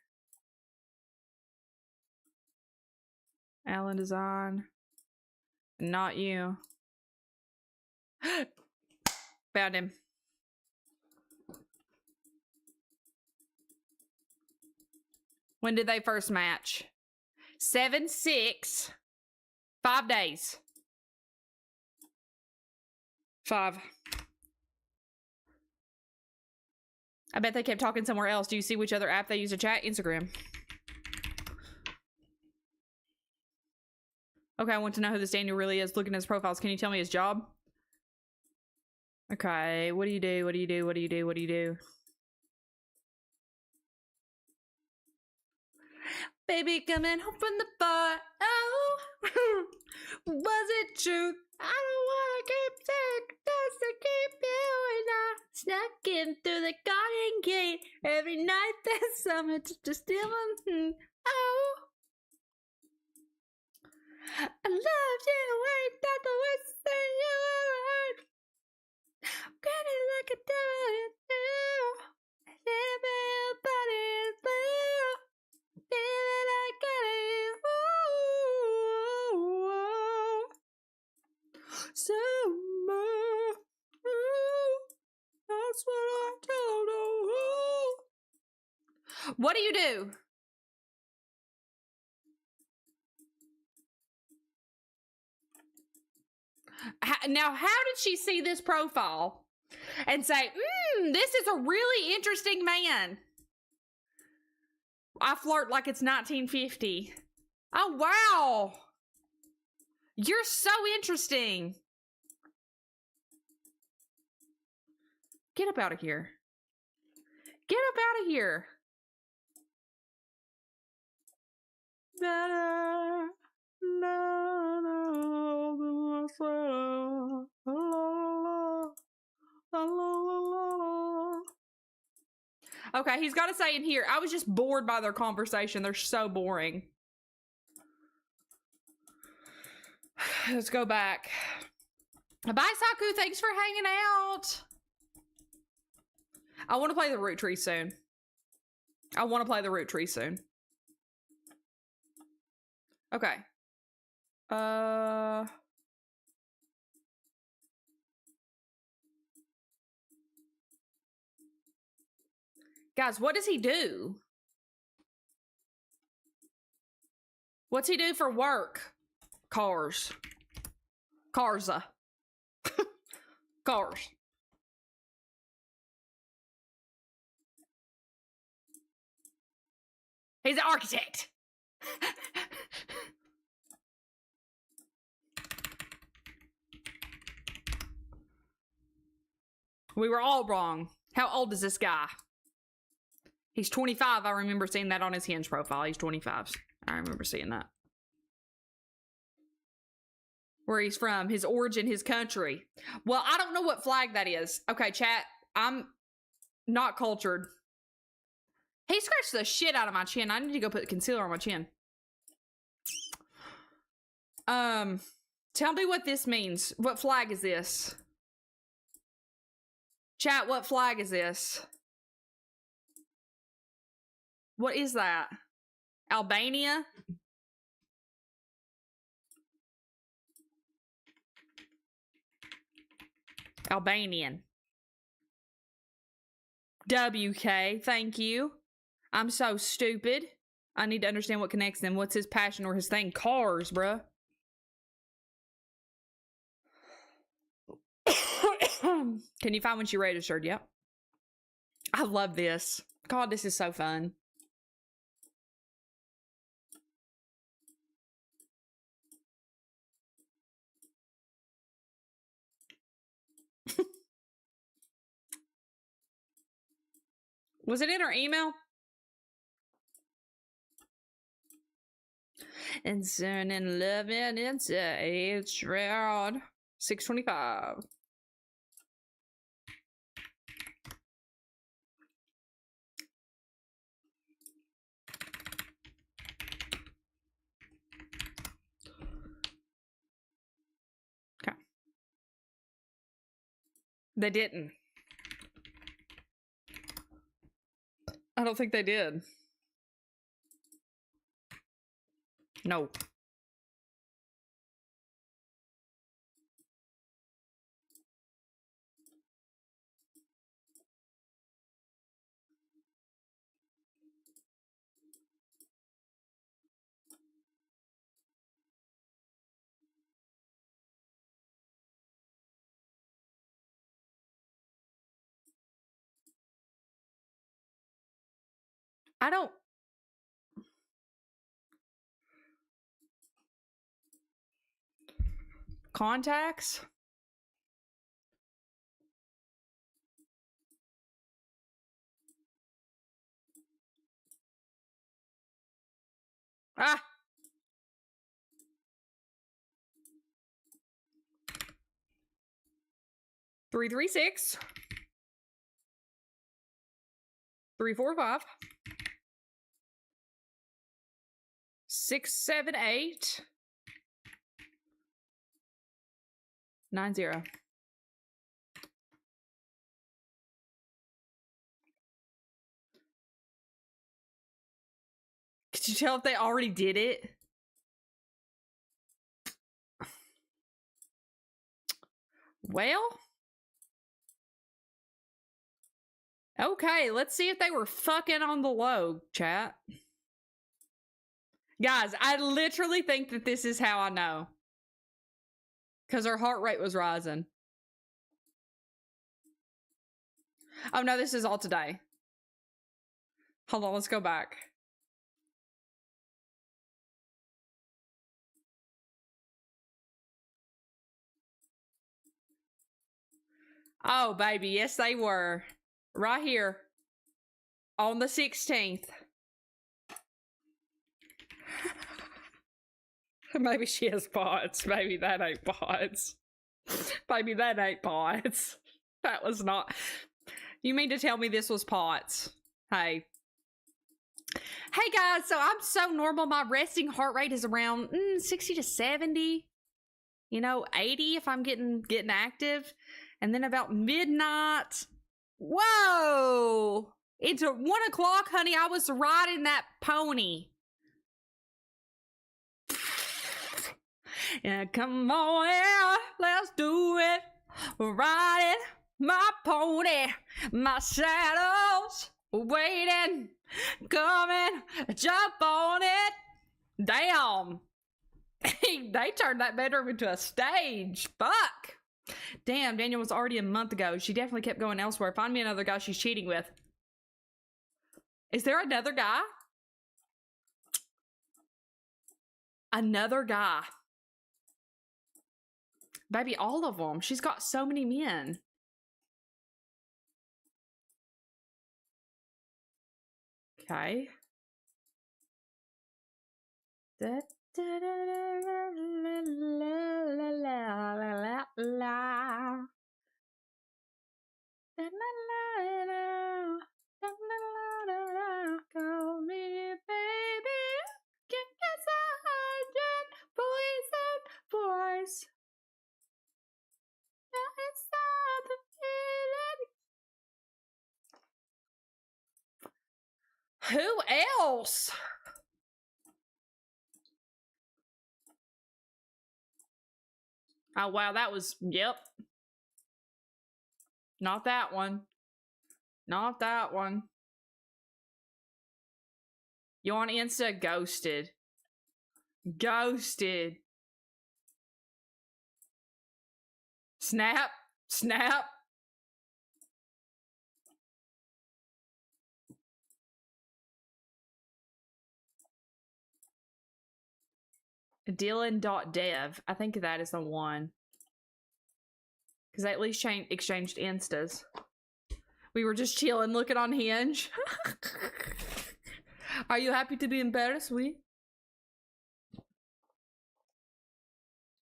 Alan Design. Not you. Found him. When did they first match? 7/6. 5 days. 5. I bet they kept talking somewhere else. Do you see which other app they use to chat? Instagram. Okay, I want to know who this Daniel really is. Looking at his profiles, can you tell me his job? Okay, what do you do? What do you do? What do you do? What do you do? Baby coming home from the bar. Oh, was it true? I don't wanna keep sick just to keep you, and I snuck in through the garden gate every night this summer to steal my oh. I love you, ain't that the worst thing you ever heard? Granny like a devil in you. Everybody is blue. Feeling like getting ooh. Summer. Ooh. That's what I don't know. What do you do? Now, how did she see this profile and say, this is a really interesting man? I flirt like it's 1950. Oh, wow. You're so interesting. Get up out of here. Get up out of here. Okay, he's got to say in here, I was just bored by their conversation. They're so boring. Let's go back. Bye, Saku. Thanks for hanging out. I want to play the Roottrees soon. I want to play the Roottrees soon. Okay. Guys, what does he do? What's he do for work? Cars. Carza. Cars. He's an architect. We were all wrong. How old is this guy? He's 25. I remember seeing that on his Hinge profile. He's 25. I remember seeing that. Where he's from, his origin, his country. Well, I don't know what flag that is. Okay, chat. I'm not cultured. He scratched the shit out of my chin. I need to go put concealer on my chin. Tell me what this means. What flag is this? Chat, what flag is this? What is that? Albania? Albanian. WK, thank you. I'm so stupid. I need to understand what connects them. What's his passion or his thing? Cars, bruh. Can you find when she registered? Yep. I love this. God, this is so fun. Was it in her email? And soon in loving it's a shroud. 625. Okay. They didn't. I don't think they did. No. I don't. Contacts? Ah! 336. 345. 678. 90. Could you tell if they already did it? Well, okay, let's see if they were fucking on the low, chat. Guys, I literally think that this is how I know. Because her heart rate was rising. Oh no, this is all today. Hold on, let's go back. Oh, baby, yes they were. Right here. On the 16th. Maybe she has bots. Maybe that ain't bots. Maybe that ain't bots. That was not... You mean to tell me this was pots? Hey. Hey guys, so I'm so normal. My resting heart rate is around 60 to 70. You know, 80 if I'm getting active. And then about midnight. Whoa! It's 1 o'clock, honey. I was riding that pony. Yeah, come on, yeah, let's do it. Riding my pony, my saddle's waiting, coming, jump on it. Damn. They turned that bedroom into a stage. Fuck. Damn, Daniel was already a month ago. She definitely kept going elsewhere. Find me another guy she's cheating with. Is there another guy? Another guy. Baby, all of them. She's got so many men. Okay. Call me baby. Get a poison voice. It's not the feeling. Who else? Oh, wow, that was, yep. Not that one. Not that one. You on Insta? Ghosted. Ghosted. Snap. Snap. Dylan.dev. I think that is the one. Because I at least exchanged Instas. We were just chilling, looking on Hinge. Are you happy to be embarrassed? Oui.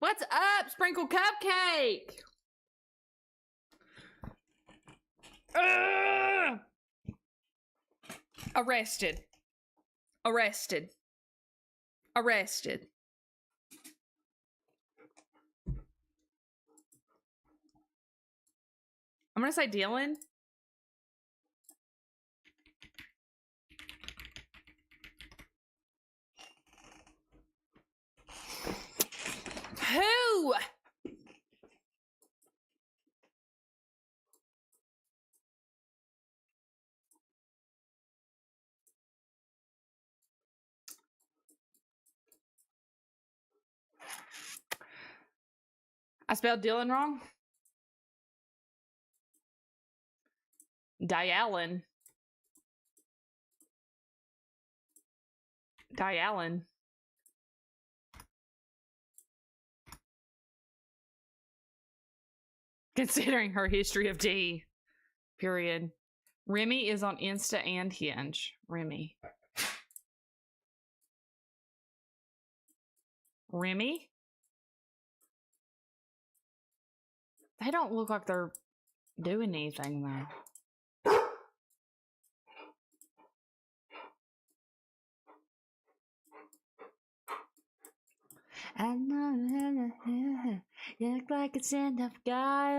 What's up, Sprinkle Cupcake? Ugh! Arrested. Arrested. Arrested. I'm gonna say Dylan. Who? I spelled Dylan wrong. Diallen. Diallen. Considering her history of D. Period. Remy is on Insta and Hinge. Remy. Remy? They don't look like they're doing anything, though. I know you look like a stand-up guy.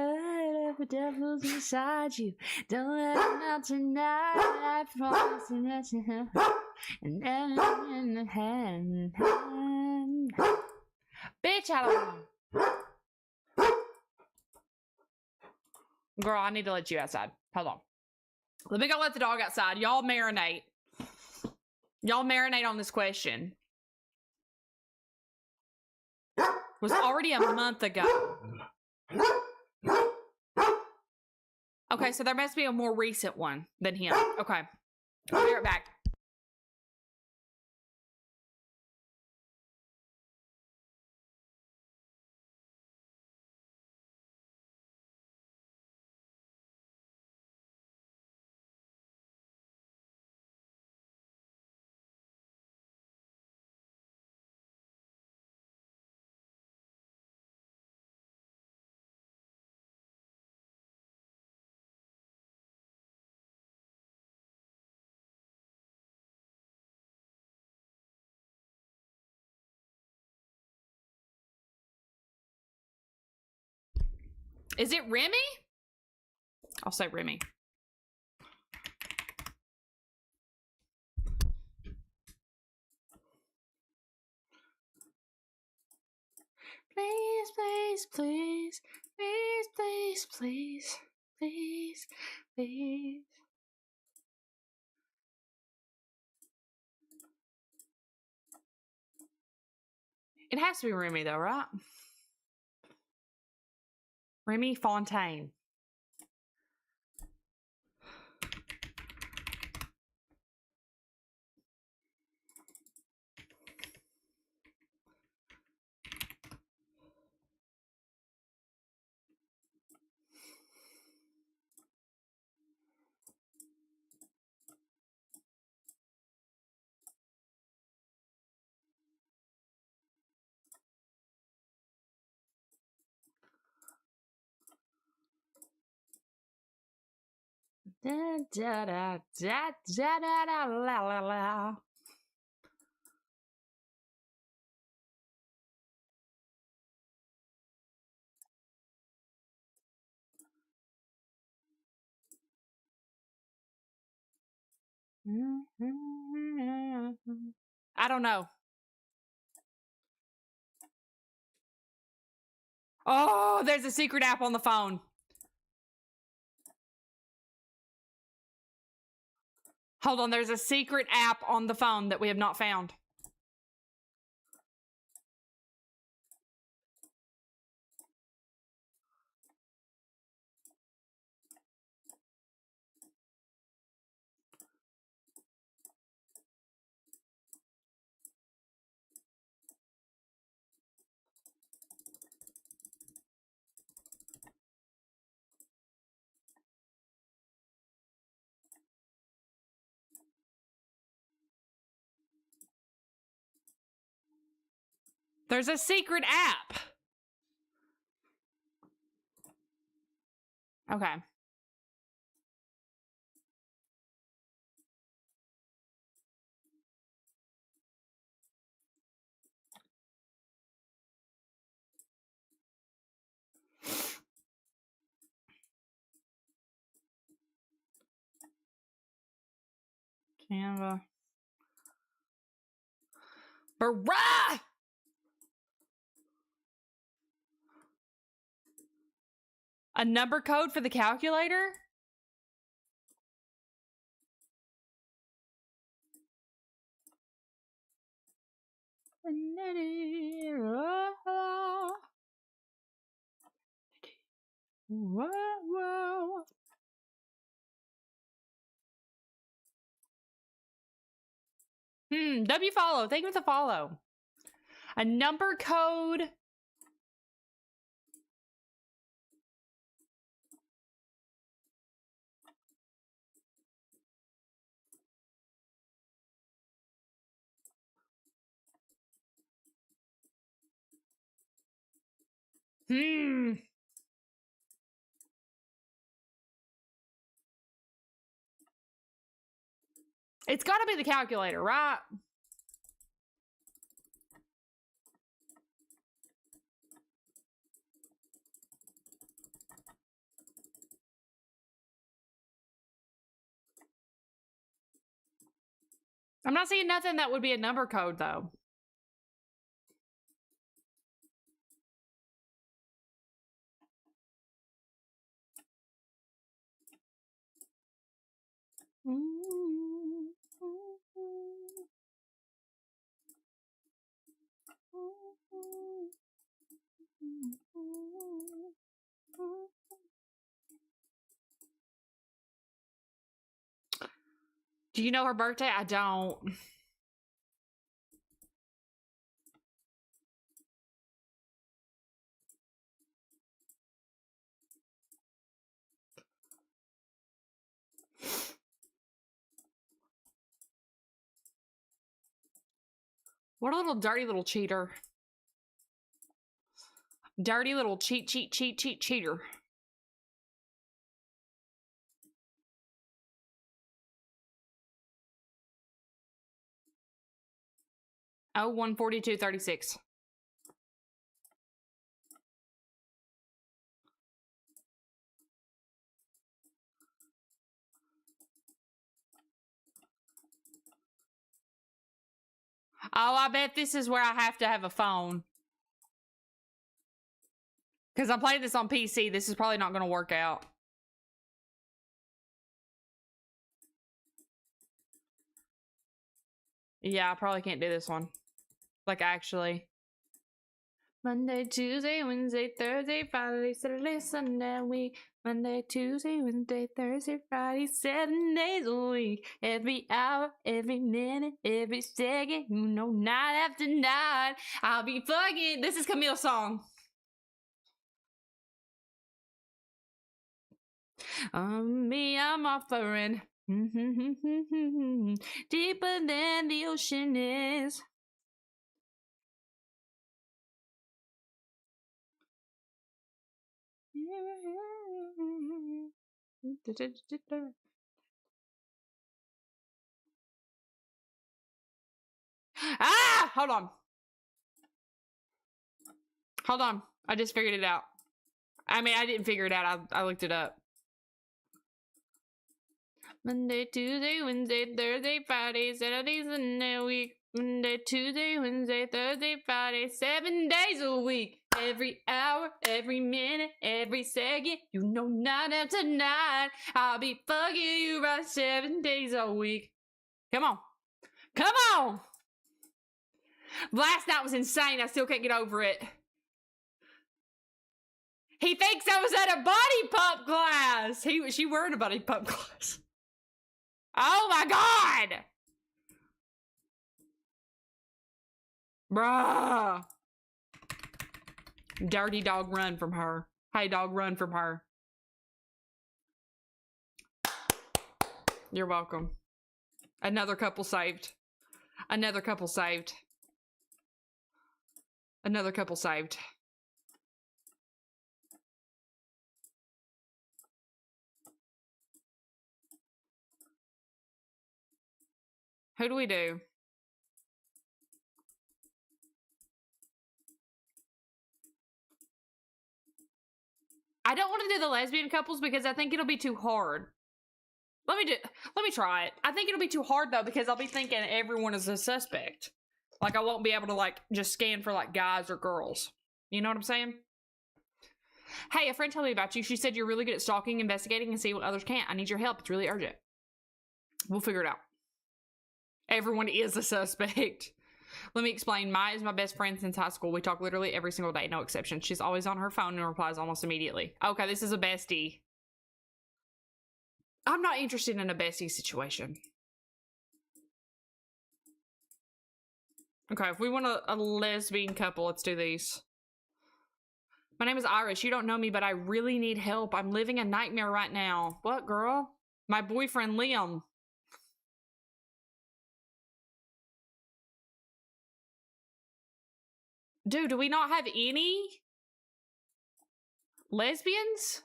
The devil's inside you. Don't let him out tonight. I promise you that you and then in the hand. Bitch, I don't know. Girl, I need to let you outside. Hold on. Let me go let the dog outside. Y'all marinate. Y'all marinate on this question. Was already a month ago. Okay, so there must be a more recent one than him. Okay. I'll be right back. Is it Remy? I'll say Remy. Please, please, please, please, please, please, please, please. It has to be Remy though, right? Remy Fontaine. Da, da, da, da, da, da, da, la, la, la. I don't know. Oh, there's a secret app on the phone. Hold on, there's a secret app on the phone that we have not found. There's a secret app. Okay. Canva. Hurrah! A number code for the calculator? Whoa. W follow. Thank you for the follow. A number code. It's gotta be the calculator, right? I'm not seeing nothing that would be a number code, though. Do you know her birthday? I don't. What a little dirty little cheater. Dirty little cheater. Oh, 142.36. Oh, I bet this is where I have to have a phone. Because I'm playing this on PC. This is probably not going to work out. Yeah, I probably can't do this one. Like, actually. Monday, Tuesday, Wednesday, Thursday, Friday, Saturday, Sunday, week. Monday, Tuesday, Wednesday, Thursday, Friday, 7 days a week. Every hour, every minute, every second, you know, night after night, I'll be fucking. This is Camille's song. Me, I'm offering. Deeper than the ocean is. Ah! Hold on. Hold on. I just figured it out. I mean, I didn't figure it out. I looked it up. Monday, Tuesday, Wednesday, Thursday, Friday, Saturday, Sunday, week. Monday, Tuesday, Wednesday, Thursday, Friday, 7 days a week. Every hour, every minute, every second, you know, night after night, I'll be fucking you right 7 days a week. Come on. Come on! Last night was insane. I still can't get over it. He thinks I was at a body pump class. She were in a body pump class. Oh my god! Bruh. Dirty dog, run from her. Hey dog, run from her. You're welcome. Another couple saved. Another couple saved. Another couple saved. Who do we do? I don't want to do the lesbian couples because I think it'll be too hard. Let me try it. I think it'll be too hard though because I'll be thinking everyone is a suspect. Like I won't be able to like just scan for like guys or girls. You know what I'm saying? Hey, a friend told me about you. She said you're really good at stalking, investigating, and see what others can't. I need your help. It's really urgent. We'll figure it out. Everyone is a suspect. Let me explain. Maya is my best friend since high school. We talk literally every single day, no exception. She's always on her phone and replies almost immediately. Okay, this is a bestie. I'm not interested in a bestie situation. Okay, if we want a lesbian couple, let's do these. My name is Iris. You don't know me, but I really need help. I'm living a nightmare right now. What, girl? My boyfriend, Liam. Dude, do we not have any lesbians?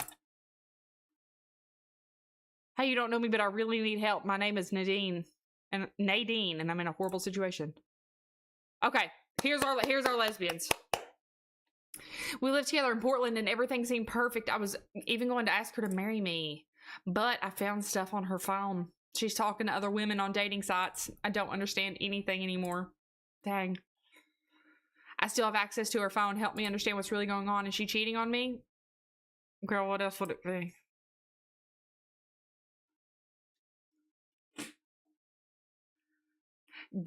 Hey, you don't know me, but I really need help. My name is Nadine, and I'm in a horrible situation. Okay, here's our lesbians. We lived together in Portland, and everything seemed perfect. I was even going to ask her to marry me, but I found stuff on her phone. She's talking to other women on dating sites. I don't understand anything anymore. Dang. I still have access to her phone. Help me understand what's really going on. Is she cheating on me? Girl, what else would it be?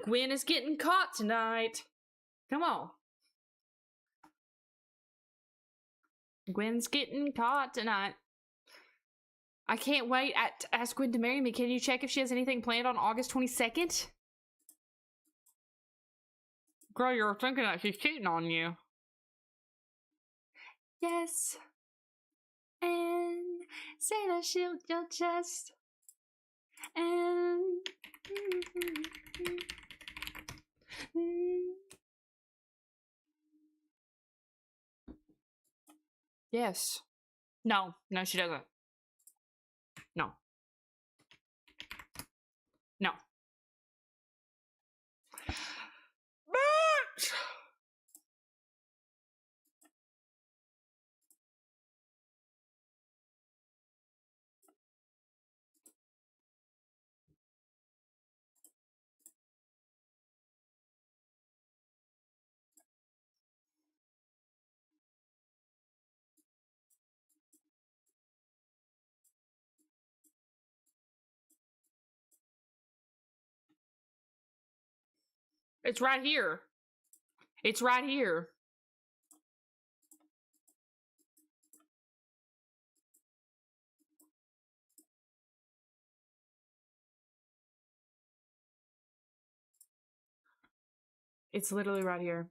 Gwen is getting caught tonight. Come on. Gwen's getting caught tonight. I can't wait to ask Gwen to marry me. Can you check if she has anything planned on August 22nd? Girl, you're thinking that she's cheating on you. Yes. And say that she'll your chest. And yes. No, she doesn't. No. No. Bitch! It's right here. It's right here. It's literally right here.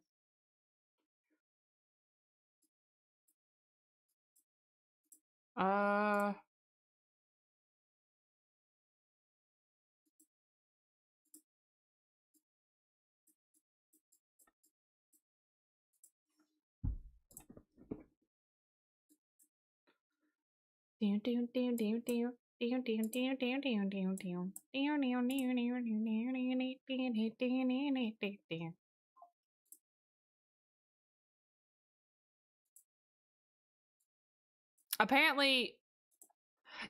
Apparently,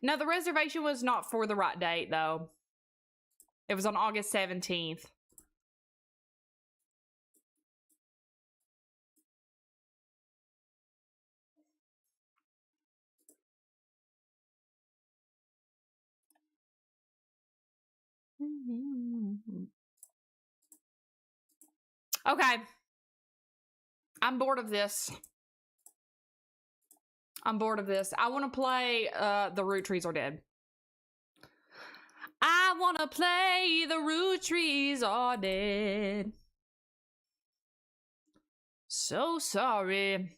no, the reservation was not for the right date, though. It was on August 17th. Okay. I'm bored of this. I want to play The Roottrees Are Dead. I want to play The Roottrees Are Dead. So sorry.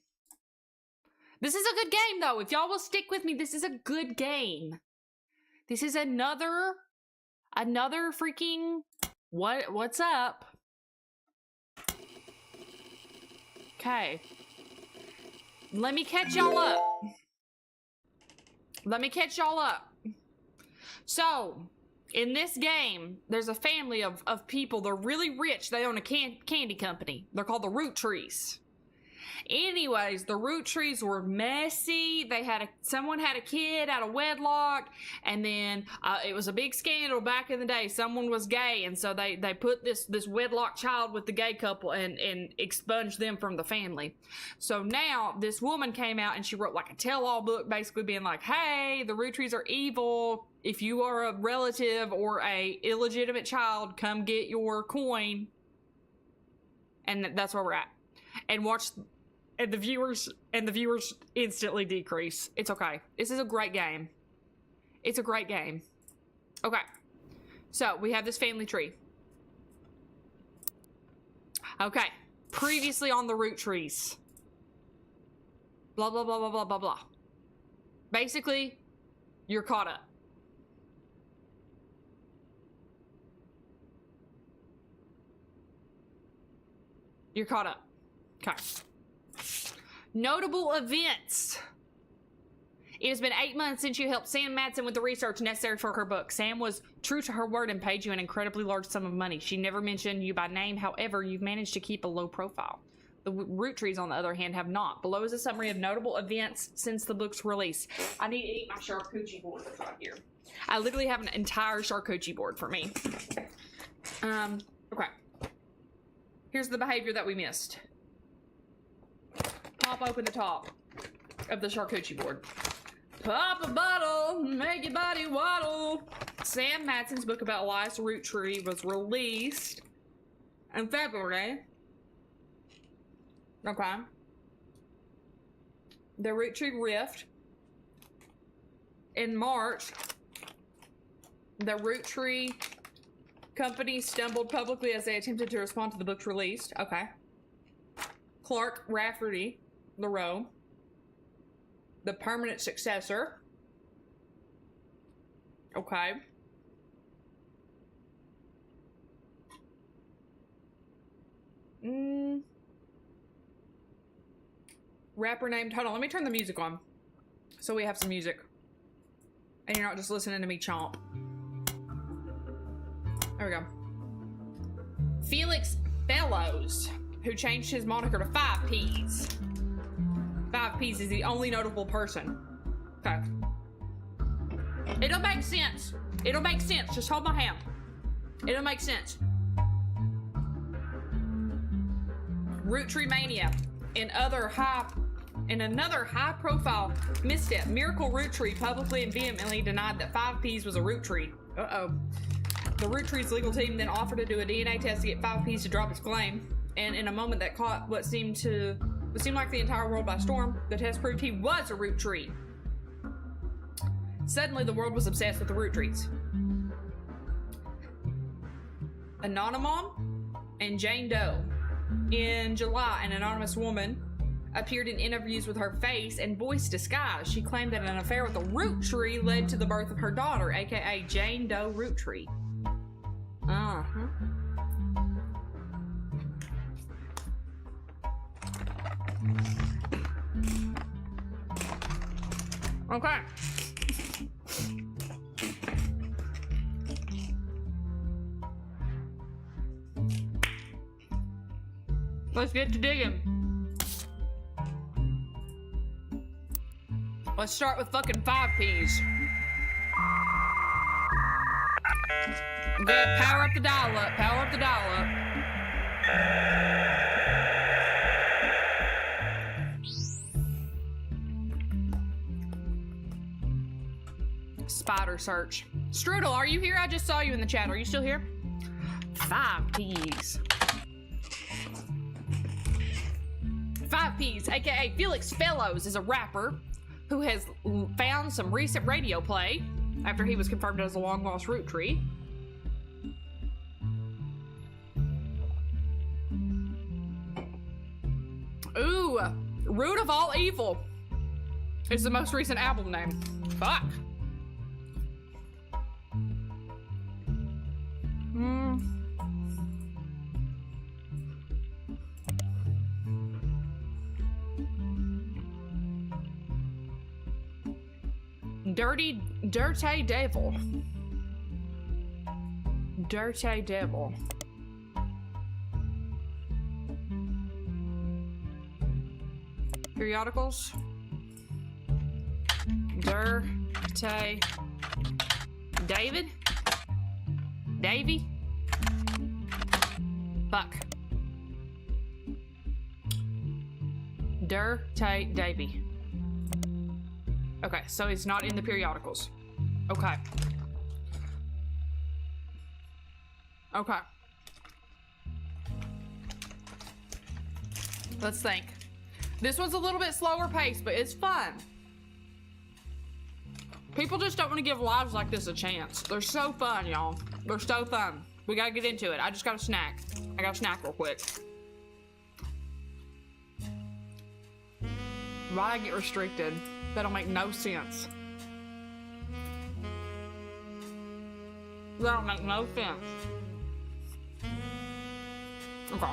This is a good game, though. If y'all will stick with me, this is a good game. This is another freaking what's up? Okay. Let me catch y'all up. So, In this game, there's a family of people. They're really rich. They own a candy company. They're called the Roottrees. Anyways, the Roottrees were messy. Someone had a kid out of wedlock, and then it was a big scandal back in the day. Someone was gay, and so they put this wedlock child with the gay couple and expunged them from the family. So now this woman came out and she wrote like a tell-all book, basically being like, hey, the Roottrees are evil. If you are a relative or a illegitimate child, come get your coin. And that's where we're at. And the viewers instantly decrease. It's okay. This is a great game. It's a great game. Okay. So we have this family tree. Okay. Previously on the Roottrees. Blah, blah, blah, blah, blah, blah, blah. Basically, you're caught up. You're caught up. Okay. Notable events. It has been 8 months since you helped Sam Madsen with the research necessary for her book. Sam was true to her word and paid you an incredibly large sum of money. She never mentioned you by name. However, you've managed to keep a low profile. The Roottrees, on the other hand, have not. Below is a summary of notable events since the book's release. I need to eat my charcuterie board that's right here. I literally have an entire charcuterie board for me. Okay. Here's the behavior that we missed. Pop open the top of the charcuterie board. Pop a bottle, make your body waddle. Sam Madsen's book about Elias Roottree was released in February. Okay. The Roottree Rift. In March, the Roottree company stumbled publicly as they attempted to respond to the book's release. Okay. Clark Rafferty, LaRoe, the permanent successor. Okay. Rapper named, hold on, let me turn the music on so we have some music and you're not just listening to me chomp. There we go. Felix Fellows, who changed his moniker to 5Ps. 5Ps is the only notable person. Okay. It'll make sense. It'll make sense. Just hold my hand. It'll make sense. Roottree Mania. In another high-profile misstep, Miracle Roottree publicly and vehemently denied that 5Ps was a Roottree. Uh-oh. The Rootree's legal team then offered to do a DNA test to get 5Ps to drop its claim. And in a moment that caught what seemed like the entire world by storm, the test proved he was a Roottree. Suddenly, the world was obsessed with the Roottrees. Anonymom and Jane Doe. In July, an anonymous woman appeared in interviews with her face and voice disguised. She claimed that an affair with a Roottree led to the birth of her daughter, aka Jane Doe Roottree. Uh-huh. Okay. Let's get to digging. Let's start with fucking 5Ps. Good. Power up the dial up. Power up the dial up. Spider search. Strudel, are you here? I just saw you in the chat. Are you still here? 5Ps. 5Ps, aka Felix Fellows, is a rapper who has found some recent radio play after he was confirmed as a long-lost Roottree. Ooh, Root of All Evil is the most recent album name. Fuck. Dirty Devil. Dirty devil. Periodicals. Dirty David? Davy? Fuck. Dirty Davy. Okay, so he's not in the periodicals. Okay. Okay. Let's think. This one's a little bit slower paced, but it's fun. People just don't want to give lives like this a chance. They're so fun, y'all. They're so fun. We gotta get into it. I just got a snack. I got a snack real quick. Why'd I get restricted? That'll make no sense. That'll make no sense. Okay.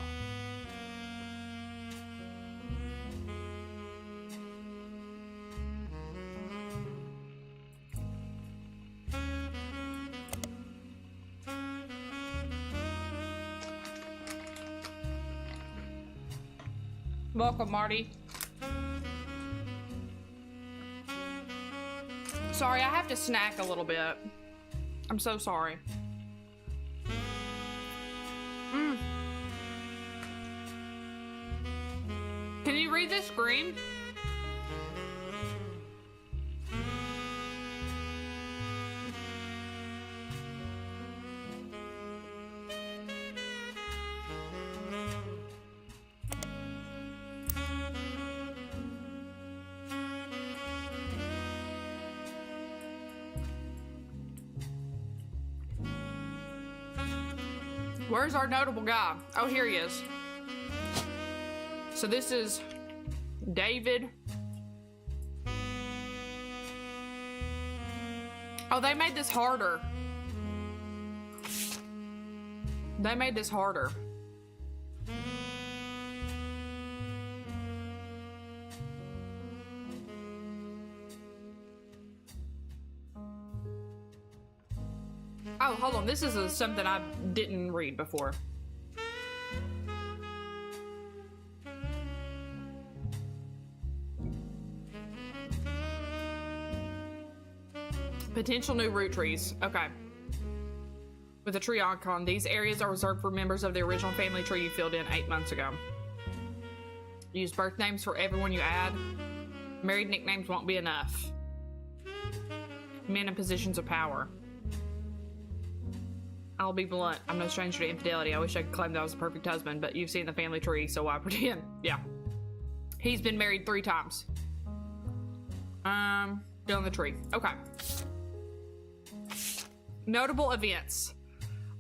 Welcome, Marty. Sorry, I have to snack a little bit. I'm so sorry. Can you read this screen? Where's our notable guy? Oh, here he is. So this is David. Oh, they made this harder. They made this harder. Oh, hold on. This is something I didn't read before. Potential new root trees. Okay. With a tree icon, these areas are reserved for members of the original family tree you filled in 8 months ago. Use birth names for everyone you add. Married nicknames won't be enough. Men in positions of power. I'll be blunt. I'm no stranger to infidelity. I wish I could claim that I was a perfect husband, but you've seen the family tree, so why pretend? Yeah. He's been married 3 times. Down the tree. Okay. Notable events.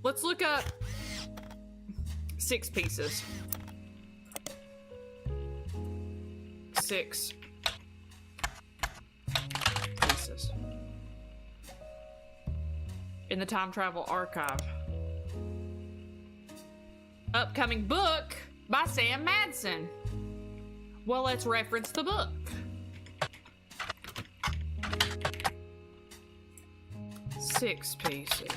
Let's look up 6 pieces. 6 pieces. In the Time Travel Archive. Upcoming book by Sam Madsen. Well, let's reference the book. 6 pieces.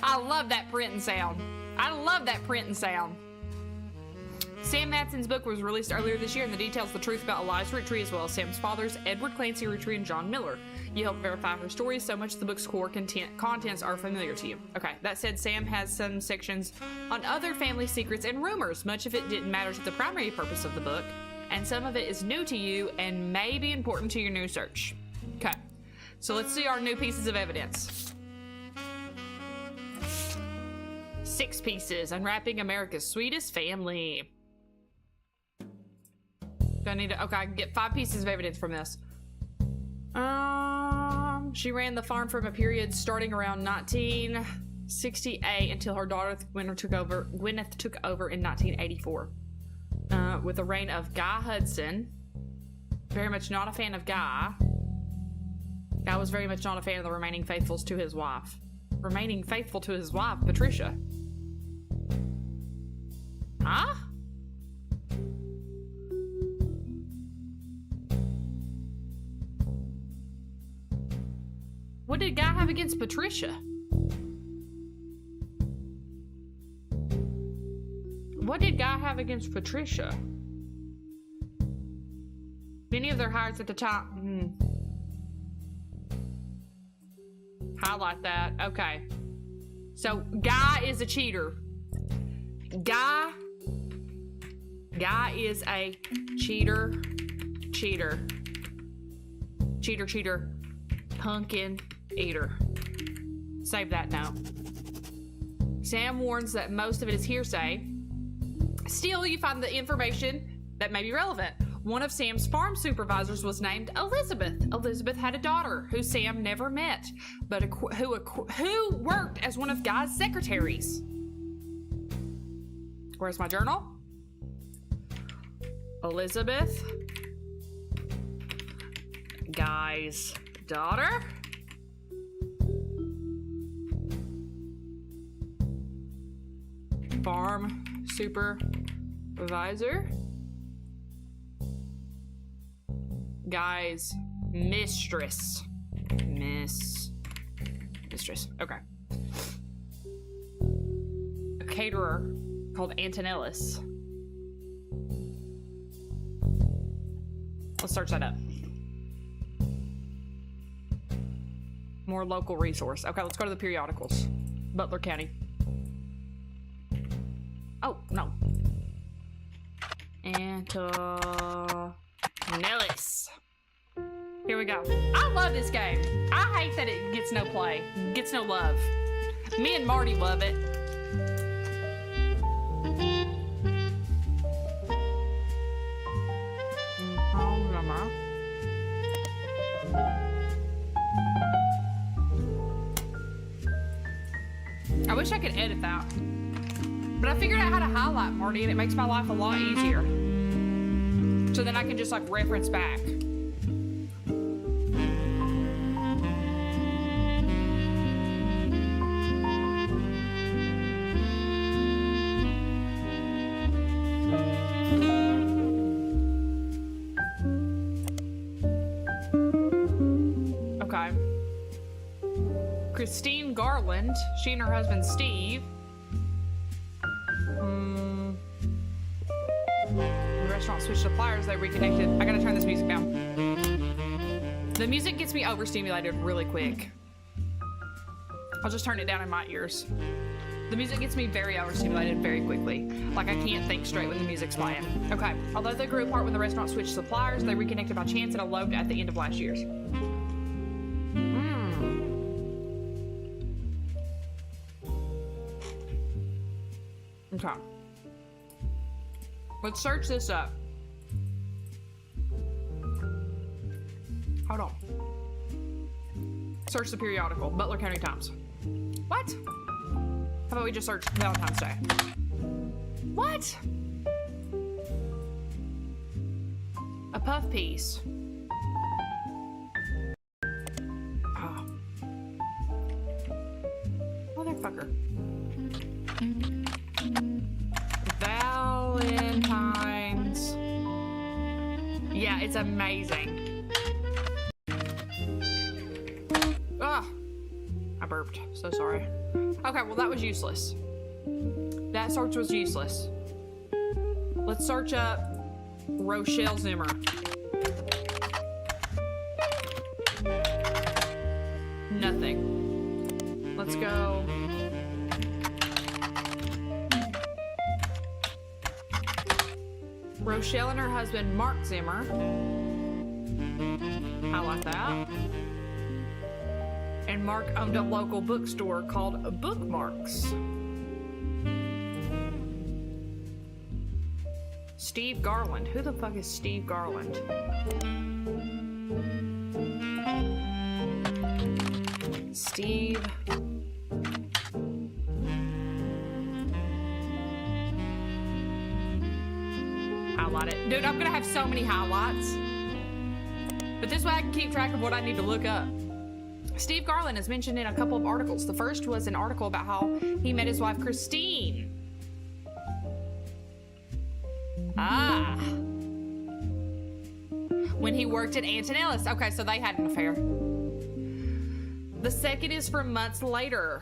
I love that printing sound. I love that printing sound. Sam Madsen's book was released earlier this year and details the truth about Elias Roottrees as well as Sam's fathers, Edward Clancy Roottrees and John Miller. You help verify her story, so much of the book's core contents are familiar to you. Okay, that said, Sam has some sections on other family secrets and rumors. Much of it didn't matter to the primary purpose of the book, and some of it is new to you and may be important to your new search. Okay, so let's see our new pieces of evidence. 6 pieces, unwrapping America's sweetest family. Do I need to, okay, I can get 5 pieces of evidence from this. She ran the farm from a period starting around 1968 until her daughter Gwyneth took over in 1984. With the reign of Guy Hudson. Very much not a fan of Guy. Guy was very much not a fan of the remaining faithful to his wife. Remaining faithful to his wife, Patricia. Huh? What did Guy have against Patricia? What did Guy have against Patricia? Many of their hires at the time. Highlight that. Okay. So Guy is a cheater. Guy is a cheater. Cheater. Pumpkin eater. Save that note. Sam warns that most of it is hearsay. Still, you find the information that may be relevant. One of Sam's farm supervisors was named Elizabeth. Elizabeth had a daughter who Sam never met, but who worked as one of Guy's secretaries. Where's my journal? Elizabeth, Guy's daughter. Farm supervisor. Guy's mistress. Mistress. Okay. A caterer called Antonellis. Let's search that up. More local resource. Okay, let's go to the periodicals. Butler County. Oh, no. Antonellis. Here we go. I love this game. I hate that it gets no play, gets no love. Me and Marty love it. I wish I could edit that. But I figured out how to highlight Marty, and it makes my life a lot easier. So then I can just like reference back. Okay. Christine Garland, she and her husband Steve. The restaurant switched suppliers, they reconnected. I gotta turn this music down. The music gets me overstimulated really quick. I'll just turn it down in my ears. The music gets me very overstimulated very quickly. Like I can't think straight when the music's playing. Okay, although they grew apart when the restaurant switched suppliers, they reconnected by chance and eloped at the end of last year's. Okay. Let's search this up. Hold on. Search the periodical. Butler County Times. What? How about we just search Valentine's Day? What? A puff piece. Oh. Motherfucker. Valentine's. Yeah, it's amazing. Ah, I burped. So sorry. Okay, well that was useless. That search was useless. Let's search up Rochelle Zimmer. Nothing. Let's go. Rochelle and her husband, Mark Zimmer. I like that. And Mark owned a local bookstore called Bookmarks. Steve Garland. Who the fuck is Steve Garland? Steve. Highlight it. Dude, I'm gonna have so many highlights. But this way I can keep track of what I need to look up. Steve Garland is mentioned in a couple of articles. The first was an article about how he met his wife, Christine. Ah. When he worked at Antonellis. Okay, so they had an affair. The second is from months later.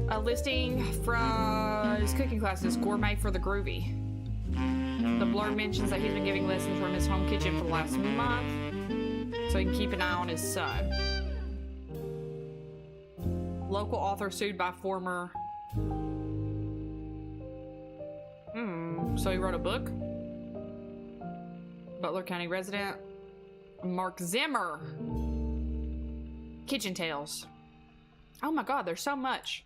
A listing from his cooking classes, Gourmet for the Groovy. The blurb mentions that he's been giving lessons from his home kitchen for the last month, so he can keep an eye on his son. Local author sued by former... so he wrote a book? Butler County resident Mark Zimmer. Kitchen Tales. Oh my god, there's so much.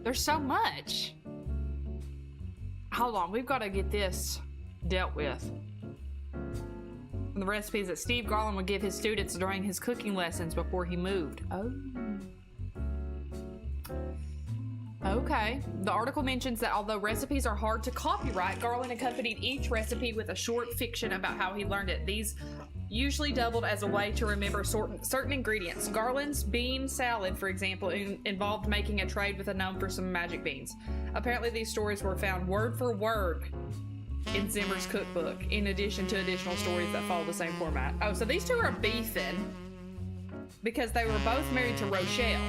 There's so much. Hold on, we've got to get this dealt with. The recipes that Steve Garland would give his students during his cooking lessons before he moved. Oh. Okay. The article mentions that although recipes are hard to copyright, Garland accompanied each recipe with a short fiction about how he learned it. These usually doubled as a way to remember certain ingredients. Garland's bean salad, for example, involved making a trade with a gnome for some magic beans. Apparently, these stories were found word for word in Zimmer's cookbook, in addition to additional stories that follow the same format. Oh, so these two are beefing because they were both married to Rochelle.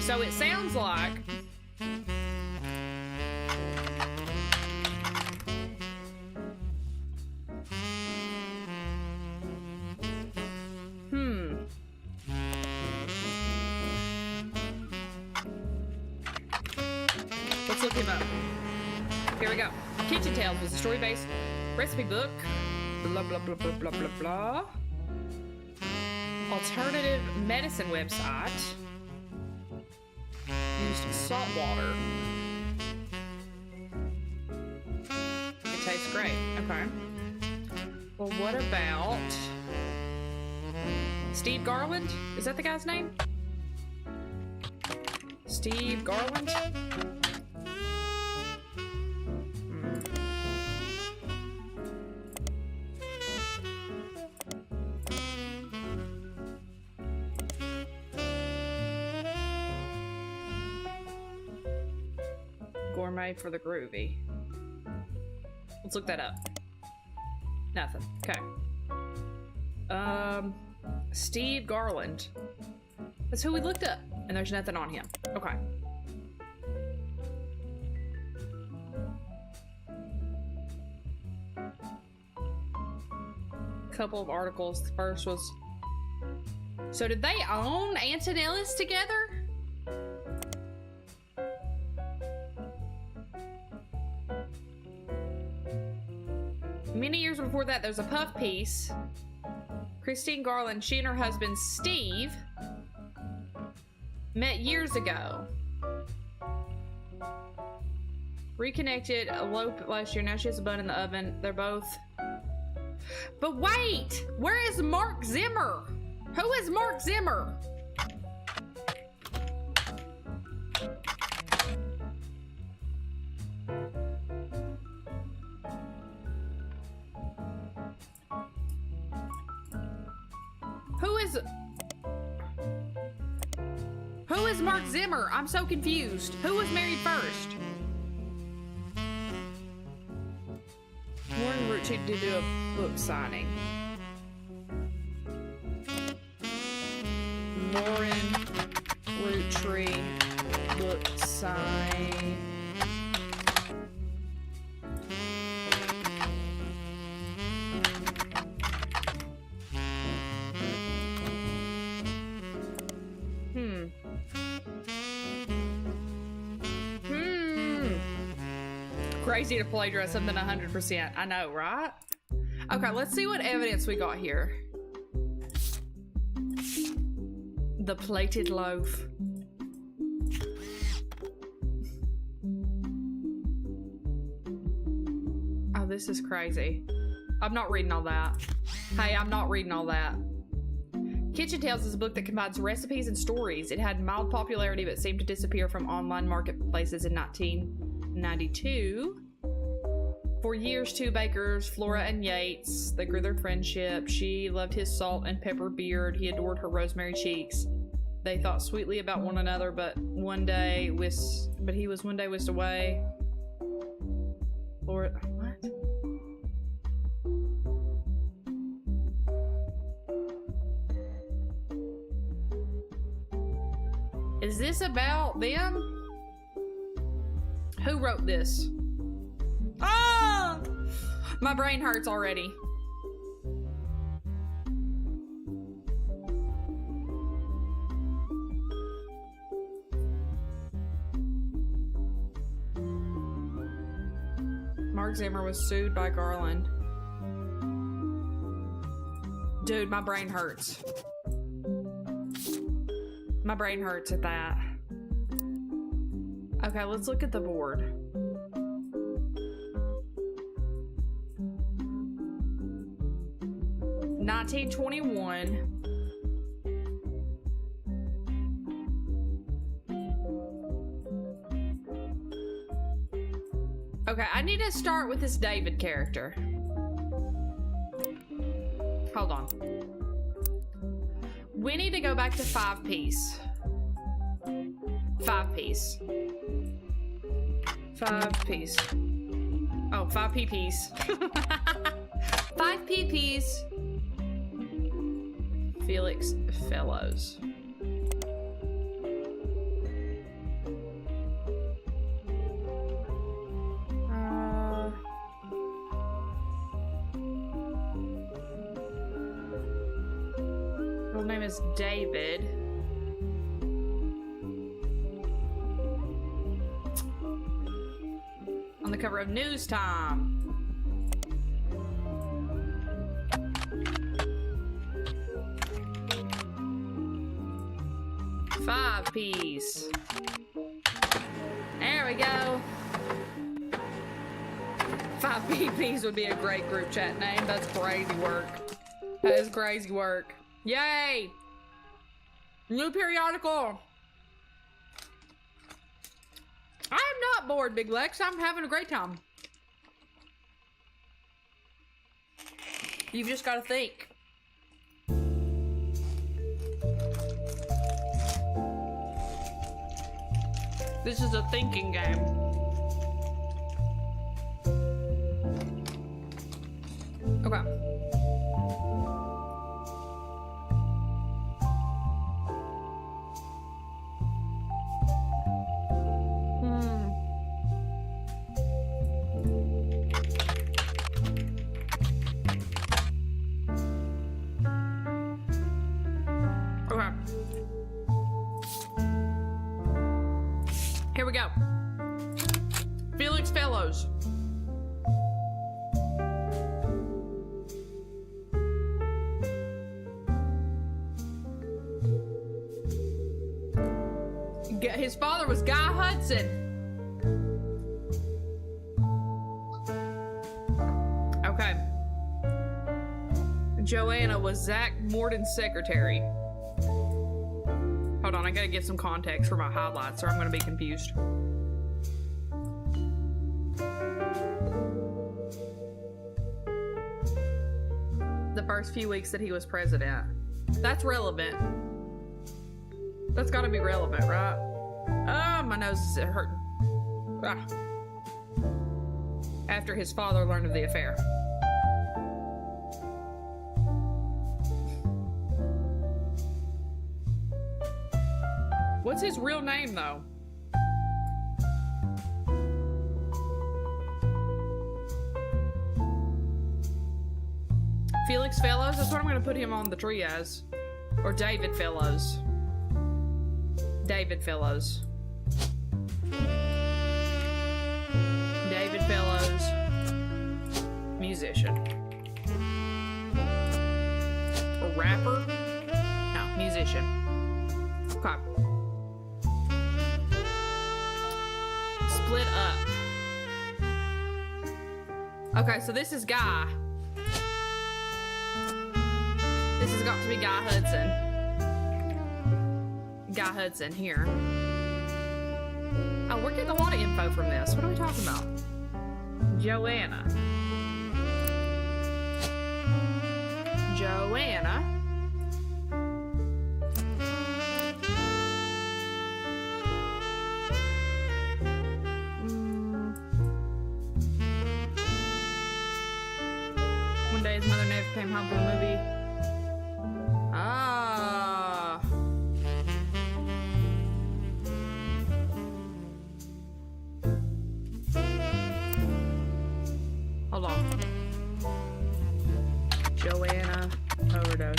So it sounds like let's look him up. Here we go. Kitchen Tales was a story-based recipe book. Blah, blah, blah, blah, blah, blah, blah. Alternative medicine website. Used salt water. It tastes great. Okay. Well, what about Steve Garland? Is that the guy's name? Steve Garland? Gourmet for the Groovy. Let's look that up. Nothing. Okay. Steve Garland. That's who we looked up, and there's nothing on him. Okay. Couple of articles. The first was... So did they own Antonellis together? Many years before that, there's a puff piece. Christine Garland, she and her husband Steve met years ago. Reconnected, eloped last year. Now she has a bun in the oven. They're both... But wait! Where is Mark Zimmer? Who is Mark Zimmer? Who is Mark Zimmer? I'm so confused. Who was married first? Warren Roottrees did do a book signing. Lauren Roottrees book sign. Crazy to plagiarize something 100%. I know, right? Okay, let's see what evidence we got here. The plated loaf. Oh, this is crazy. I'm not reading all that. Hey, I'm not reading all that. Kitchen Tales is a book that combines recipes and stories. It had mild popularity but seemed to disappear from online marketplaces in 1992. For years, two bakers, Flora and Yates, they grew their friendship. She loved his salt and pepper beard. He adored her rosemary cheeks. They thought sweetly about one another, but he was one day whisked away. Flora, what? Is this about them? Who wrote this? Ah! My brain hurts already. Mark Zimmer was sued by Garland. Dude, my brain hurts. My brain hurts at that. Okay, let's look at the board. $1921. Okay, I need to start with this David character. Hold on. We need to go back to 5-piece. 5-piece. 5-piece. Oh, 5 pp's. 5 pp's. Felix Fellows. Real name is David. On the cover of News Time. Piece. There we go. 5 pp's would be a great group chat name. That's crazy work. That is crazy work. Yay! New periodical. I'm not bored, Big Lex. I'm having a great time. You've just got to think. This is a thinking game. Okay. Okay. Here we go. Felix Fellows. His father was Guy Hudson. Okay. Joanna was Zach Morton's secretary. Hold on, I gotta get some context for my highlights or I'm gonna be confused. The first few weeks that he was president. That's relevant. That's gotta be relevant, right? Oh, my nose is hurting. Ah. After his father learned of the affair. What's his real name, though? Felix Fellows? That's what I'm gonna put him on the tree as. Or David Fellows. David Fellows. David Fellows. Musician. A rapper? No, musician. Okay. Split up. Okay, so this is Guy. This has got to be Guy Hudson. Guy Hudson here. Oh, we're getting a lot of info from this. What are we talking about? Joanna. Joanna. One day his mother never came home from the movie. Hold on. Joanna overdose.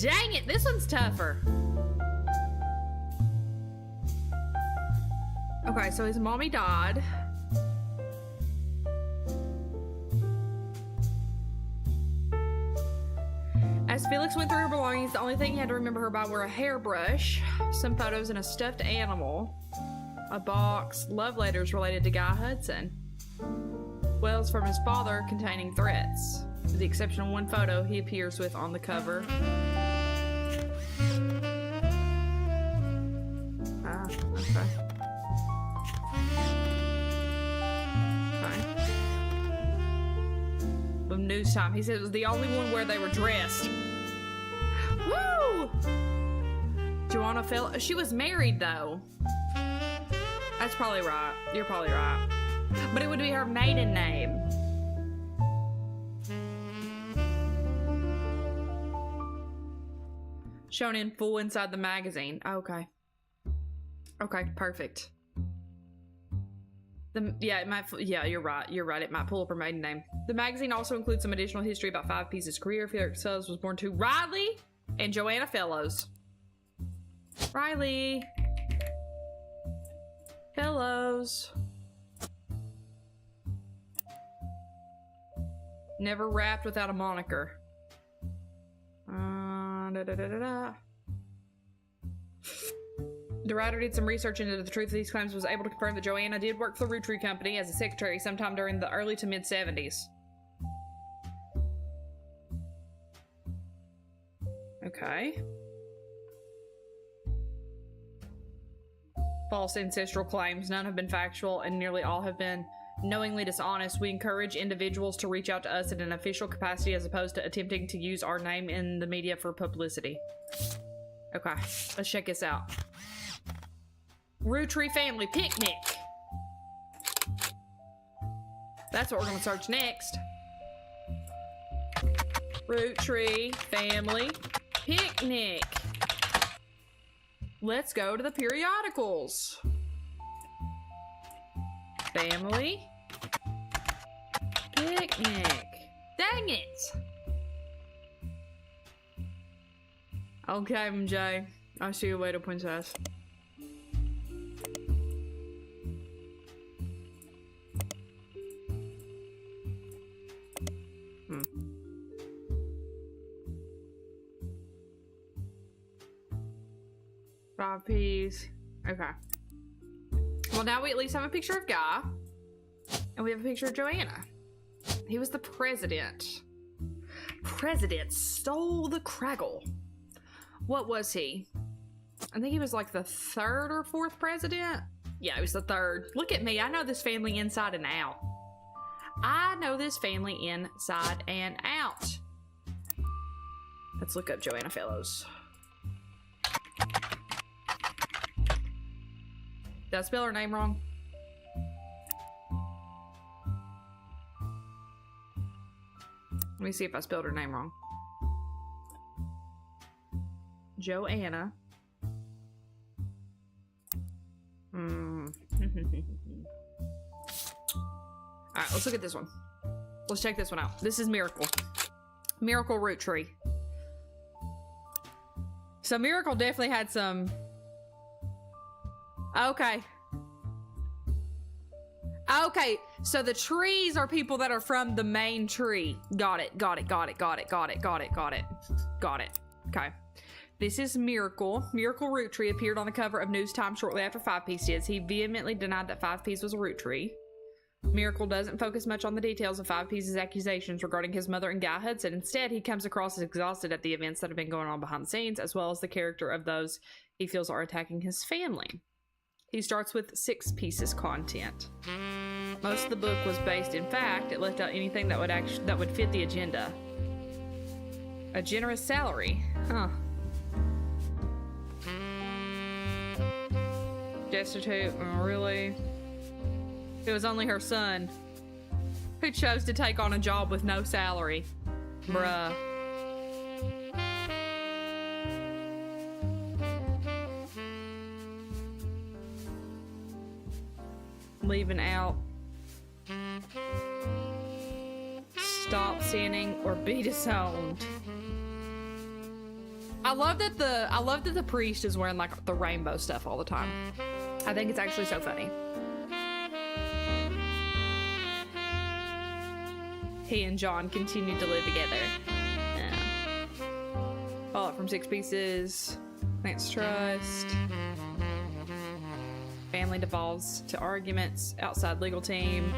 Dang it, this one's tougher. Okay, so his mommy died. As Felix went through her belongings, the only thing he had to remember her by were a hairbrush, some photos, and a stuffed animal, a box, love letters related to Guy Hudson, wells from his father containing threats. With the exception of one photo he appears with on the cover. Ah, okay. From News Time. He said it was the only one where they were dressed. Woo! Joanna Phil. She was married though. That's probably right. You're probably right. But it would be her maiden name. Shown in full inside the magazine. Okay. Okay, perfect. It might. Yeah, you're right. You're right. It might pull up her maiden name. The magazine also includes some additional history about Five Piece's career. Felix Fellows was born to Riley and Joanna Fellows. Riley Fellows. Never rapped without a moniker. The writer did some research into the truth of these claims and was able to confirm that Joanna did work for the Roottrees Company as a secretary sometime during the early to mid 70s. Okay. False ancestral claims. None have been factual and nearly all have been knowingly dishonest. We encourage individuals to reach out to us in an official capacity as opposed to attempting to use our name in the media for publicity. Okay, let's check this out. Roottrees Family Picnic. That's what we're gonna search next. Roottrees Family Picnic. Let's go to the periodicals. Family Picnic. Dang it. Okay, MJ. I see you later, princess. Five P's. Okay. Well, now we at least have a picture of Guy. And we have a picture of Joanna. He was the president. President stole the Craggle. What was he? I think he was like the third or fourth president. Yeah, he was the third. Look at me. I know this family inside and out. I know this family inside and out. Let's look up Joanna Fellows. Did I spell her name wrong? Let me see if I spelled her name wrong. Joanna. Alright, let's look at this one. Let's check this one out. This is Miracle. Miracle Roottree. So Miracle definitely had some... Okay. Okay, so the trees are people that are from the main tree. Got it, got it, got it, got it, got it, got it, got it. Got it. Okay. This is Miracle. Miracle Roottree appeared on the cover of News Time shortly after Five Piece did. He vehemently denied that Five Piece was a Roottree. Miracle doesn't focus much on the details of Five Piece's accusations regarding his mother and Guy Hudson. Instead, he comes across as exhausted at the events that have been going on behind the scenes, as well as the character of those he feels are attacking his family. He starts with 6 pieces content. Most of the book was based in fact. It left out anything that would fit the agenda. A generous salary, huh? Destitute, really? It was only her son who chose to take on a job with no salary. Bruh. Leaving out. Stop sinning or be disowned. I love that the priest is wearing like the rainbow stuff all the time. I think it's actually so funny. He and John continue to live together. Yeah. Fallout from 6 Pieces. Thanks, trust. Family devolves to arguments. Outside legal team.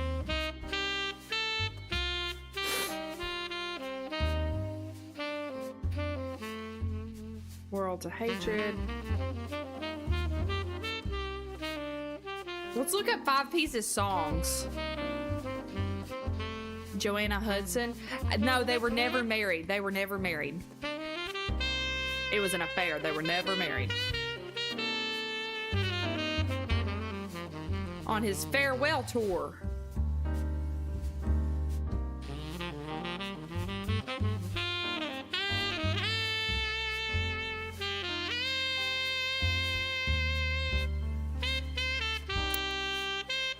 World to hatred. Let's look up 5 Pieces songs. Joanna Hudson. No, they were never married. They were never married. It was an affair. They were never married. On his farewell tour.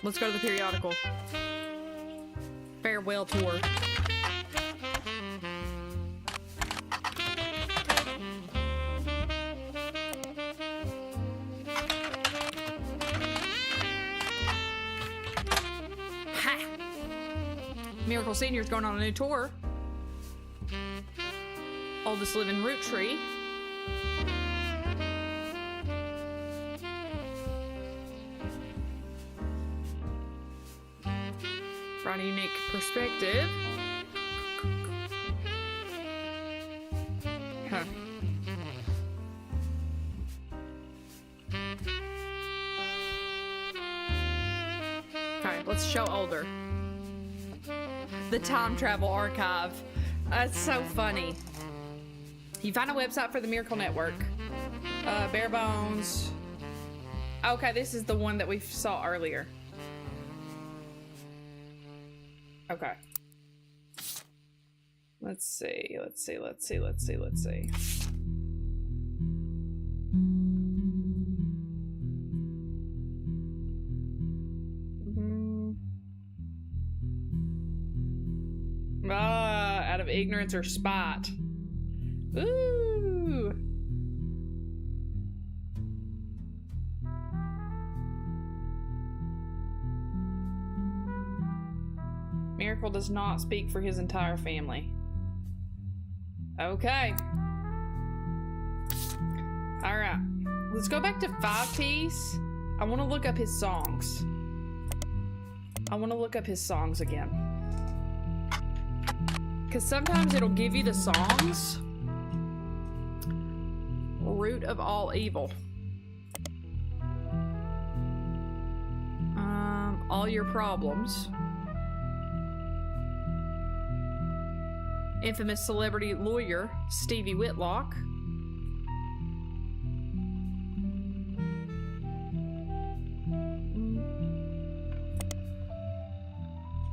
Let's go to the periodical. Farewell tour. Ha! Miracle Senior's going on a new tour. Oldest living Roottrees. Brought a unique perspective. Huh. Alright, let's show older. The Time Travel Archive. That's so funny. You find a website for the Miracle Network. Bare Bones. Okay, this is the one that we saw earlier. Okay. Let's see. Out of ignorance or spite. Ooh. Miracle does not speak for his entire family. Okay. Alright. Let's go back to 5 Piece. I want to look up his songs. I want to look up his songs again. Because sometimes it'll give you the songs. Root of all evil. All your problems. Infamous celebrity lawyer, Stevie Whitlock.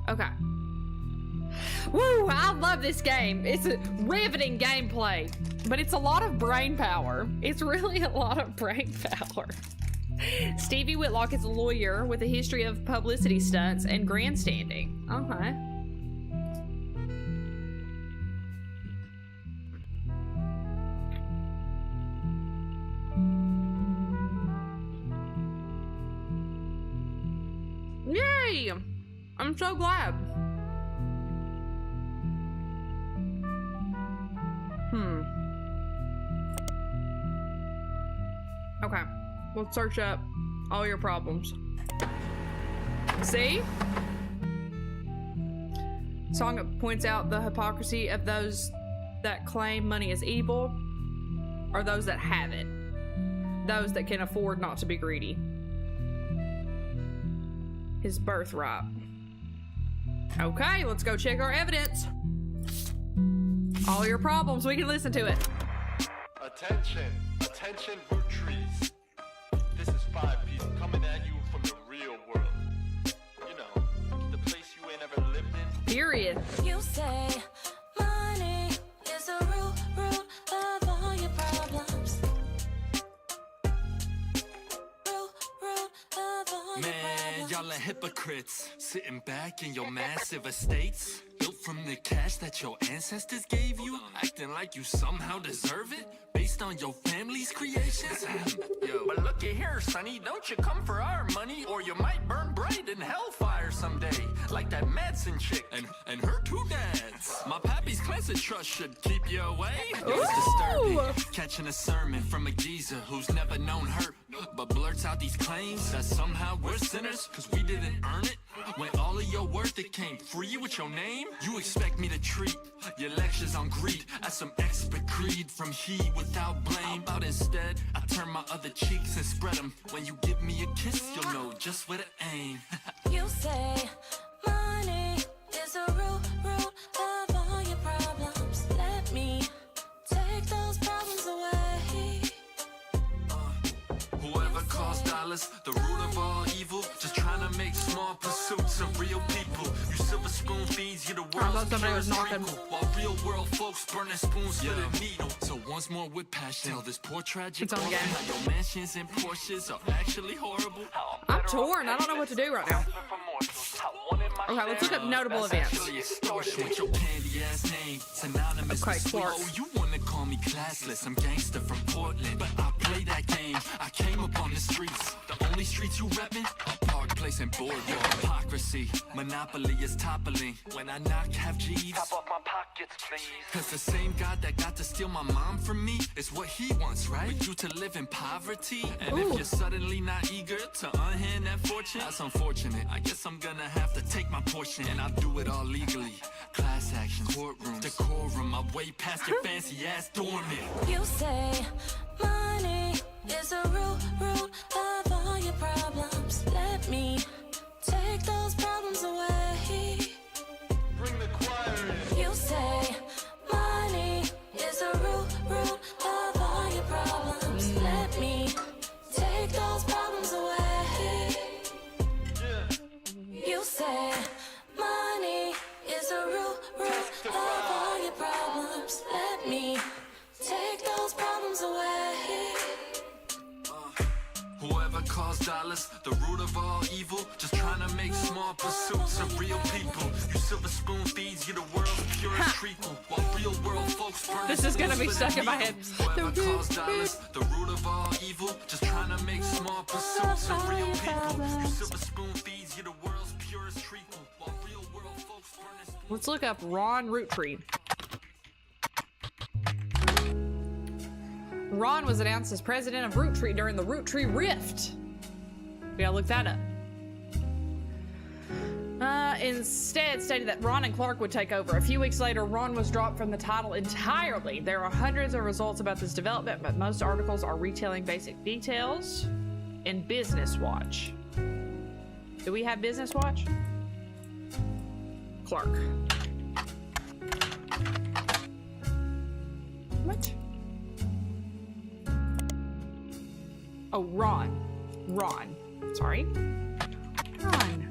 Okay. Woo! I love this game. It's a riveting gameplay, but it's a lot of brain power. It's really a lot of brain power. Stevie Whitlock is a lawyer with a history of publicity stunts and grandstanding. Okay. Yay! I'm so glad. Okay, let's search up all your problems. See? Song points out the hypocrisy of those that claim money is evil, or those that have it. Those that can afford not to be greedy. His birthright. Okay, let's go check our evidence. All your problems, we can listen to it. Attention, attention, Roottrees. This is 5 Piece coming at you from the real world. You know, the place you ain't ever lived in. Period. You say money hypocrites, sitting back in your massive estates, built from the cash that your ancestors gave you, acting like you somehow deserve it, based on your family's creations. Yo, but looky here, sonny, don't you come for our money, or you might burn bright in hellfire someday, like that Madsen chick and her two dads. My pappy's cleansing trust should keep you away. It was disturbing, catching a sermon from a geezer who's never known hurt, but blurts out these claims that somehow we're sinners cause we didn't earn it, when all of your worth it came free with your name. You expect me to treat your lectures on greed as some expert creed from he without blame. How about instead I turn my other cheeks and spread them? When you give me a kiss, you'll know just where to aim. You say money is a root of all your problems. Let me take those problems away. Whoever calls dollars the root of all evil, just trying to make small pursuits of real people. You silver spoon feeds you the world's purest treacle, while real world folks burning spoons for the needle. So once more with passion, tell this poor tragic orphan how your mansions and Porsches are actually horrible. I'm torn. I don't know what to do right now. Okay, let's look up notable events. Okay, Clark. Oh, you wanna call me classless? I'm gangster from Portland, but I play that game. I came up on the streets, the only streets you reppin' are Park Place and Boardwalk. Hypocrisy, monopoly is toppling. When I knock, have G's. Top off my pockets, please. Cause the same God that got to steal my mom from me is what he wants, right? For you to live in poverty. And if you're suddenly not eager to unhand that fortune, that's unfortunate. I guess I'm gonna have to take my portion, and I'll do it all legally. Class action, courtroom, decorum. I'm way past your fancy ass dormant. You say money is a root of all your problems. Let me take those problems away. Bring the choir in. You say money is a root of all your problems. Let me take those problems away. You say money is a root of all your problems. Let me take those problems away. Whoever calls dollars the root of all evil, just trying to make small pursuits of real people. You silver spoon feeds you the world's purest treacle, while real world folks burn. This is gonna be stuck in my head. Whoever calls dollars the root of all evil, just trying to make small pursuits of real people. You silver spoon feeds you the world's purest treacle, while real world folks burn. Let's look up Ron Roottrees. Ron was announced as president of Roottrees during the Roottrees Rift. We gotta look that up. Instead stated that Ron and Clark would take over. A few weeks later, Ron was dropped from the title entirely. There are hundreds of results about this development, but most articles are retelling basic details in Business Watch. Do we have Business Watch? Clark. What? Oh, Ron. Sorry. Ron.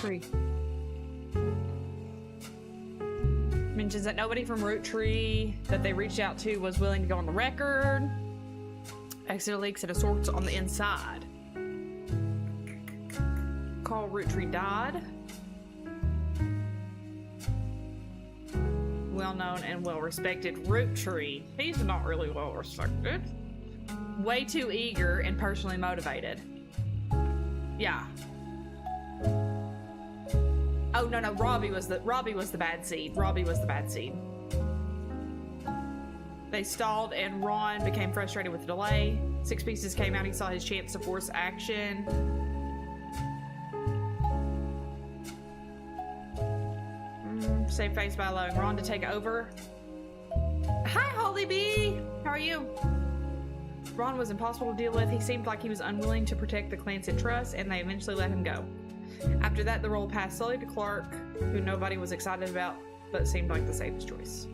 Roottrees. Mentions that nobody from Roottrees that they reached out to was willing to go on the record. Exit leaks and assaults on the inside. Carl Roottrees died. Well-known and well-respected Roottrees. He's not really well-respected. Way too eager and personally motivated. Yeah. Oh no, Robbie was the bad seed. They stalled and Ron became frustrated with the delay. Six Pieces came out. He saw his chance to force action. Save face by allowing Ron to take over. Hi, Holly B. How are you? Ron was impossible to deal with. He seemed like he was unwilling to protect the Clancy trust, and they eventually let him go. After that, the role passed slowly to Clark, who nobody was excited about, but seemed like the safest choice.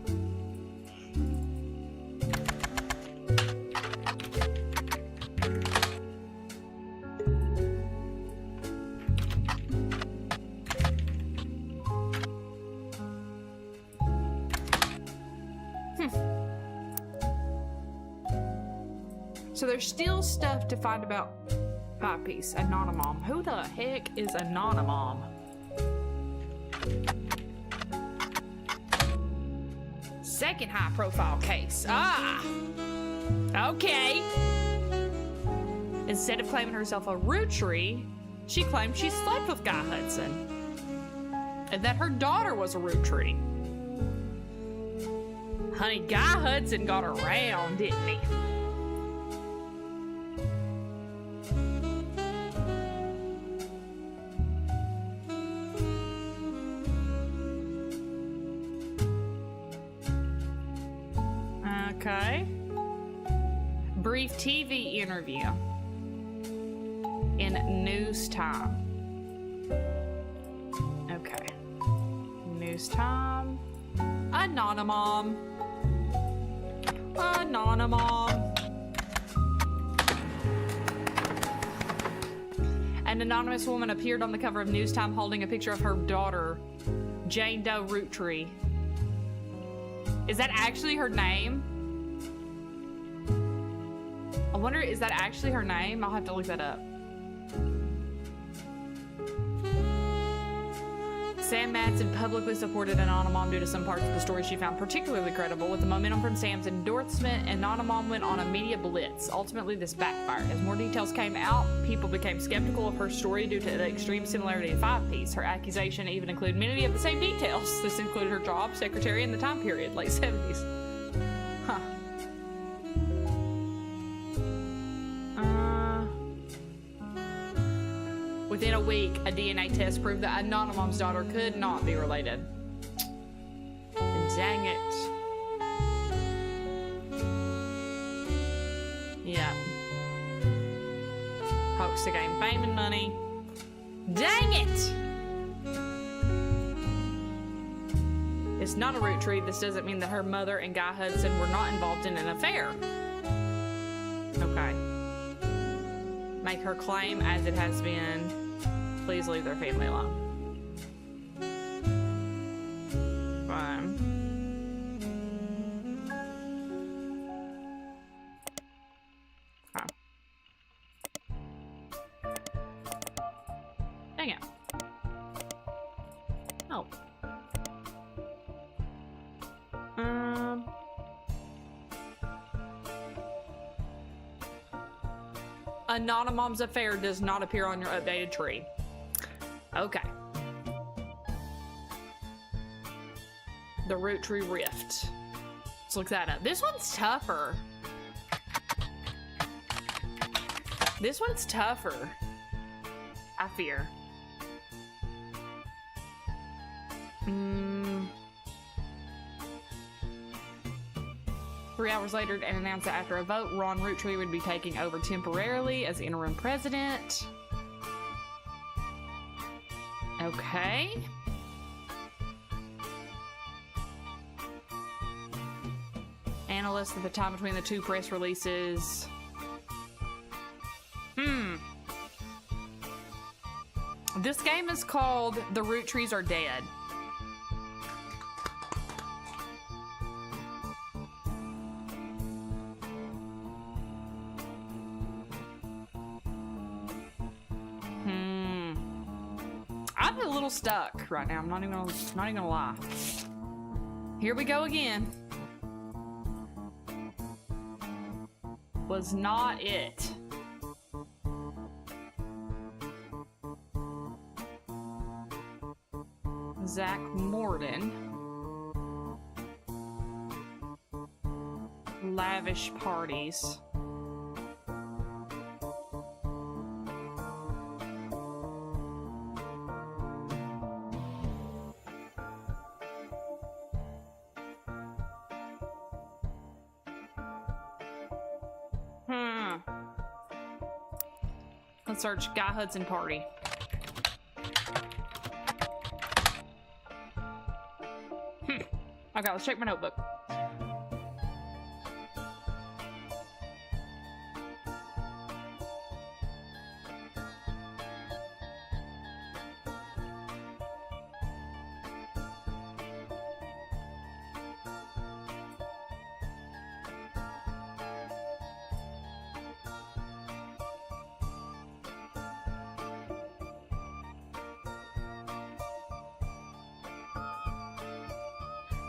So there's still stuff to find about 5-piece. Anonymom. Who the heck is Anonymom? Second high-profile case. Ah! Okay. Instead of claiming herself a Rootree, she claimed she slept with Guy Hudson. And that her daughter was a Rootree. Honey, Guy Hudson got around, didn't he? Okay. Brief TV interview in News Time. Okay. News Time. Anonymom. Anonymom. An anonymous woman appeared on the cover of News Time holding a picture of her daughter, Jane Doe Rootree. Is that actually her name? I wonder, is that actually her name? I'll have to look that up. Sam Madsen publicly supported Anonymom due to some parts of the story she found particularly credible. With the momentum from Sam's endorsement, Anonymom went on a media blitz. Ultimately, this backfired. As more details came out, people became skeptical of her story due to the extreme similarity to 5-piece. Her accusation even included many of the same details. This included her job, secretary, and the time period, late 70s. Huh. Within a week, a DNA test proved that Anonymom's daughter could not be related. Dang it. Yeah. Hoax to gain fame and money. Dang it! It's not a Rootree. This doesn't mean that her mother and Guy Hudson were not involved in an affair. Okay. Make her claim as it has been. Please leave their family alone. Fine. Fine. Dang it. Oh. Anonymom's affair does not appear on your updated tree. Okay. The Rootree Rift. Let's look that up. This one's tougher. This one's tougher, I fear. 3 hours later, it announced that after a vote, Ron Rootree would be taking over temporarily as interim president. Okay. Analysts at the time between the two press releases. This game is called The Roottrees Are Dead. I'm a little stuck right now. I'm not even gonna lie. Here we go again. Was not it. Zach Morden. Lavish parties. Let's search Guy Hudson party. Okay, let's check my notebook.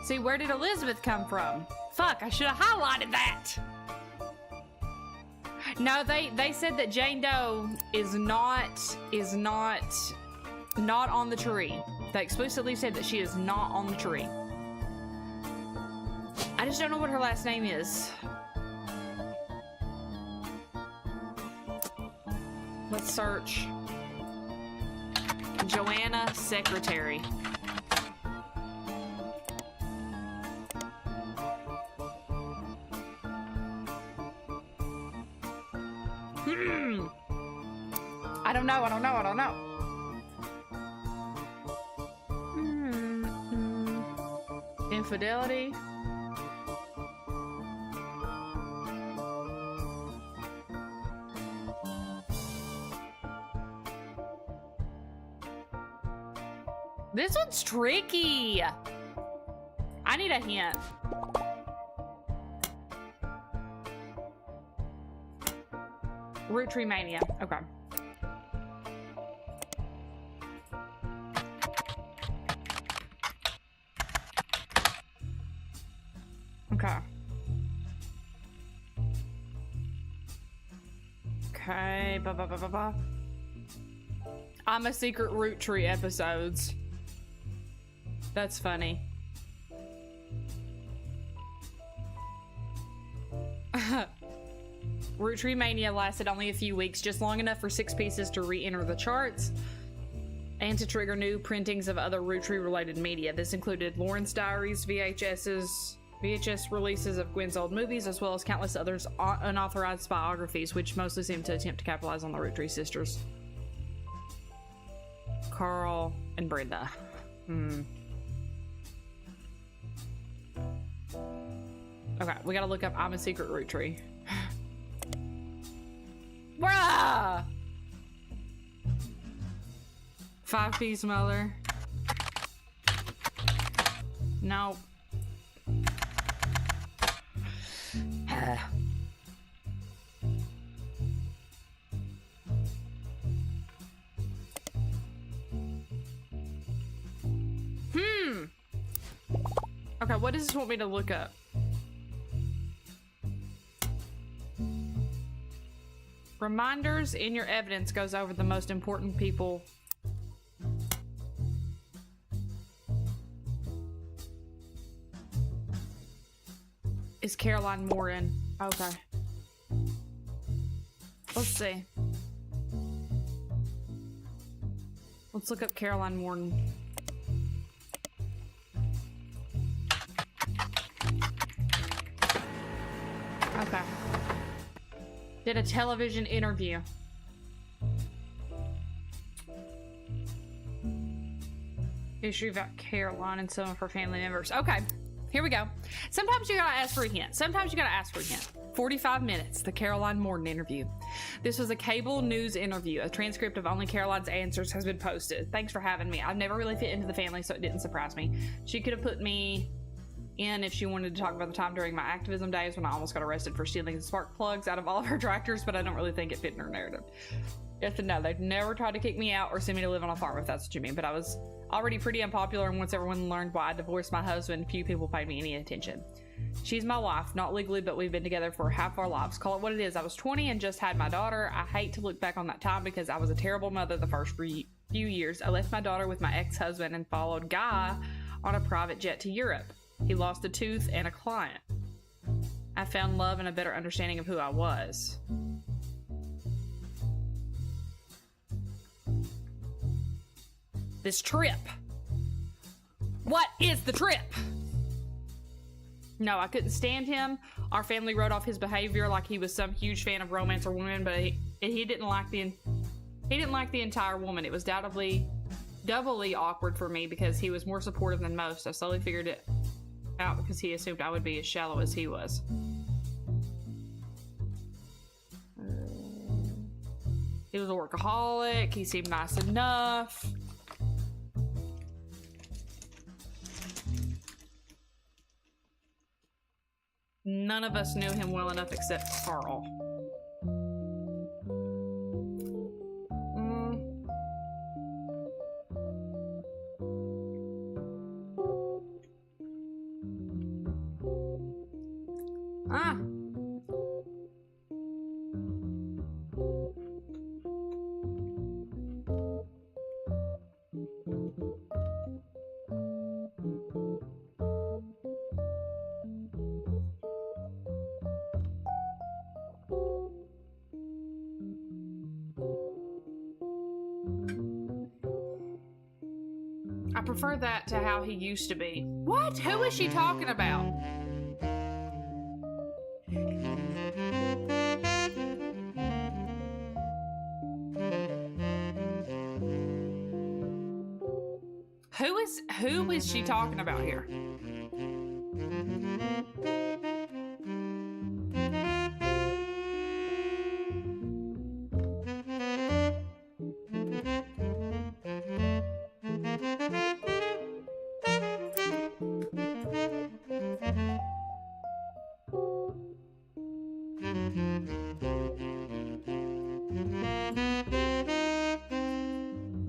See, where did Elizabeth come from? Fuck, I should have highlighted that. No, they said that Jane Doe is not on the tree. They explicitly said that she is not on the tree. I just don't know what her last name is. Let's search. Joanna Secretary. I don't know. Infidelity. This one's tricky. I need a hint. Roottrees mania. Okay. Okay. Okay. I'm a secret Roottrees episodes. That's funny. Roottrees mania lasted only a few weeks, just long enough for 6 pieces to re-enter the charts and to trigger new printings of other Roottrees related media. This included Lauren's diaries, VHS releases of Gwen's old movies, as well as countless others unauthorized biographies, which mostly seem to attempt to capitalize on the Roottrees sisters. Carl and Brenda. Okay, we gotta look up I'm a secret Roottrees. Bruh! 5-piece mother. Nope. Okay, what does this want me to look up? Reminders in your evidence goes over the most important people. Is Caroline Moore in? Okay. Let's see. Let's look up Caroline Morton. Okay. Did a television interview. Issue about Caroline and some of her family members. Okay, here we go. Sometimes you gotta ask for a hint. 45 minutes, the Caroline Morton interview. This was a cable news interview. A transcript of only Caroline's answers has been posted. Thanks for having me. I've never really fit into the family, so it didn't surprise me. She could have put me in if she wanted to talk about the time during my activism days when I almost got arrested for stealing spark plugs out of all of her tractors, but I don't really think it fit in her narrative. You have to know, they'd never tried to kick me out or send me to live on a farm, if that's what you mean, but I was already pretty unpopular, and once everyone learned why I divorced my husband, few people paid me any attention. She's my wife, not legally, but we've been together for half our lives. Call it what it is. I was 20 and just had my daughter. I hate to look back on that time because I was a terrible mother the first few years. I left my daughter with my ex-husband and followed Guy on a private jet to Europe. He lost a tooth and a client. I found love and a better understanding of who I was. This trip. What is the trip? No, I couldn't stand him. Our family wrote off his behavior like he was some huge fan of romance or women, but he didn't like the entire woman. It was doubly awkward for me because he was more supportive than most. I slowly figured it out because he assumed I would be as shallow as he was. He was a workaholic. He seemed nice enough. None of us knew him well enough except Carl. Ah. I prefer that to how he used to be. What? Who is she talking about? Who is she talking about here?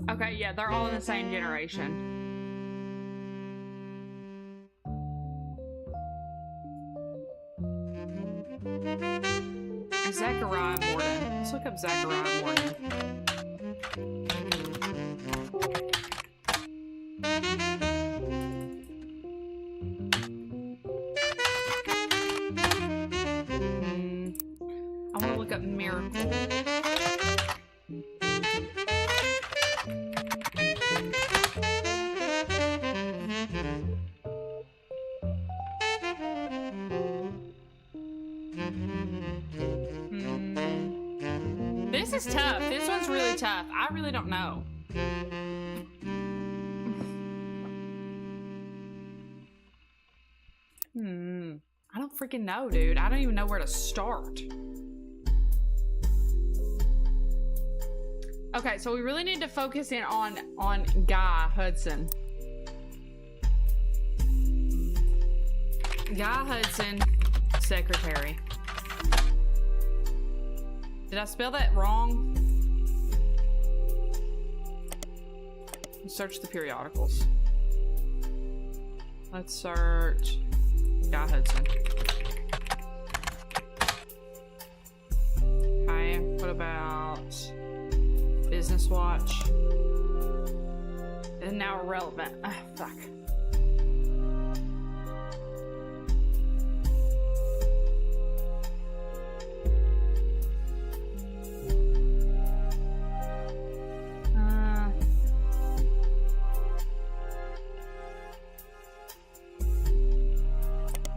Okay, yeah, they're all in the same generation. Zachariah Morton. Let's look up Zachariah Morton. I want to look up Miracle. This is tough. This one's really tough. I really don't know. I don't freaking know, dude. I don't even know where to start. Okay, so we really need to focus in on Guy Hudson. Guy Hudson, secretary. Did I spell that wrong? Search the periodicals. Let's search Guy Hudson. Okay, what about Business Watch? And now irrelevant. Ah, fuck.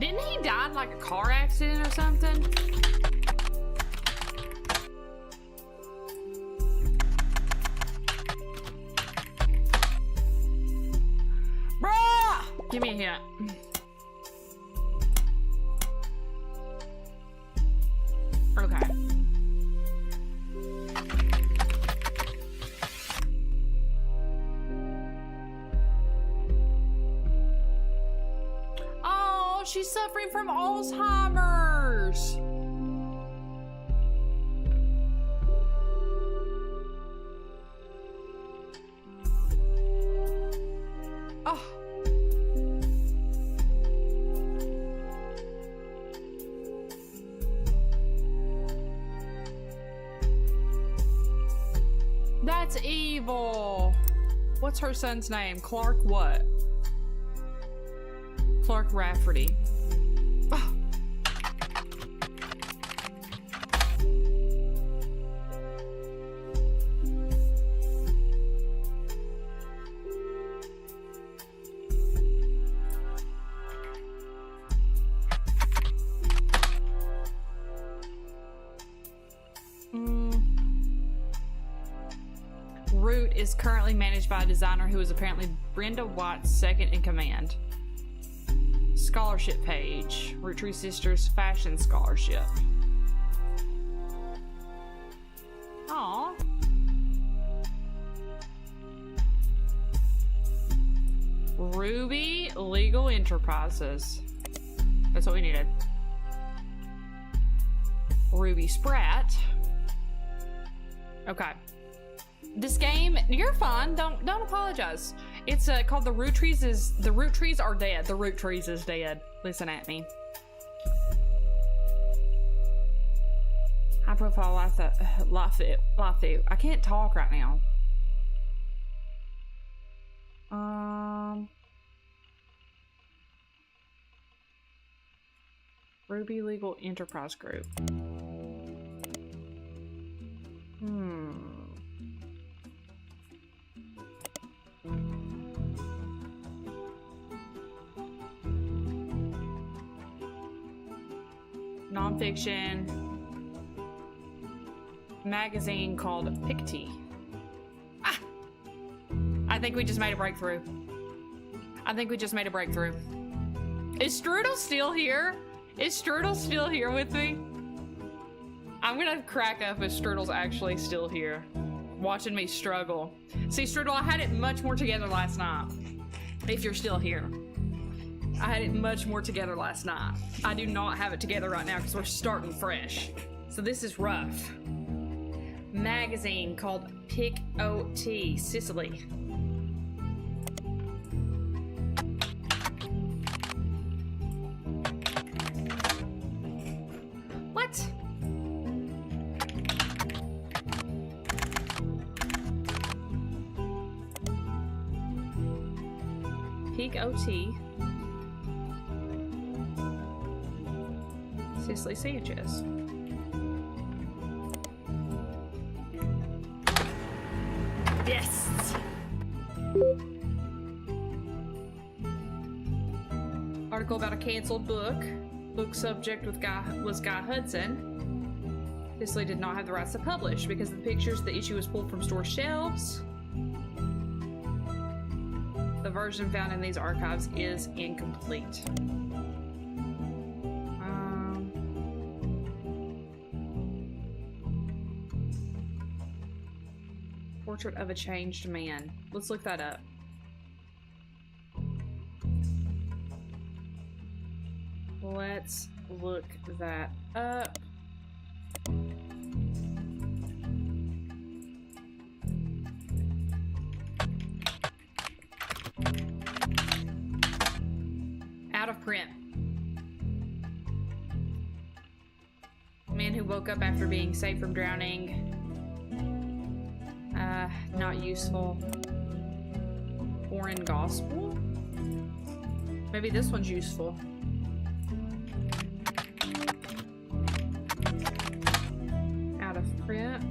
Didn't he die in like a car accident or something? Bruh! Give me a hint. Okay. Oh, she's suffering from Alzheimer's. Oh. That's evil. What's her son's name? Clark what? Clark Rafferty. Oh. Root is currently managed by a designer who is apparently Brenda Watt's second in command. Scholarship page. Roottrees Sisters Fashion Scholarship. Aww. Ruby Legal Enterprises. That's what we needed. Ruby Spratt. Okay. This game, you're fine. Don't apologize. It's called The Roottrees. The Roottrees are dead. The Roottrees is dead. Listen at me. High profile lawsuit. I can't talk right now. Ruby Legal Enterprise Group. Nonfiction magazine called Picty. Ah! I think we just made a breakthrough. Is Strudel still here? Is Strudel still here with me? I'm gonna crack up if Strudel's actually still here, watching me struggle. See, Strudel, I had it much more together last night. If you're still here. I had it much more together last night. I do not have it together right now because we're starting fresh. So this is rough. Magazine called Pick OT, Sicily. What? Peak OT. Cicely Sanchez. Yes! Article about a canceled book. Book subject was Guy Hudson. Cicely did not have the rights to publish because of the pictures. The issue was pulled from store shelves. The version found in these archives is incomplete. Portrait of a Changed Man. Let's look that up. Let's look that up. Out of print. Man who woke up after being saved from drowning. Not useful. Foreign gospel? Maybe this one's useful. Out of print.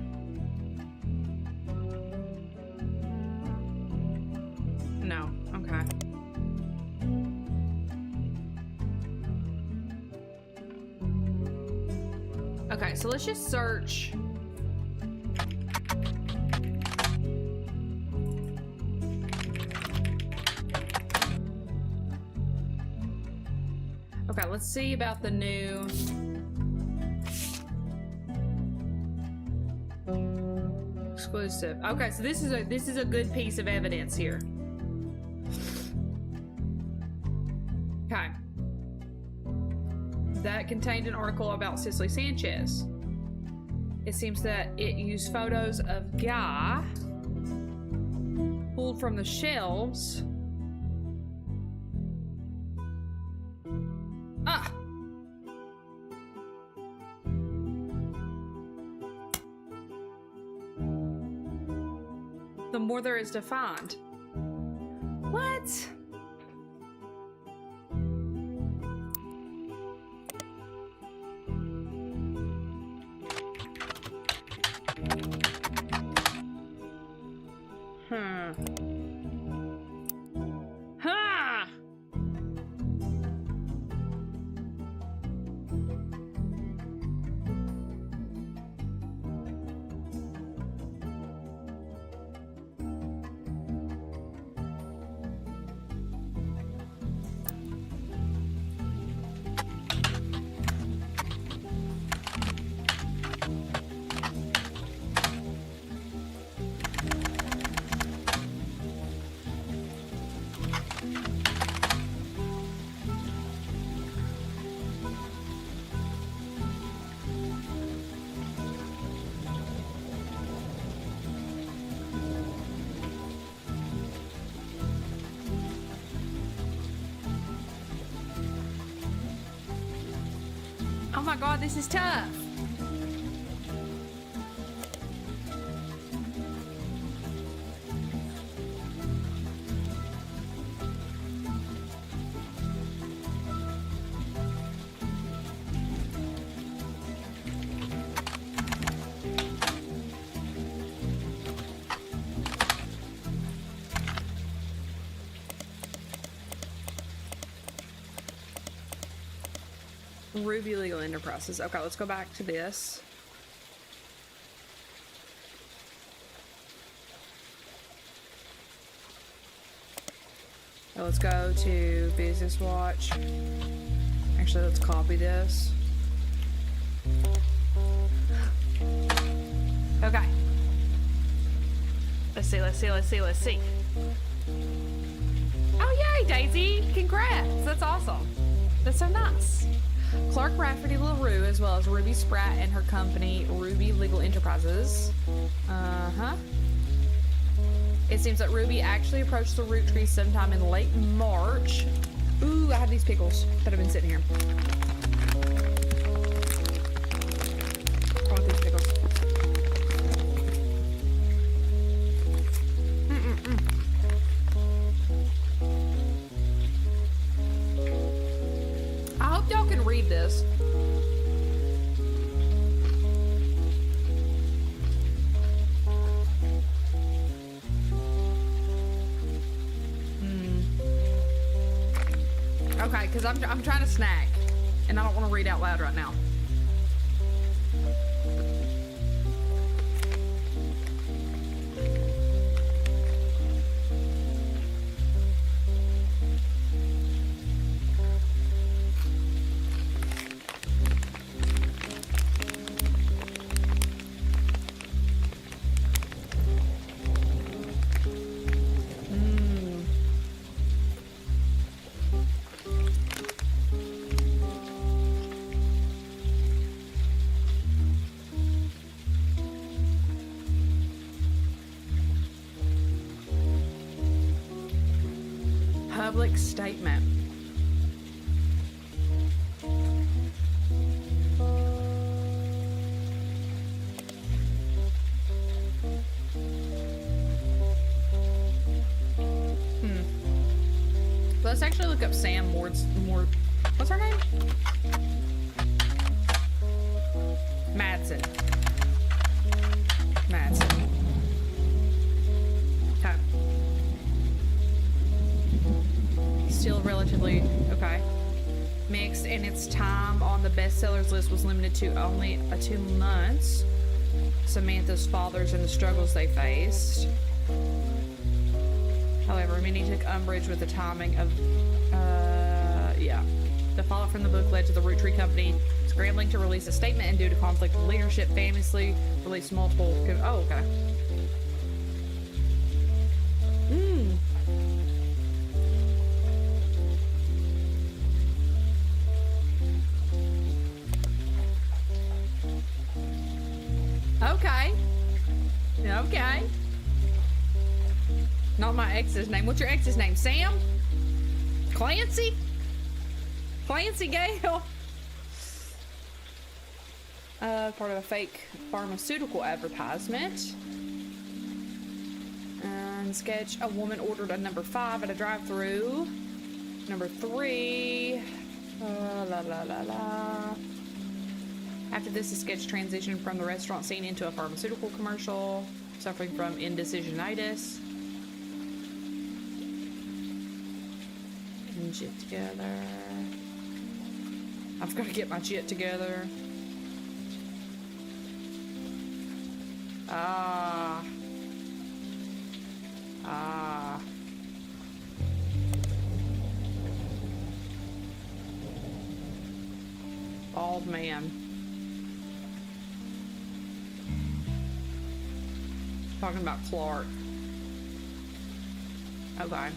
No, okay. Okay, so let's just search. Okay, let's see about the new exclusive. Okay, so this is a good piece of evidence here. Okay. That contained an article about Cicely Sanchez. It seems that it used photos of Guy pulled from the shelves. Ah! The more there is to find. What? Ha! Oh my god, this is tough. Ruby Legal Enterprises. Okay, let's go back to this. Let's go to Business Watch. Actually, let's copy this. Okay. Let's see. Oh, yay, Daisy! Congrats! That's awesome. That's so nice. Clark Rafferty LaRue, as well as Ruby Spratt and her company, Ruby Legal Enterprises. It seems that Ruby actually approached the Roottrees sometime in late March. Ooh, I have these pickles that have been sitting here. I want these pickles. I hope y'all can read this. Okay, because I'm trying to snack, and I don't want to read out loud right now. Public statement. Let's actually look up Sam Ward's what's her name? Madsen. Okay. Still relatively okay. Mixed, and its time on the bestsellers list was limited to only 2 months. Samantha's fathers and the struggles they faced. However, many took umbrage with the timing of, The fallout from the book led to the Roottree Company scrambling to release a statement, and due to conflict of leadership, famously released multiple. Oh, okay. Okay. Not my ex's name. What's your ex's name? Sam? Clancy? Clancy Gale? Part of a fake pharmaceutical advertisement. And sketch, a woman ordered a number 5 at a drive-thru. Number 3. After this, the sketch transitioned from the restaurant scene into a pharmaceutical commercial, suffering from indecisionitis. And shit together. I've got to get my shit together. Bald man. Talking about Clark. Okay.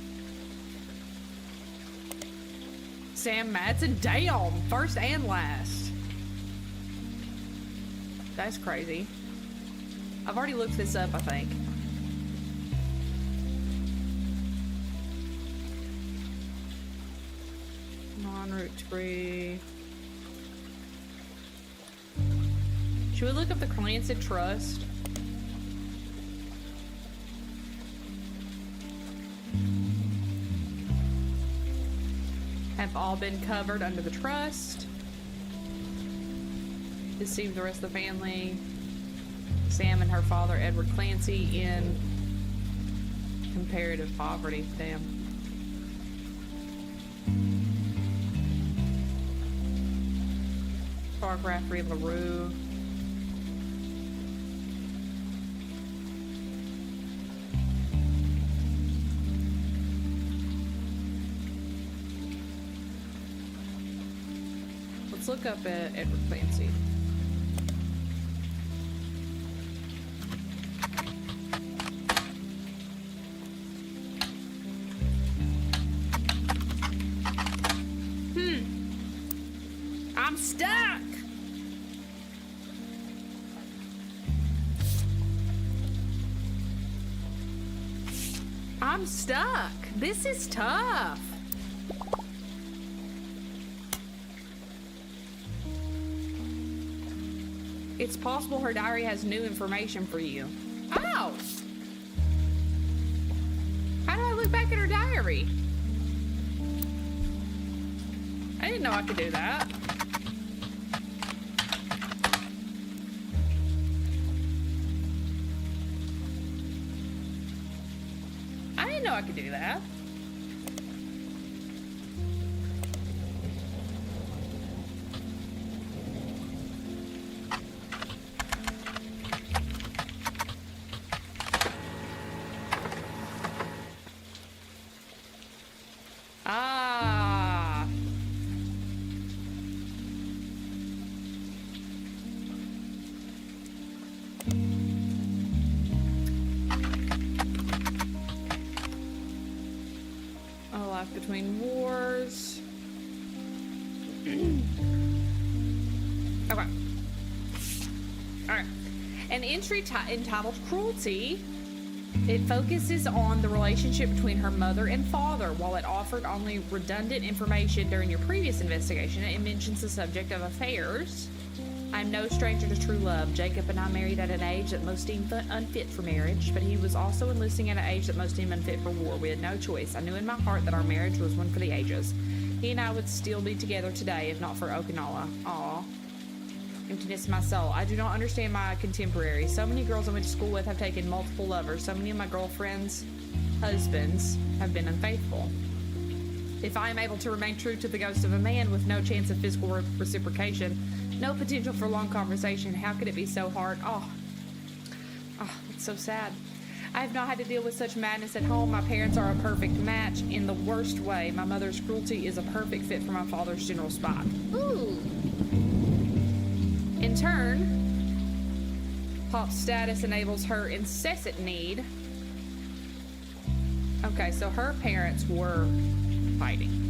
Sam Madsen. Damn! First and last. That's crazy. I've already looked this up, I think. Non-Roottrees. Should we look up the Clancy Trust? Have all been covered under the trust. Deceived the rest of the family. Sam and her father, Edward Clancy, in comparative poverty. Damn. Clark, Rafferty, LaRue. Let's look up at Edward Clancy. I'm stuck! I'm stuck. This is tough. It's possible her diary has new information for you. Oh! How do I look back at her diary? I didn't know I could do that. I didn't know I could do that. Ah. A life between wars. Okay. Alright. An entry entitled Cruelty. It focuses on the relationship between her mother and father. While it offered only redundant information during your previous investigation, it mentions the subject of affairs. I'm no stranger to true love. Jacob and I married at an age that most deemed unfit for marriage, but he was also enlisting at an age that most deemed unfit for war. We had no choice. I knew in my heart that our marriage was one for the ages. He and I would still be together today if not for Okinawa. Aw. Emptiness in my soul. I do not understand my contemporaries. So many girls I went to school with have taken multiple lovers. So many of my girlfriends' husbands have been unfaithful. If I am able to remain true to the ghost of a man with no chance of physical reciprocation, no potential for long conversation, how could it be so hard? Oh, it's so sad. I have not had to deal with such madness at home. My parents are a perfect match in the worst way. My mother's cruelty is a perfect fit for my father's general spot. Ooh. In turn, Pop's status enables her incessant need. Okay, so her parents were fighting.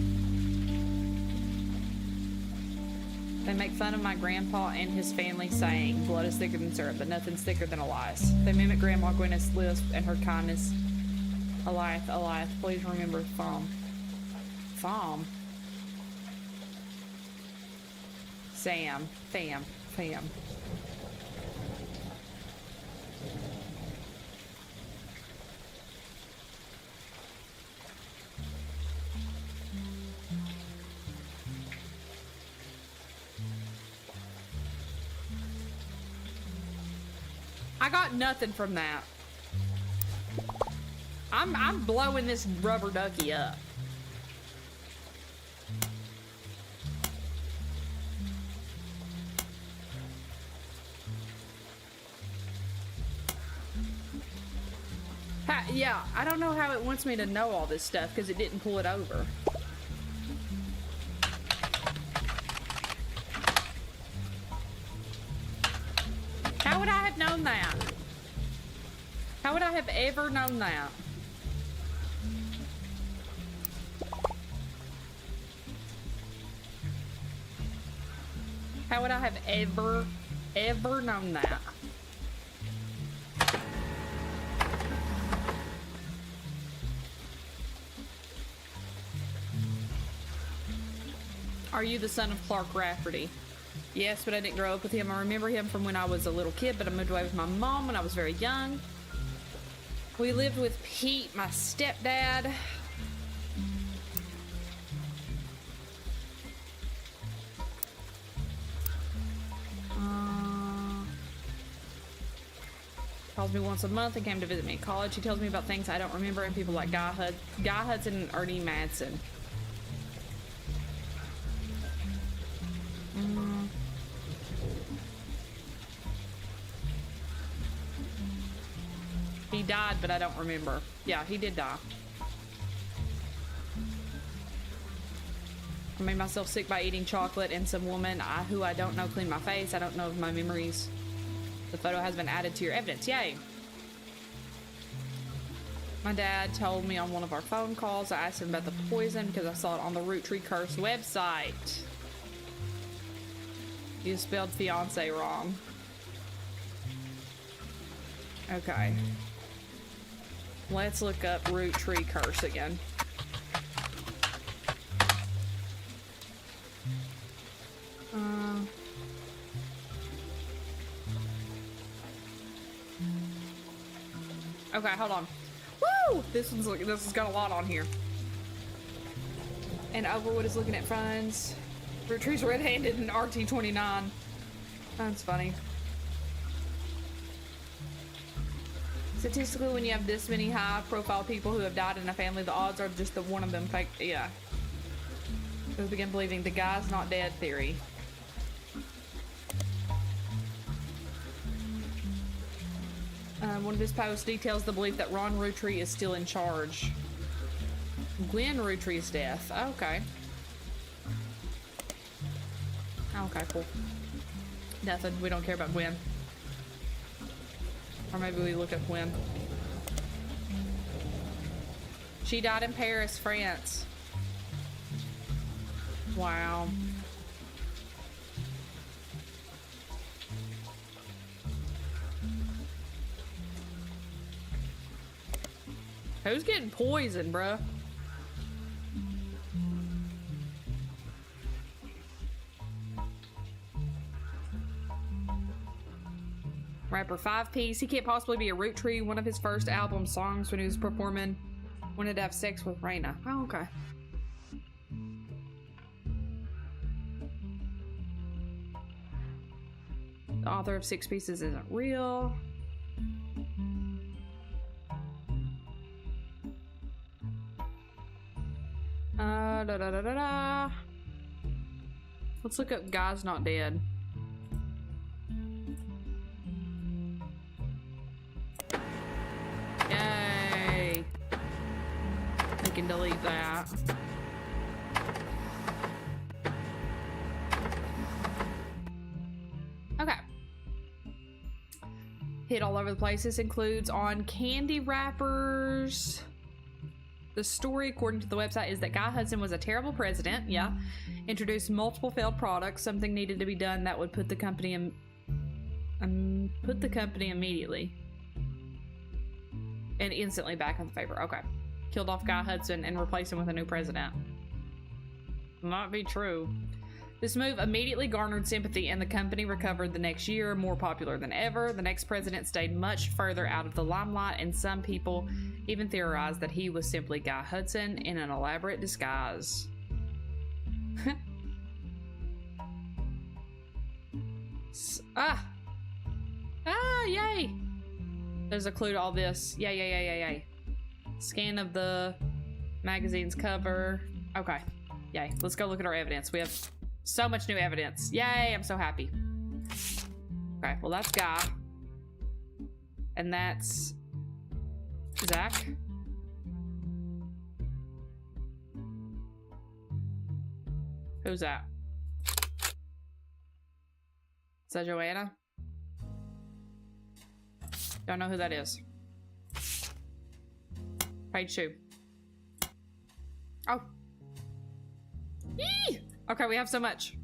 They make fun of my grandpa and his family, saying blood is thicker than syrup, but nothing's thicker than Elias. They mimic Grandma Gwyneth's lisp and her kindness. Elias, please remember Thom. Thom? Sam. Fam. I got nothing from that. I'm blowing this rubber ducky up. Yeah, I don't know how it wants me to know all this stuff because it didn't pull it over. How would I have known that? How would I have ever known that? How would I have ever known that? Are you the son of Clark Rafferty? Yes, but I didn't grow up with him. I remember him from when I was a little kid, but I moved away with my mom when I was very young. We lived with Pete, my stepdad. Calls me once a month and came to visit me in college. He tells me about things I don't remember and people like Guy Hudson and Ernie Madsen. He died, but I don't remember. Yeah, he did die. I made myself sick by eating chocolate, and some woman who I don't know cleaned my face. I don't know of my memories. The photo has been added to your evidence. Yay. My dad told me on one of our phone calls. I asked him about the poison because I saw it on the Roottrees Curse website. You spelled fiance wrong. Okay. Let's look up Roottrees Curse again. Okay, hold on. Woo! This has got a lot on here. And Overwood is looking at friends. Roottrees red-handed and RT29. That's funny. Statistically, when you have this many high-profile people who have died in a family, the odds are just that one of them fake. Yeah. Let's begin believing the guy's not dead theory. One of his posts details the belief that Ron Roottrees is still in charge. Gwen Roottrees' death. Oh, okay. Okay, cool. Nothing. We don't care about Gwen. Or maybe we look at Gwen. She died in Paris, France. Wow. Who's getting poisoned, bruh? Rapper 5-Piece. He can't possibly be a Roottrees. One of his first album songs when he was performing wanted to have sex with Raina. Oh, okay. The author of 6 Pieces isn't real. Let's look up Guy's Not Dead. Yay! We can delete that. Okay. Hit all over the place. This includes on candy wrappers. The story, according to the website, is that Guy Hudson was a terrible president. Yeah. Introduced multiple failed products. Something needed to be done that would put the company immediately and instantly back in favor. Okay. Killed off Guy Hudson and replaced him with a new president. Might be true. This move immediately garnered sympathy, and the company recovered the next year, more popular than ever. The next president stayed much further out of the limelight, and some people even theorized that he was simply Guy Hudson in an elaborate disguise. Yay! There's a clue to all this. Yay. Scan of the magazine's cover. Okay. Yay. Let's go look at our evidence. We have so much new evidence. Yay, I'm so happy. Okay, well that's Guy. And that's Zach. Who's that? Is that Joanna? Don't know who that is. Page 2. Oh. Yee! Okay, we have so much.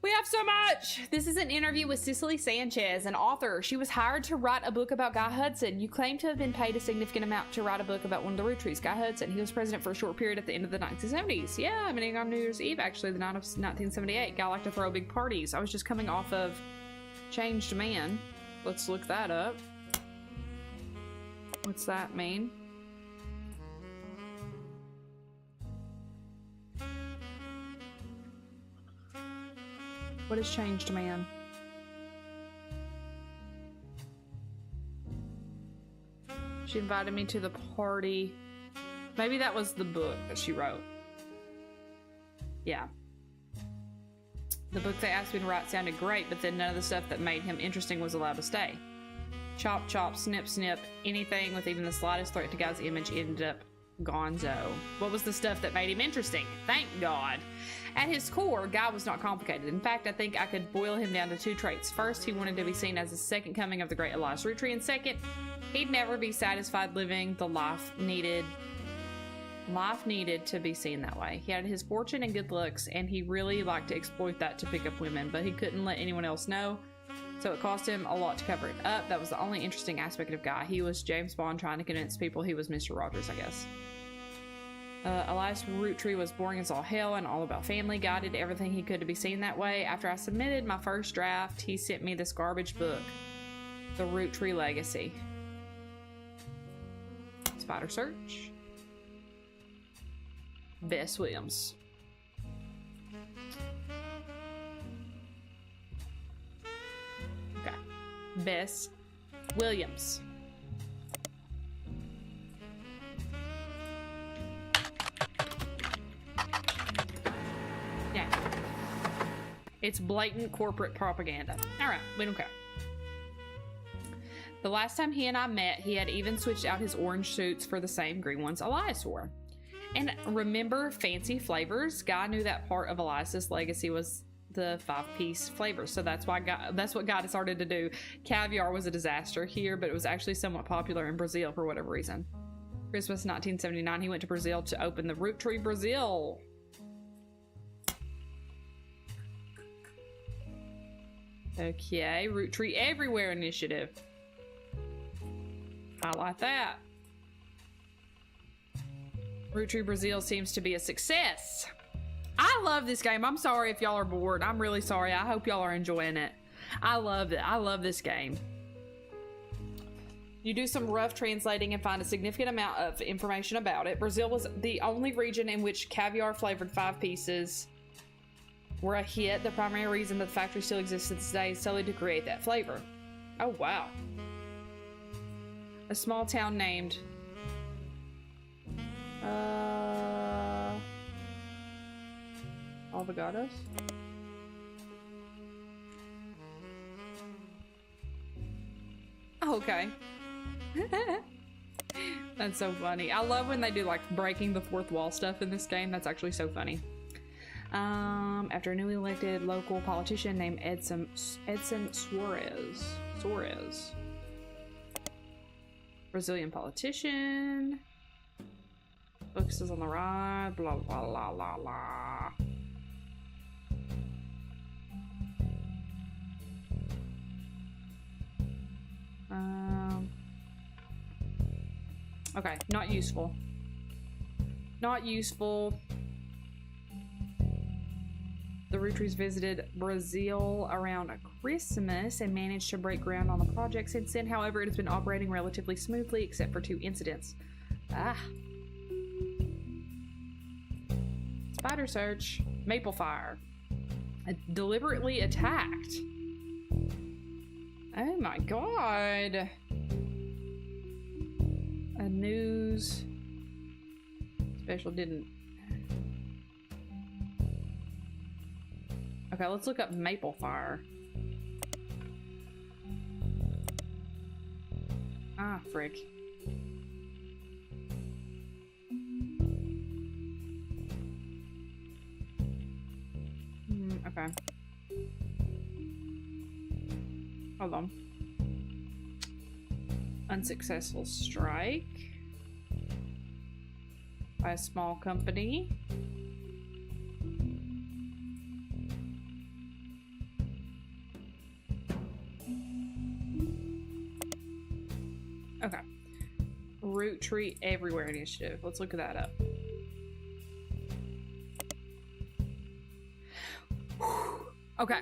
We have so much! This is an interview with Cicely Sanchez, an author. She was hired to write a book about Guy Hudson. You claim to have been paid a significant amount to write a book about one of the Roottrees, Guy Hudson. He was president for a short period at the end of the 1970s. Yeah, I mean, on New Year's Eve, actually, the night of 1978. Guy liked to throw big parties. I was just coming off of Changed Man. Let's look that up. What's that mean? What has changed, man? She invited me to the party. Maybe that was the book that she wrote. Yeah. The book they asked me to write sounded great, but then none of the stuff that made him interesting was allowed to stay. Chop, chop, snip, snip. Anything with even the slightest threat to Guy's image ended up gonzo. What was the stuff that made him interesting? Thank God. At his core, Guy was not complicated. In fact, I think I could boil him down to 2 traits. First, he wanted to be seen as the second coming of the great Elias Rootree, and second, he'd never be satisfied living the life needed to be seen that way. He had his fortune and good looks, and he really liked to exploit that to pick up women, but he couldn't let anyone else know, so it cost him a lot to cover it up. That was the only interesting aspect of Guy. He was James Bond trying to convince people he was Mr. Rogers, I guess. Elias Rootree was boring as all hell and all about family. Guy did everything he could to be seen that way. After I submitted my first draft, he sent me this garbage book, The Rootree Legacy. Spider search. Bess Williams. Okay. Bess Williams. Yeah. It's blatant corporate propaganda. Alright, we don't care. The last time he and I met, he had even switched out his orange suits for the same green ones Elias wore. And remember fancy flavors? Guy knew that part of Elias's legacy was the 5-piece flavors, so that's what Guy decided to do. Caviar was a disaster here, but it was actually somewhat popular in Brazil for whatever reason. Christmas 1979, he went to Brazil to open the Rootree Brazil. Okay, Rootree Everywhere initiative. I like that. Rootree Brazil seems to be a success. I love this game. I'm sorry if y'all are bored. I'm really sorry. I hope y'all are enjoying it. I love it. I love this game. You do some rough translating and find a significant amount of information about it. Brazil was the only region in which caviar flavored 5 pieces were a hit. The primary reason that the factory still exists to this day is solely to create that flavor. Oh, wow. A small town named Avogados? Okay. That's so funny. I love when they do like breaking the fourth wall stuff in this game. That's actually so funny. After a newly elected local politician named Edson Suarez. Brazilian politician. Focuses on the right. Blah, blah, blah, blah, blah. Okay, not useful. Not useful. The Rootrees visited Brazil around Christmas and managed to break ground on the project since then. However, it has been operating relatively smoothly except for 2 incidents. Spider search. Maple fire. Deliberately attacked. Oh my god. A news special didn't. Okay, let's look up maple fire. Ah, frick. Okay. Hold on. Unsuccessful strike by a small company. Okay. Rootree Everywhere initiative. Let's look that up. Okay.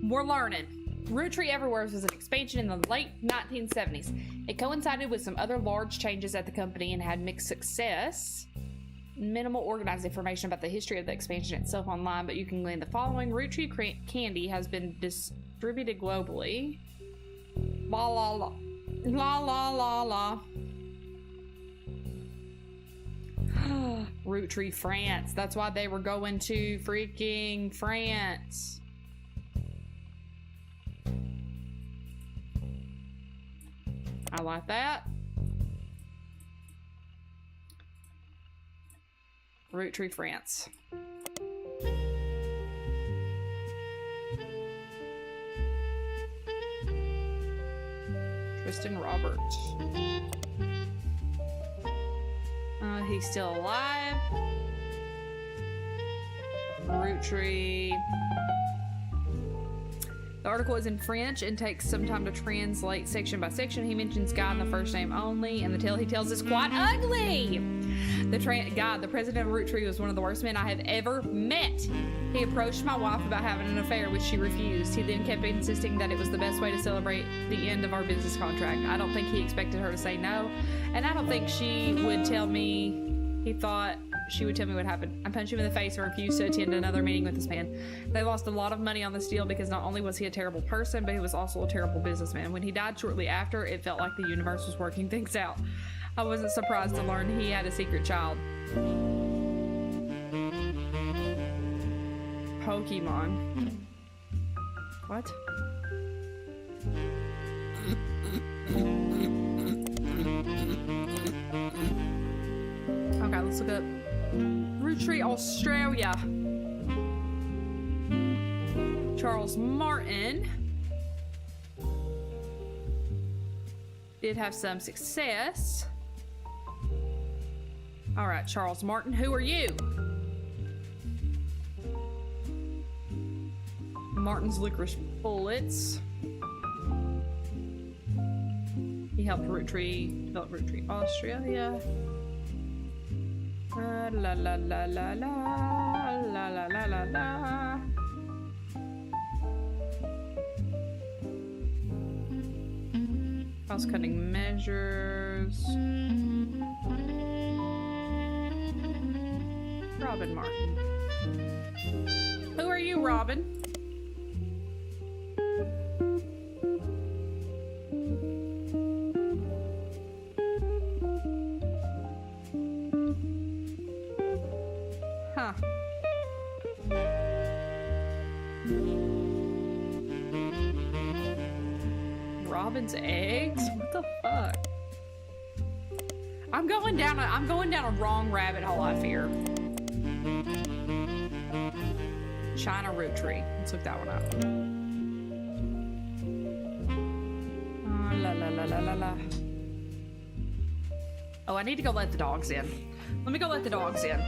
We're learning. Rootree Everywhere was an expansion in the late 1970s. It coincided with some other large changes at the company and had mixed success. Minimal organized information about the history of the expansion itself online, but you can glean the following. Rootree candy has been distributed globally. La la la. La la la la. Rootree France. That's why they were going to freaking France. like that. Roottrees, France. Tristan Roberts. He's still alive. Roottrees. The article is in French and takes some time to translate section by section. He mentions God in the first name only, and the tale he tells is quite ugly. The president of Roottrees was one of the worst men I have ever met. He approached my wife about having an affair, which she refused. He then kept insisting that it was the best way to celebrate the end of our business contract. I don't think he expected her to say no, and I don't think she would tell me. He thought she would tell me what happened. I punched him in the face and refused to attend another meeting with this man. They lost a lot of money on this deal because not only was he a terrible person, but he was also a terrible businessman. When he died shortly after, it felt like the universe was working things out. I wasn't surprised to learn he had a secret child. Pokemon. What? Okay, let's look up Roottrees, Australia. Charles Martin did have some success. All right, Charles Martin, who are you? Martin's Licorice Bullets. He helped Roottrees develop Roottrees, Australia. La la la la la la la la la la. Cost cutting measures. Robin Martin. Who are you, Robin? Huh. Robin's eggs? What the fuck? I'm going down a wrong rabbit hole, I fear. China Roottrees. Let's look that one up. La la la la la la. Oh, I need to go let the dogs in. Let me go let the dogs in.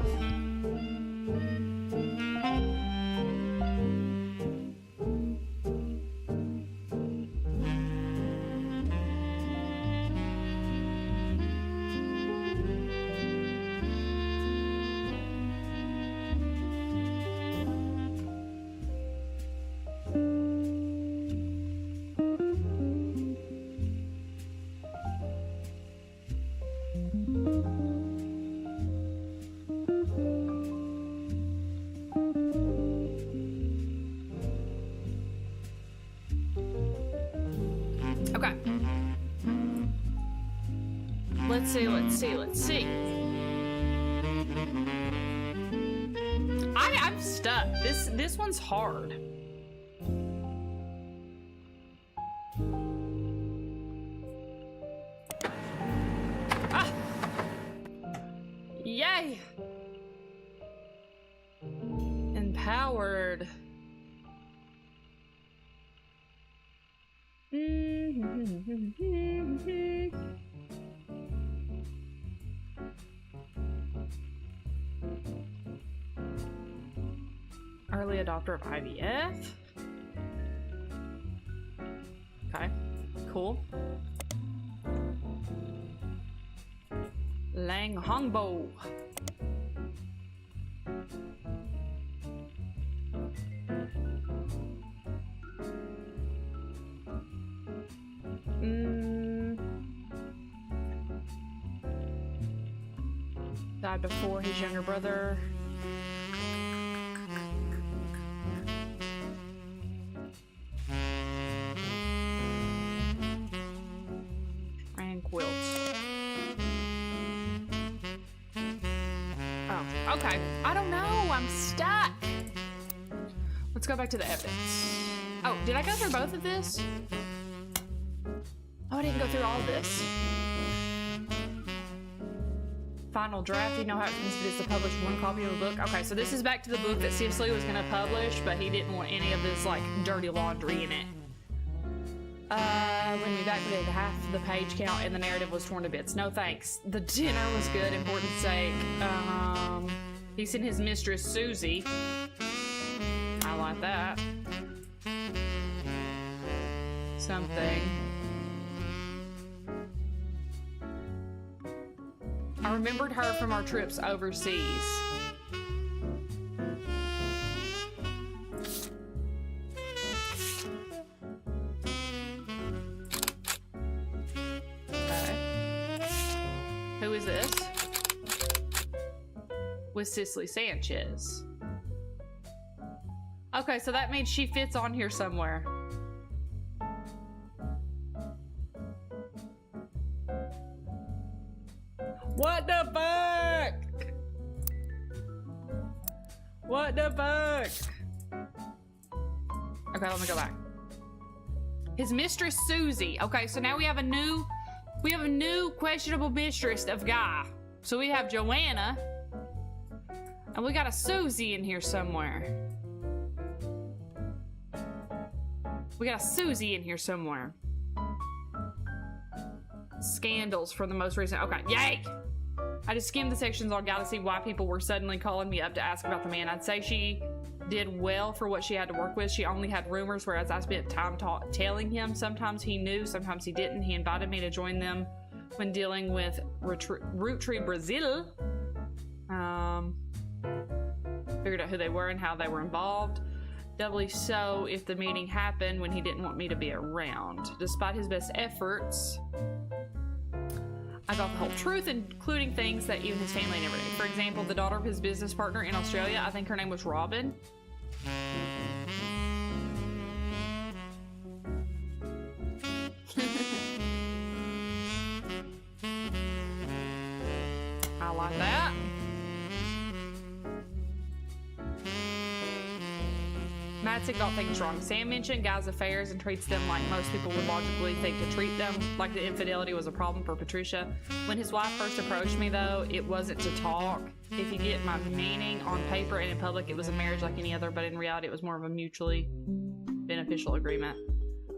Okay. Let's see. I'm stuck. This one's hard. Ah! Yay! Empowered. Early adopter of IVF. Okay, cool. Lang Hongbo. Died before his younger brother. Quilt. Oh, okay. I don't know. I'm stuck. Let's go back to the evidence. Oh, did I go through both of this? Oh, I didn't go through all this. Final draft, you know how expensive it is to publish one copy of a book? Okay, so this is back to the book that Cicely was going to publish, but he didn't want any of this, like, dirty laundry in it. When we backdated half the page count and the narrative was torn to bits. No thanks. The dinner was good, important sake. He sent his mistress, Susie. I like that. Something. I remembered her from our trips overseas. Who is this? With Cicely Sanchez. Okay, so that means she fits on here somewhere. What the fuck? What the fuck? Okay, let me go back. His mistress Susie. Okay, so now we have a new questionable mistress of Guy. So we have Joanna. And we got a Susie in here somewhere. We got a Susie in here somewhere. Scandals from the most recent. Okay, yay! I just skimmed the sections on Guy to see why people were suddenly calling me up to ask about the man. I'd say she did well for what she had to work with. She only had rumors, whereas I spent time telling him. Sometimes he knew, sometimes he didn't. He invited me to join them when dealing with Roottrees Brazil. Figured out who they were and how they were involved. Doubly so if the meeting happened when he didn't want me to be around. Despite his best efforts, I got the whole truth, including things that even his family never knew. For example, the daughter of his business partner in Australia, I think her name was Robin. I like that. Madsen got things wrong. Sam mentioned Guy's affairs and treats them like most people would logically think to treat them, like the infidelity was a problem for Patricia. When his wife first approached me, though, it wasn't to talk. If you get my meaning, on paper and in public, it was a marriage like any other, but in reality, it was more of a mutually beneficial agreement.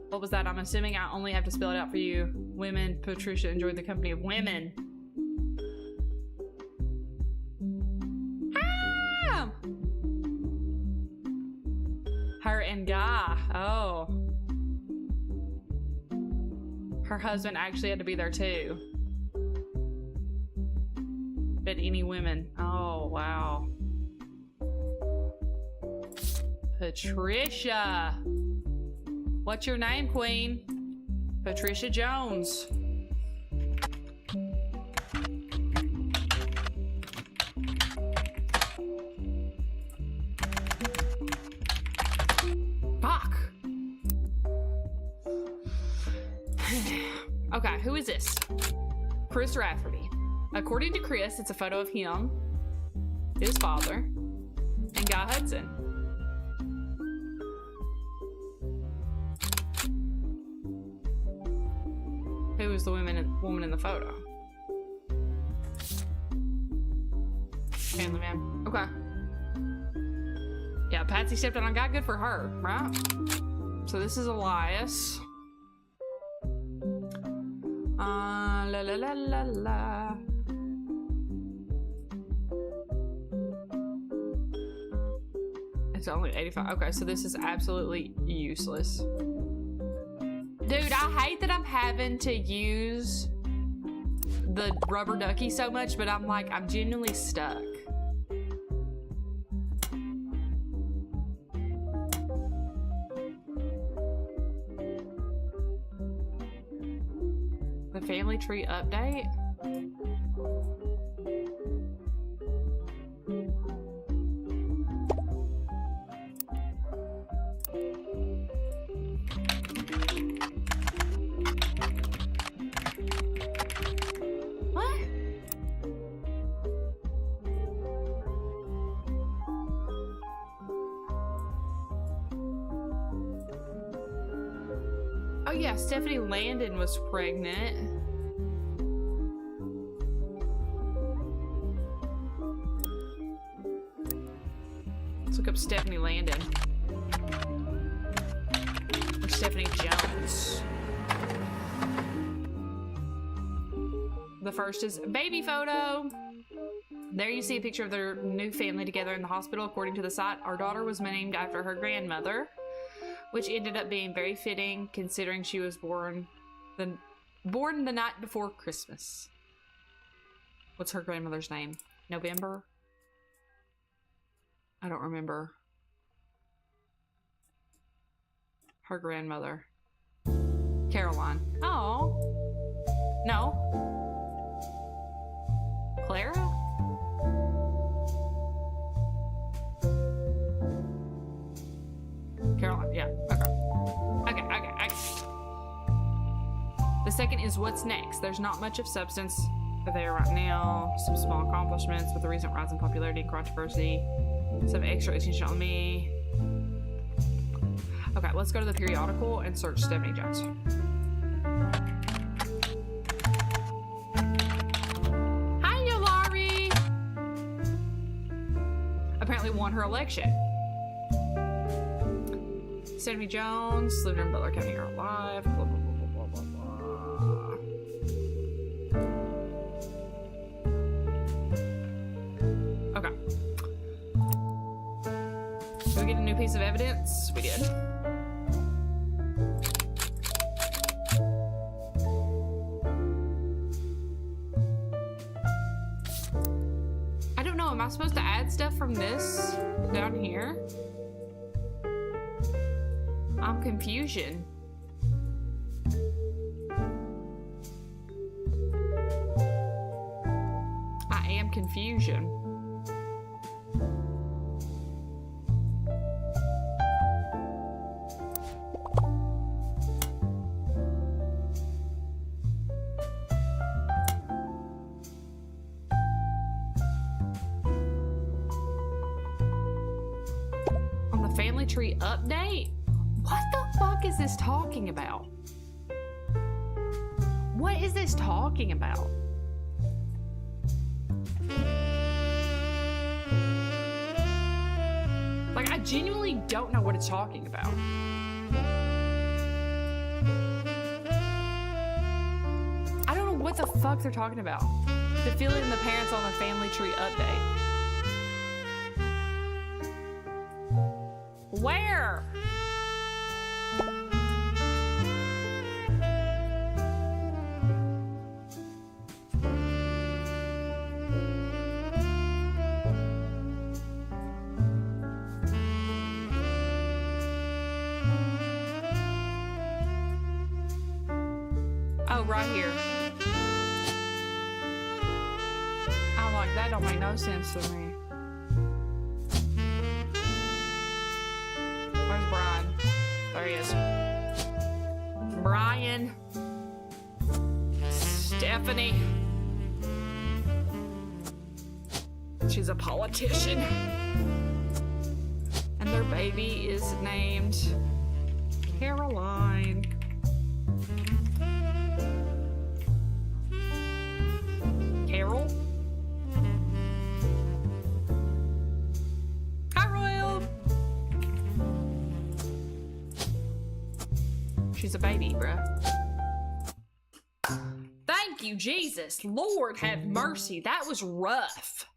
What was that? I'm assuming I only have to spell it out for you. Women. Patricia enjoyed the company of women. Her and Guy. Oh. Her husband actually had to be there too. But any women. Oh, wow. Patricia. What's your name, Queen? Patricia Jones. Okay, who is this? Chris Rafferty. According to Chris, it's a photo of him, his father, and Guy Hudson. Who is the woman in the photo? Family man. Okay. Yeah, Patsy stepped on Guy. Good for her, right? So this is Elias. La la la la la. It's only 85. Okay, so this is absolutely useless. Dude, I hate that I'm having to use the rubber ducky so much, but I'm like, I'm genuinely stuck. Family tree update. What? Oh yeah, Stephanie Landon was pregnant. Let's look up Stephanie Landon. Or Stephanie Jones. The first is baby photo. There you see a picture of their new family together in the hospital. According to the site, our daughter was named after her grandmother, which ended up being very fitting considering she was born the night before Christmas. What's her grandmother's name? November? I don't remember. Her grandmother. Caroline. Oh. No. Clara? Caroline, yeah. Okay. The second is what's next. There's not much of substance there right now. Some small accomplishments with the recent rise in popularity and controversy. Some extra attention on me. Okay, let's go to the periodical and search Stephanie Jones. Hiya, Laurie! Apparently won her election. Stephanie Jones, lived in Butler County, are alive. Blah, blah, blah, blah, blah, blah. Okay. Did we get a new piece of evidence? We did. I don't know. Am I supposed to add stuff from this down here? I'm confusion. I am confusion. On the family tree update? What the fuck is this talking about? What is this talking about? Like, I genuinely don't know what it's talking about. I don't know what the fuck they're talking about. To fill in the parents on the family tree update. Where? Oh, right here. I'm like, that don't make no sense to me. Where's Brian? There he is. Brian. Stephanie. She's a politician. And their baby is named Caroline. Carol? Hi, Royal! She's a baby, bruh. Thank you, Jesus. Lord have mercy. That was rough.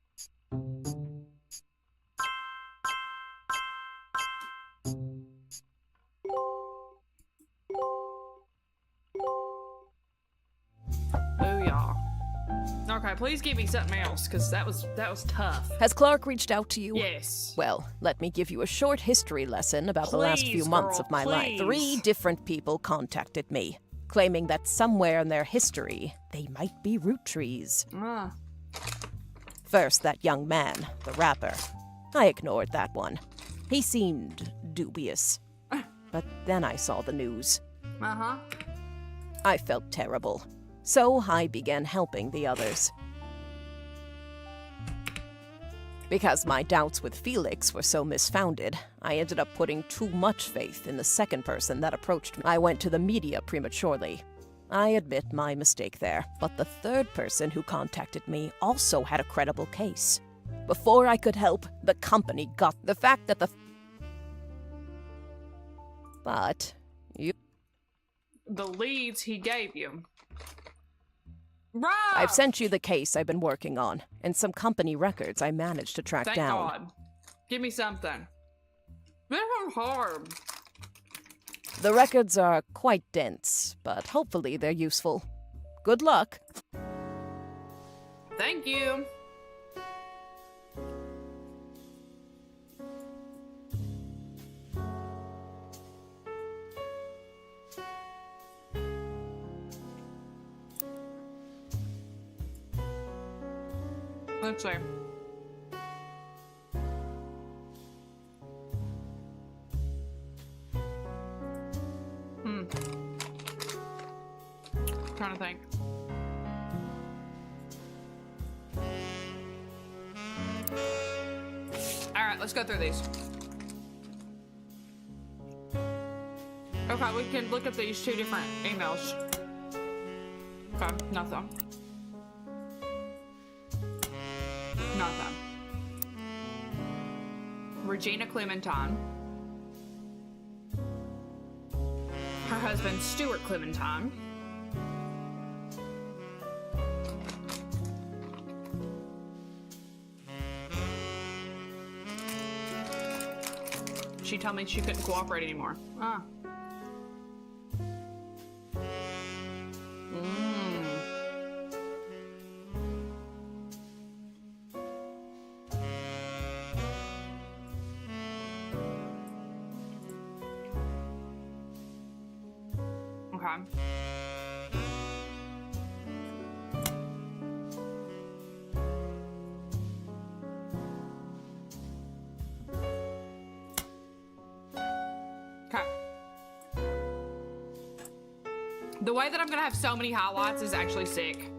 Booyah. Okay, please give me something else, because that was tough. Has Clark reached out to you? Yes. Well, let me give you a short history lesson about the last few Please, months girl, of my life. please. 3 different people contacted me, claiming that somewhere in their history, they might be Roottrees. Ah. First, that young man, the rapper. I ignored that one. He seemed dubious. But then I saw the news. Uh-huh. I felt terrible. So I began helping the others. Because my doubts with Felix were so misfounded, I ended up putting too much faith in the second person that approached me. I went to the media prematurely. I admit my mistake there, but the third person who contacted me also had a credible case. Before I could help, the company got the fact that But you... The leads he gave you. Right. I've sent you the case I've been working on, and some company records I managed to track Thank down. God. Give me something. This one's hard. The records are quite dense, but hopefully they're useful. Good luck. Thank you. Let's see. Trying to think. Alright, let's go through these. Okay, we can look at these two different emails. Okay, nothing. Nothing. Regina Clementine. Her husband, Stuart Clementine. She told me she couldn't cooperate anymore. Ah. Okay. Okay. The way that I'm gonna have so many highlights is actually sick.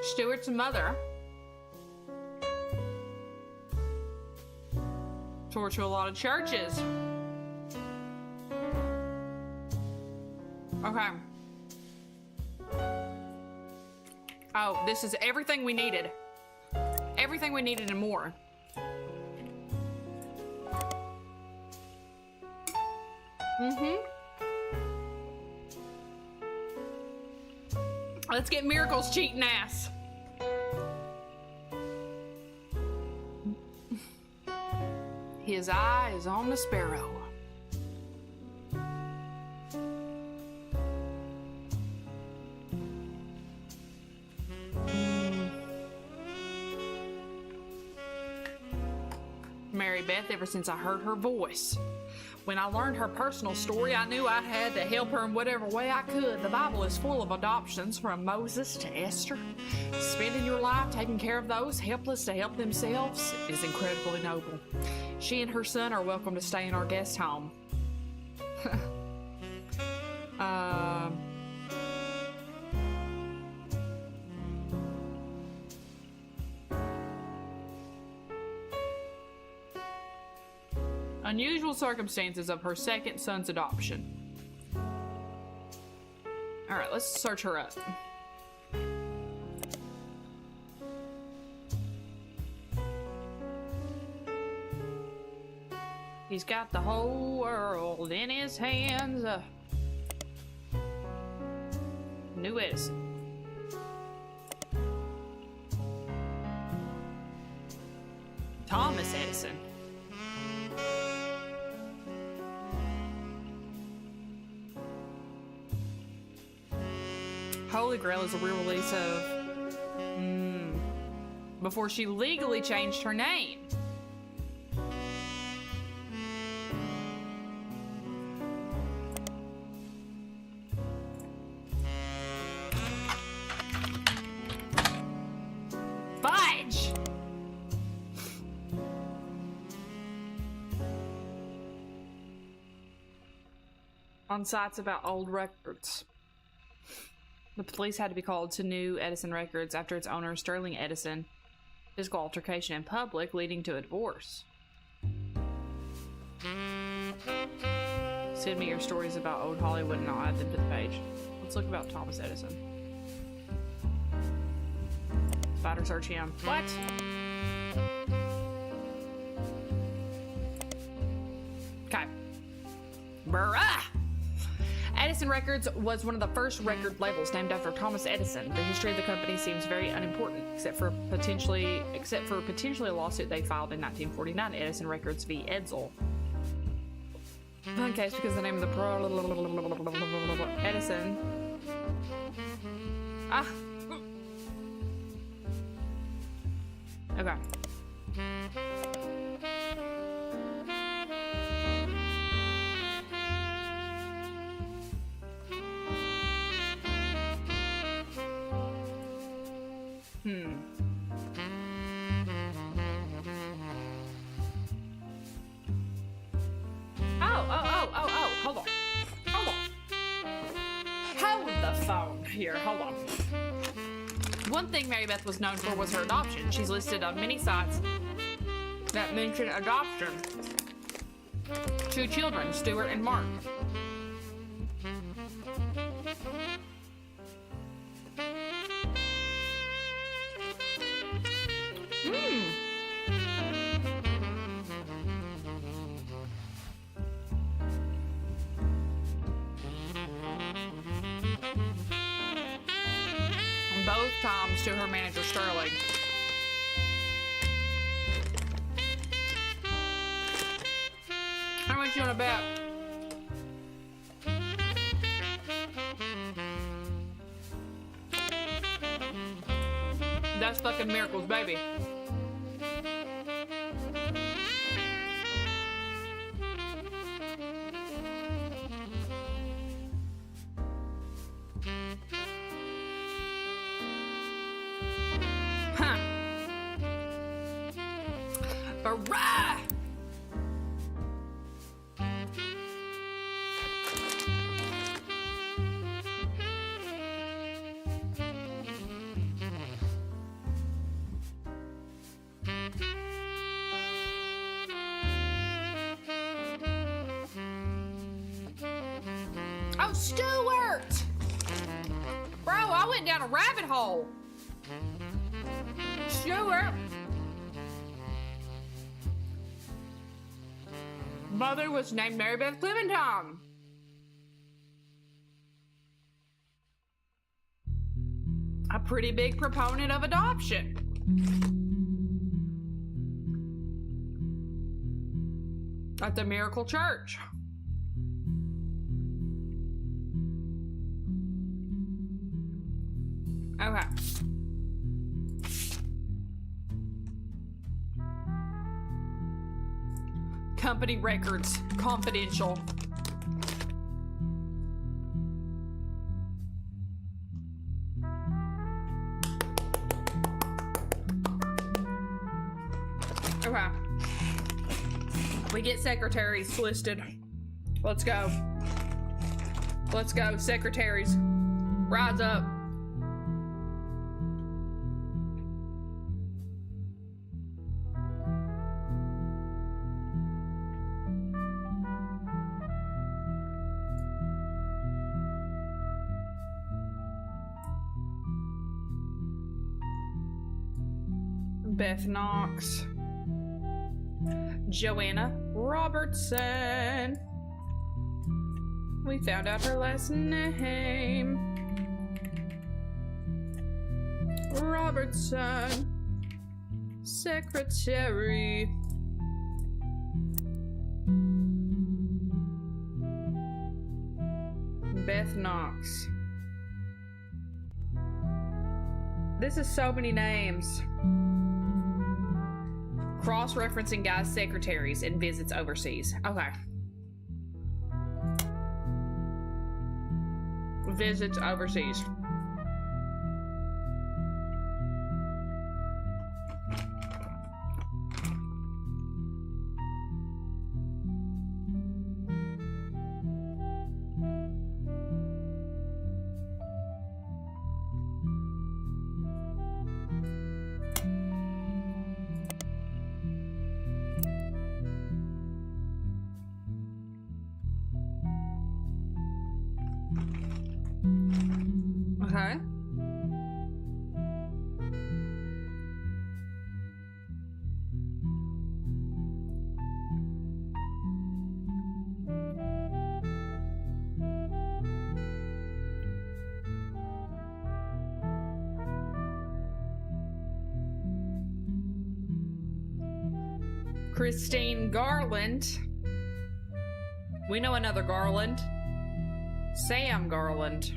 Stuart's mother toured to a lot of churches. Okay. Oh, this is everything we needed. Everything we needed and more. Let's get Miracle's cheating ass. His eye is on the sparrow. Mary Beth ever since I heard her voice. When I learned her personal story, I knew I had to help her in whatever way I could. The Bible is full of adoptions from Moses to Esther. Spending your life taking care of those helpless to help themselves is incredibly noble. She and her son are welcome to stay in our guest home. Unusual circumstances of her second son's adoption. Alright, let's search her up. He's got the whole world in his hands. New Edison. Thomas Edison. Holy Grail is a re-release of... before she legally changed her name. Fudge! on sites about old records. The police had to be called to new Edison records after its owner, Sterling Edison, physical altercation in public, leading to a divorce. Send me your stories about old Hollywood and I'll add them to the page. Let's look about Thomas Edison. Spider search him. What? Okay. Bruh! Edison Records was one of the first record labels named after Thomas Edison. The history of the company seems very unimportant, except for potentially a lawsuit they filed in 1949, Edison Records v. Edsel. Okay, it's because the name of the Edison. Ah. Okay. Oh, hold on. Hold the phone here, hold on. One thing Mary Beth was known for was her adoption. She's listed on many sites that mention adoption. 2 children, Stuart and Mark. Both times to her manager, Sterling. How much you wanna bet? That's fucking Miracle's baby. Hurrah! Oh, Stuart! Bro, I went down a rabbit hole. Stuart! Mother was named Mary Beth Clementine. A pretty big proponent of adoption. At the Miracle Church. Okay. Company records, confidential. Okay. We get secretaries listed. Let's go. Let's go, secretaries. Rise up. Beth Knox, Joanna Robertson. We found out her last name. Robertson, secretary. Beth Knox. This is so many names. Cross-referencing guys' secretaries and visits overseas. Okay. Visits overseas. Okay. Christine Garland. We know another Garland. Sam Garland.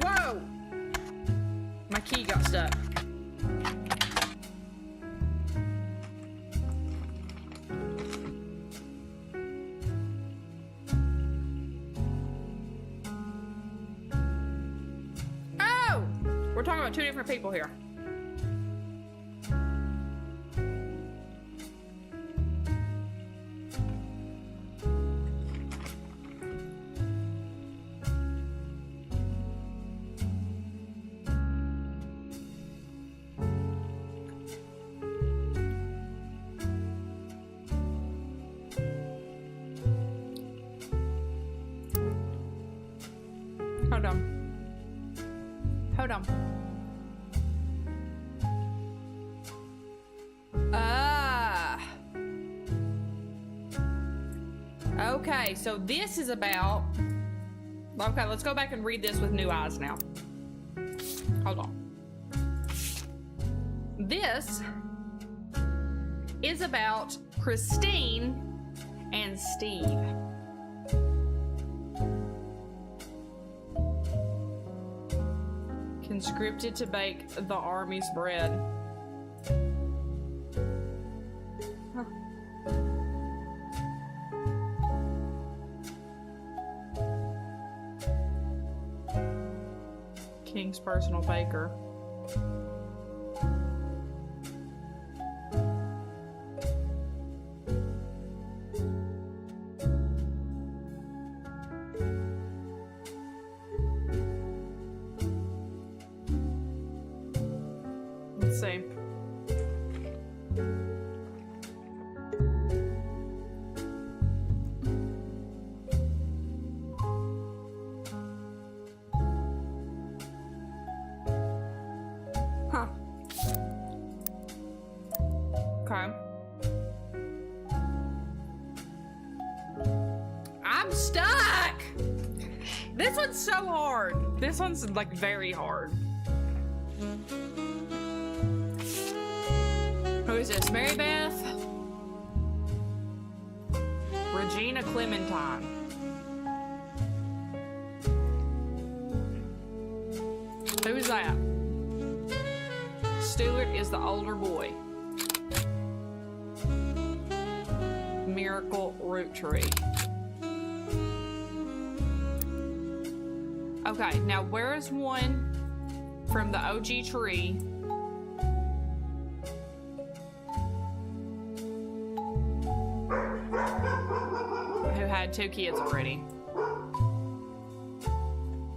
Whoa! My key got stuck. We're talking about two different people here. Hold on. Hold on. Okay, so this is about... Okay, let's go back and read this with new eyes now. Hold on. This is about Christine and Steve. Conscripted to bake the army's bread. King's personal baker. Let's see. Huh. Okay. I'm stuck! This one's so hard. This one's like very hard. Who is this? Mary Beth? Regina Clementine. Who's that? Stewart is the older boy. Miracle Roottrees. Okay, now where is one from the OG tree? Who had 2 kids already?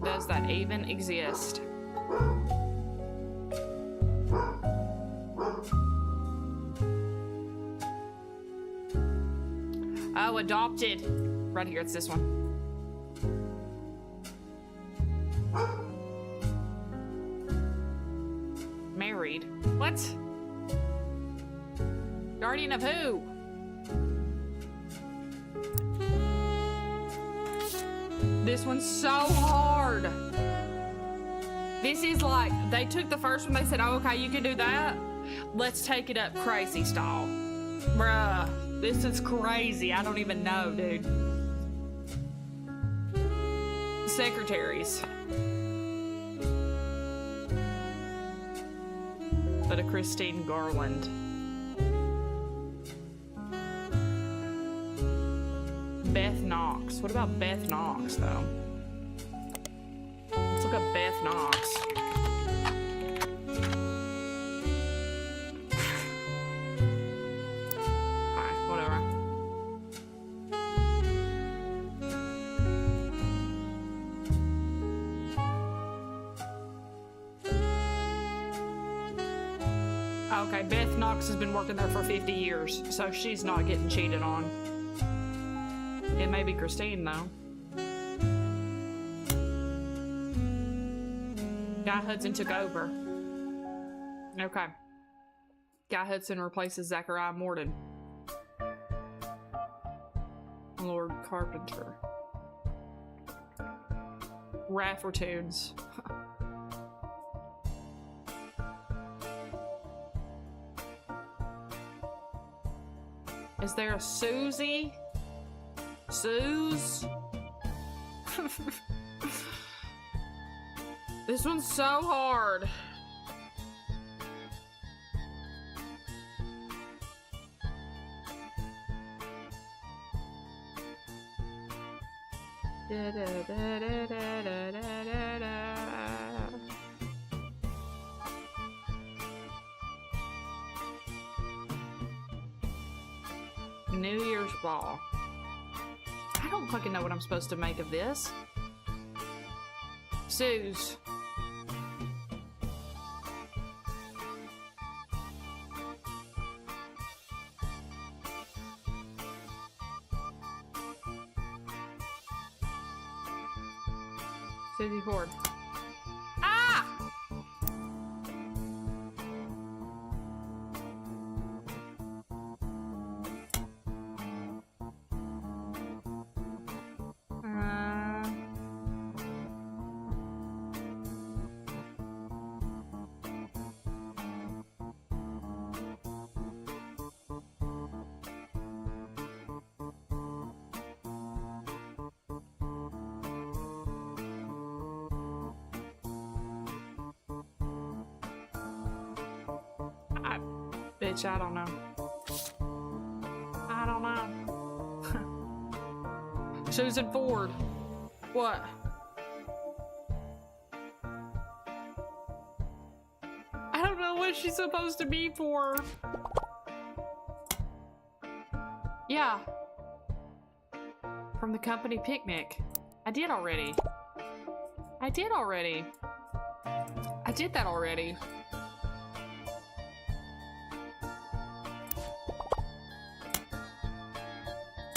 Does that even exist? Oh, adopted. Right here, it's this one. Married. What? Guardian of who? This one's so hard. This is like, they took the first one, they said, oh, okay, you can do that. Let's take it up crazy style. Bruh, this is crazy. I don't even know, dude. Secretaries. But a Christine Garland. Beth Knox. What about Beth Knox, though? Let's look up Beth Knox. Alright, whatever. Okay, Beth Knox has been working there for 50 years, so she's not getting cheated on. It may be Christine, though. Guy Hudson took over. Okay. Guy Hudson replaces Zachariah Morden. Lord Carpenter. Raffertunes. Is there a Susie? Suze? This one's so hard. New Year's ball. I don't fucking know what I'm supposed to make of this. Suze. Susie Ford. Ah! Bitch, I don't know. I don't know. Susan Ford. What? I don't know what she's supposed to be for. Yeah. From the company picnic. I did already. I did already. I did that already.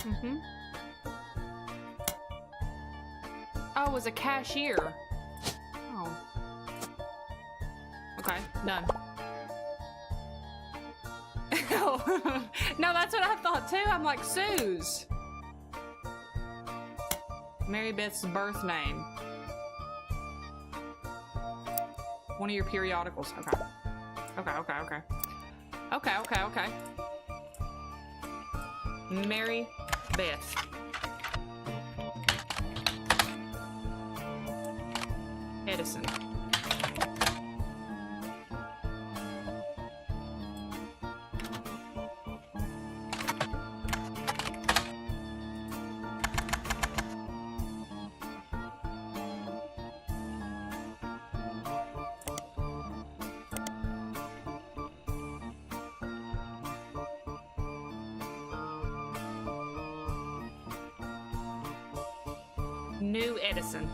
Mm-hmm. Oh, it was a cashier. Oh. Okay, done. No, that's what I thought too. I'm like, Suze. Mary Beth's birth name. One of your periodicals. Okay. Okay. Mary Beth. Edison. New Edison.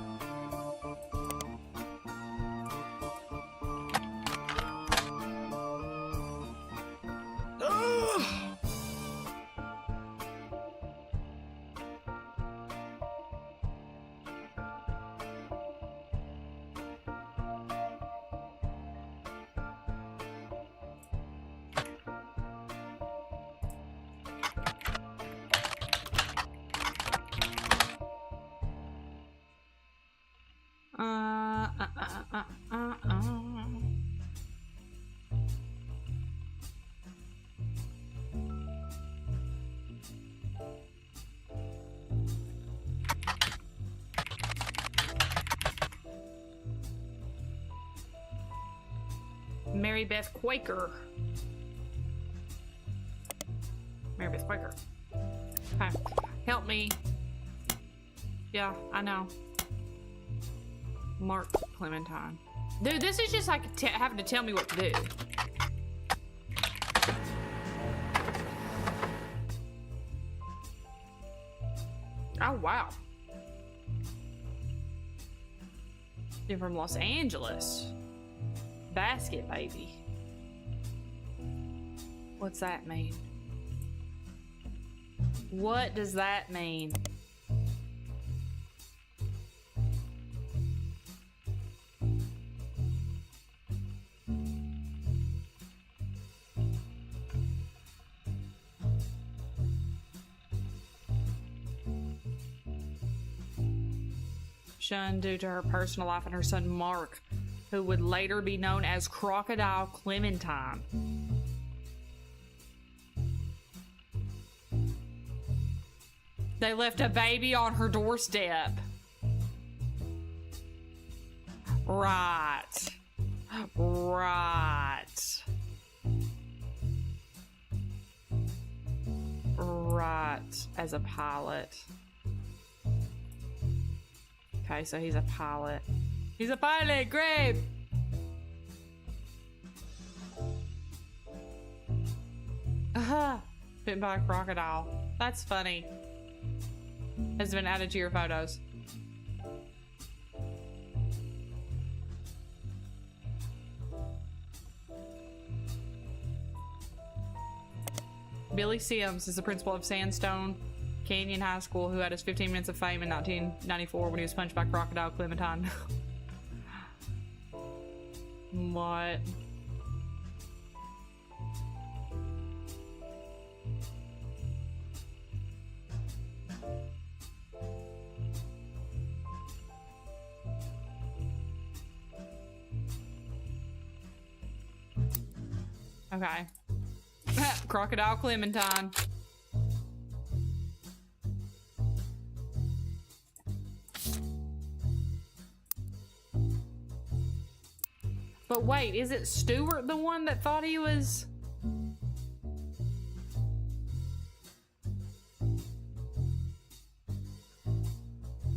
Mary Beth Quaker. Mary Beth Quaker. Okay. Help me. Yeah, I know. Mark Clementine. Dude, this is just like having to tell me what to do. Oh, wow. You're from Los Angeles. Basket baby. What's that mean? What does that mean? Shunned due to her personal life and her son Mark, who would later be known as Crocodile Clementine. They left a baby on her doorstep. Right. Right. Right. As a pilot. Okay, so he's a pilot. He's a pilot, great! Bitten by a crocodile. That's funny. Has been added to your photos. Billy Sims is the principal of Sandstone Canyon High School, who had his 15 minutes of fame in 1994 when he was punched by Crocodile Clementine. What? Okay. Crocodile Clementine. But wait, is it Stuart the one that thought he was...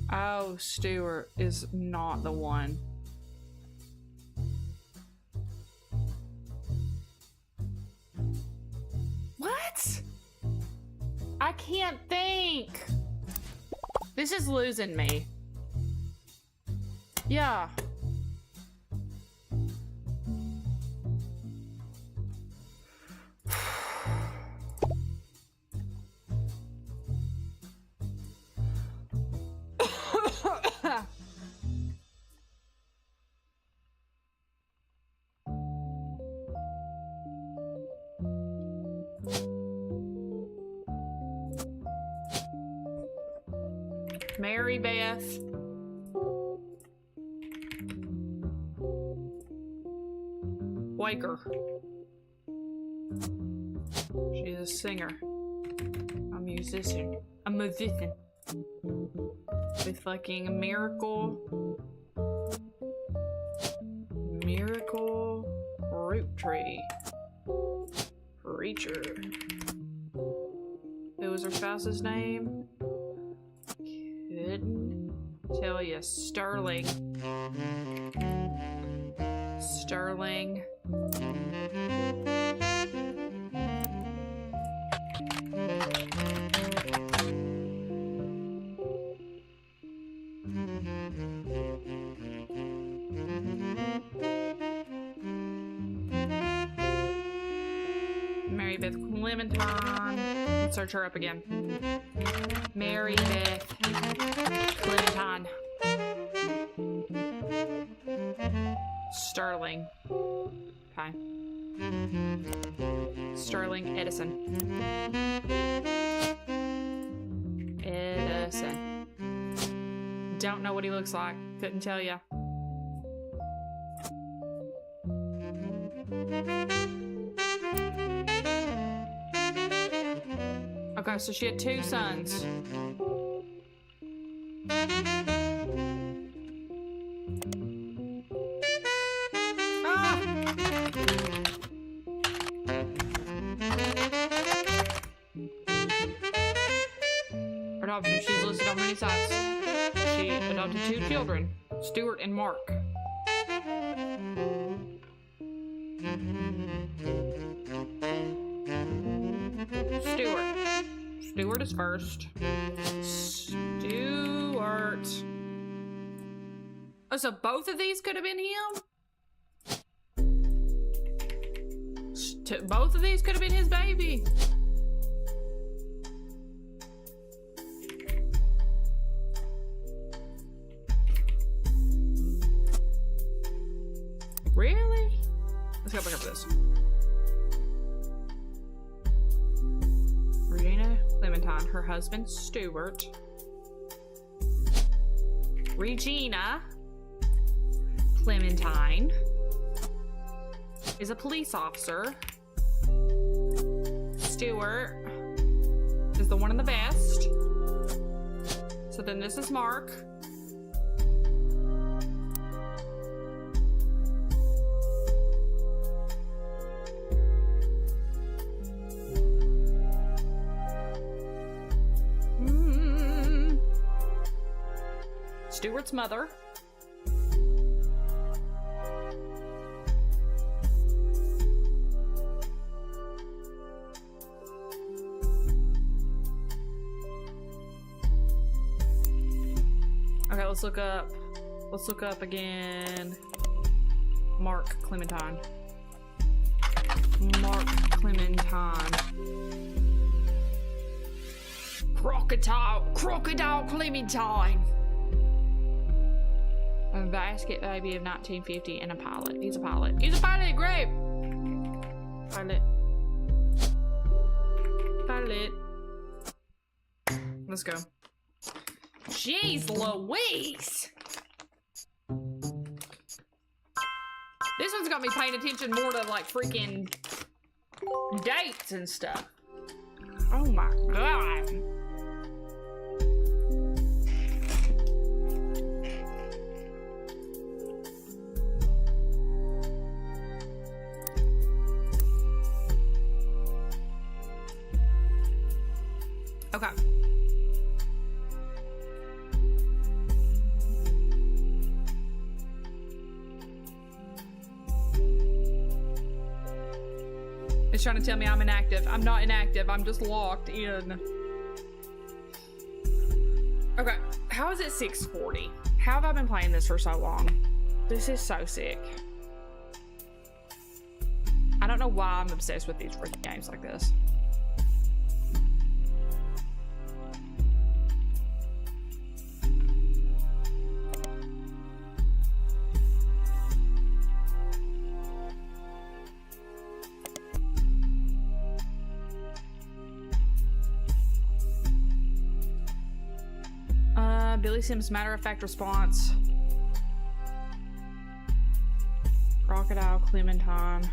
Oh, Stuart is not the one. What? I can't think. This is losing me. Yeah. Mary Beth. Waker. She's a singer. A musician. A musician. With fucking Miracle Roottrees. Preacher. Who was her spouse's name? Couldn't tell you. Sterling. Mary Beth Clementine. Let's search her up again. Mary Beth Clementine. Sterling. Okay. Sterling Edison. Don't know what he looks like. Couldn't tell you. Okay, so she had 2 sons. Ah! Adopted. She's listed on many sites. She adopted 2 children, Stuart and Mark. Stuart is first. Stuart. Oh, so both of these could have been him? Both of these could have been his baby. Really? Let's go back up to this. Regina Clementine, her husband Stuart. Regina Clementine is a police officer. Stuart is the one in the vest. So then this is Mark. Stuart's mother. Okay, let's look up again. Mark Clementine. Mark Clementine. Crocodile Clementine. A basket baby of 1950 and a pilot. He's a pilot. He's a pilot, great! Pilot. Let's go. Jeez Louise! This one's got me paying attention more to like freaking dates and stuff. Oh my god. Okay. It's trying to tell me I'm inactive. I'm not inactive. I'm just locked in. Okay. How is it 6:40? How have I been playing this for so long? This is so sick. I don't know why I'm obsessed with these freaking games like this. Billy Sims' matter-of-fact response. Crocodile Clementine.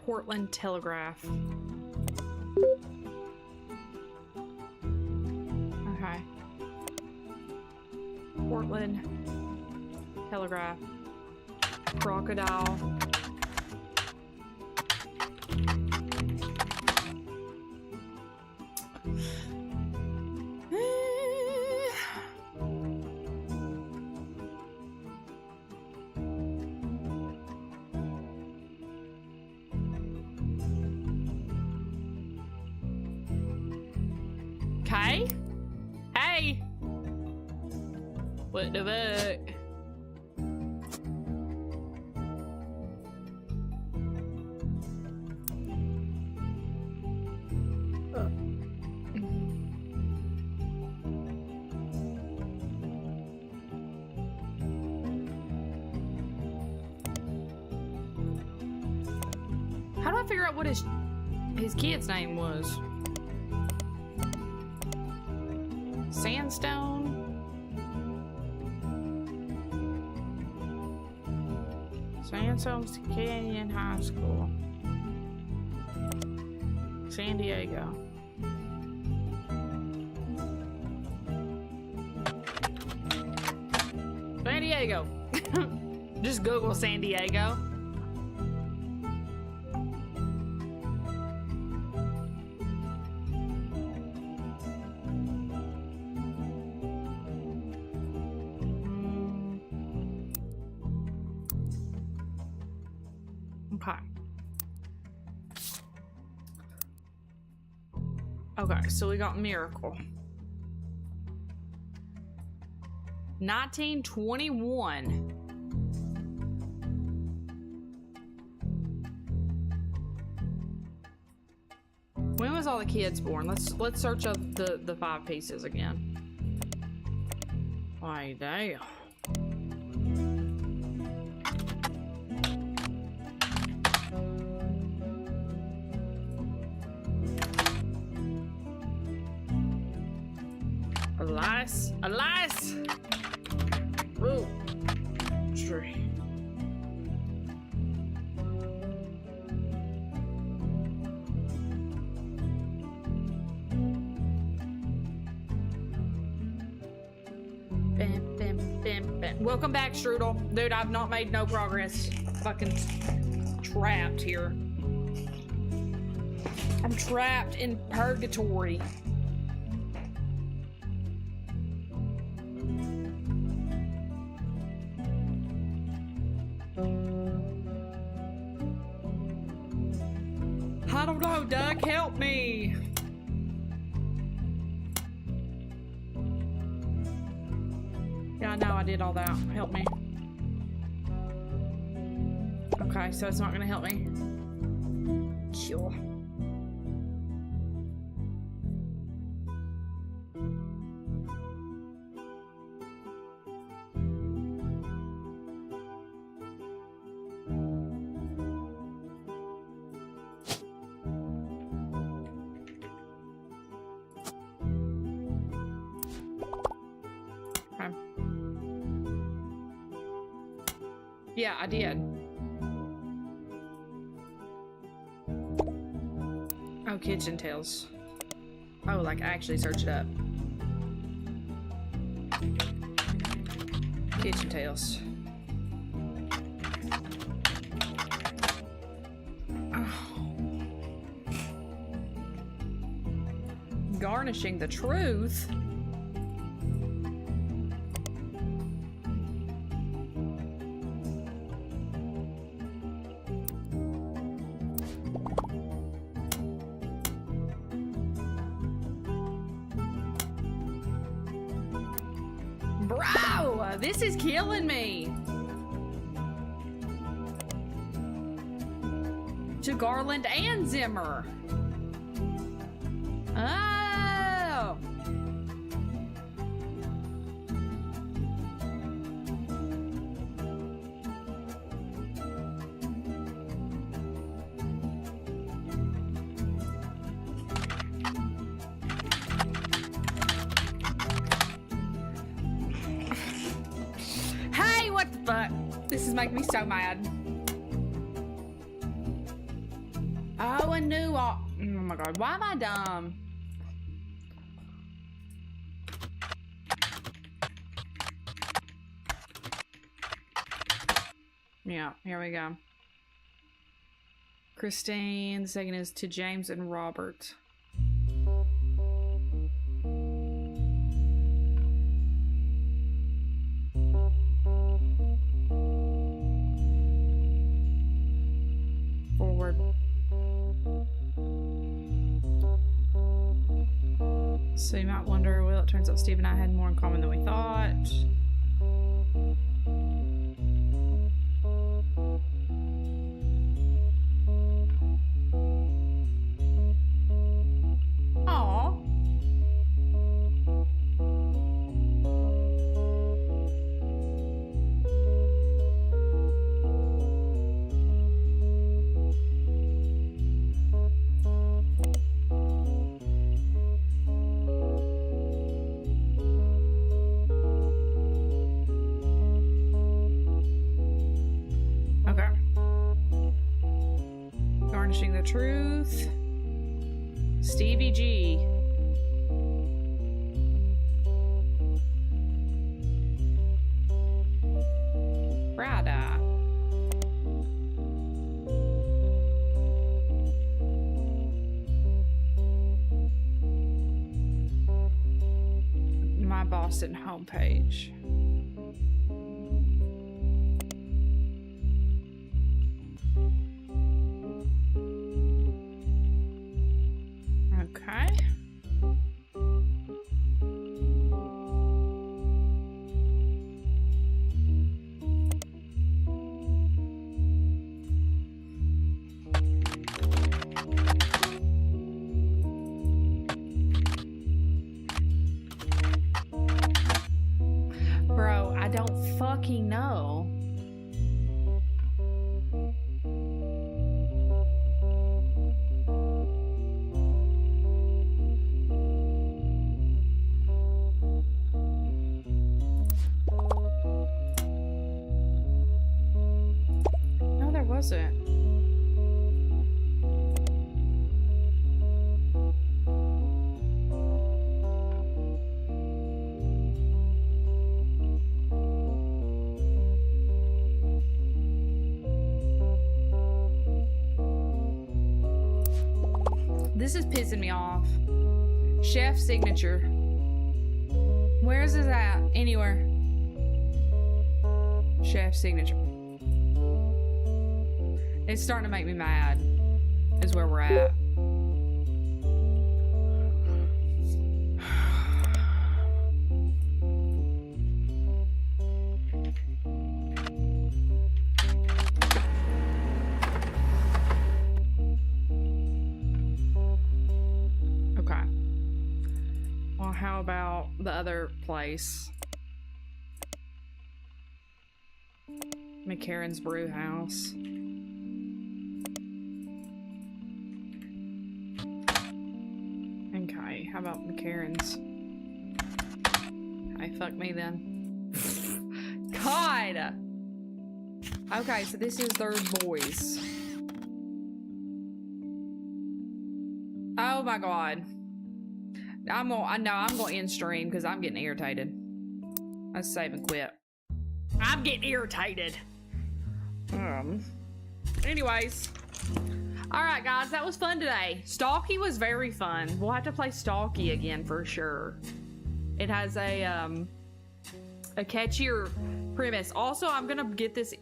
Portland Telegraph. Okay. Portland Telegraph. Crocodile. Okay. Hey. What the fuck? How do I figure out what his kid's name was? Sandstone? Sandstone Canyon High School. San Diego. San Diego. Just Google San Diego. Okay. Okay, so we got Miracle. 1921. When was all the kids born? Let's search up the 5 pieces again. Why, damn. Elias! Roottrees. Welcome back, Strudel. Dude, I've not made no progress. Fucking trapped here. I'm trapped in purgatory. I don't know, Doug, help me. Yeah, I know I did all that. Help me. Okay, so it's not gonna help me. Sure. Yeah, I did. Oh, Kitchen Tales. Oh, like actually search it up. Kitchen Tales. Oh. Garnishing the Truth. Bro, this is killing me. To Garland and Zimmer. Oh. Hey, what the fuck? This is making me so mad. Oh, a new. Oh my god, why am I dumb? Yeah, here we go. Christine. The second is to James and Robert. Forward. So you might wonder, well, it turns out Steve and I had more in common than we thought. Aw. Okay. Garnishing the Truth. Stevie G. Prada. My Boston homepage. I don't fucking know. No, there wasn't. This is pissing me off. Chef signature. Where is it at? Anywhere. Chef signature. It's starting to make me mad. Is where we're at. How about the other place? McCarran's Brew House. Okay, how about McCarran's? Hey, fuck me then. God! Okay, so this is Third Boys. Oh my god. I'm gonna end stream because I'm getting irritated. Let's save and quit. I'm getting irritated. Anyways. Alright guys, that was fun today. Stalky was very fun. We'll have to play Stalky again for sure. It has a catchier premise. Also, I'm gonna get this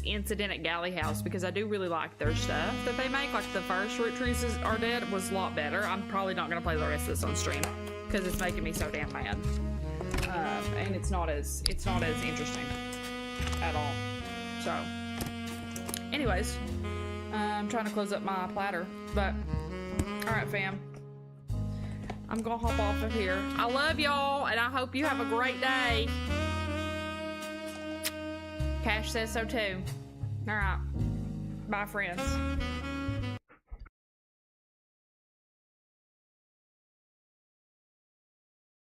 Incident at Galley House because I do really like their stuff that they make. Like the first Roottrees Are Dead was a lot better. I'm probably not gonna play the rest of this on stream because it's making me so damn mad. And it's not as interesting at all. So, anyways, I'm trying to close up my platter, but all right, fam. I'm gonna hop off of here. I love y'all, and I hope you have a great day. Cash says so too. All right. Bye, friends.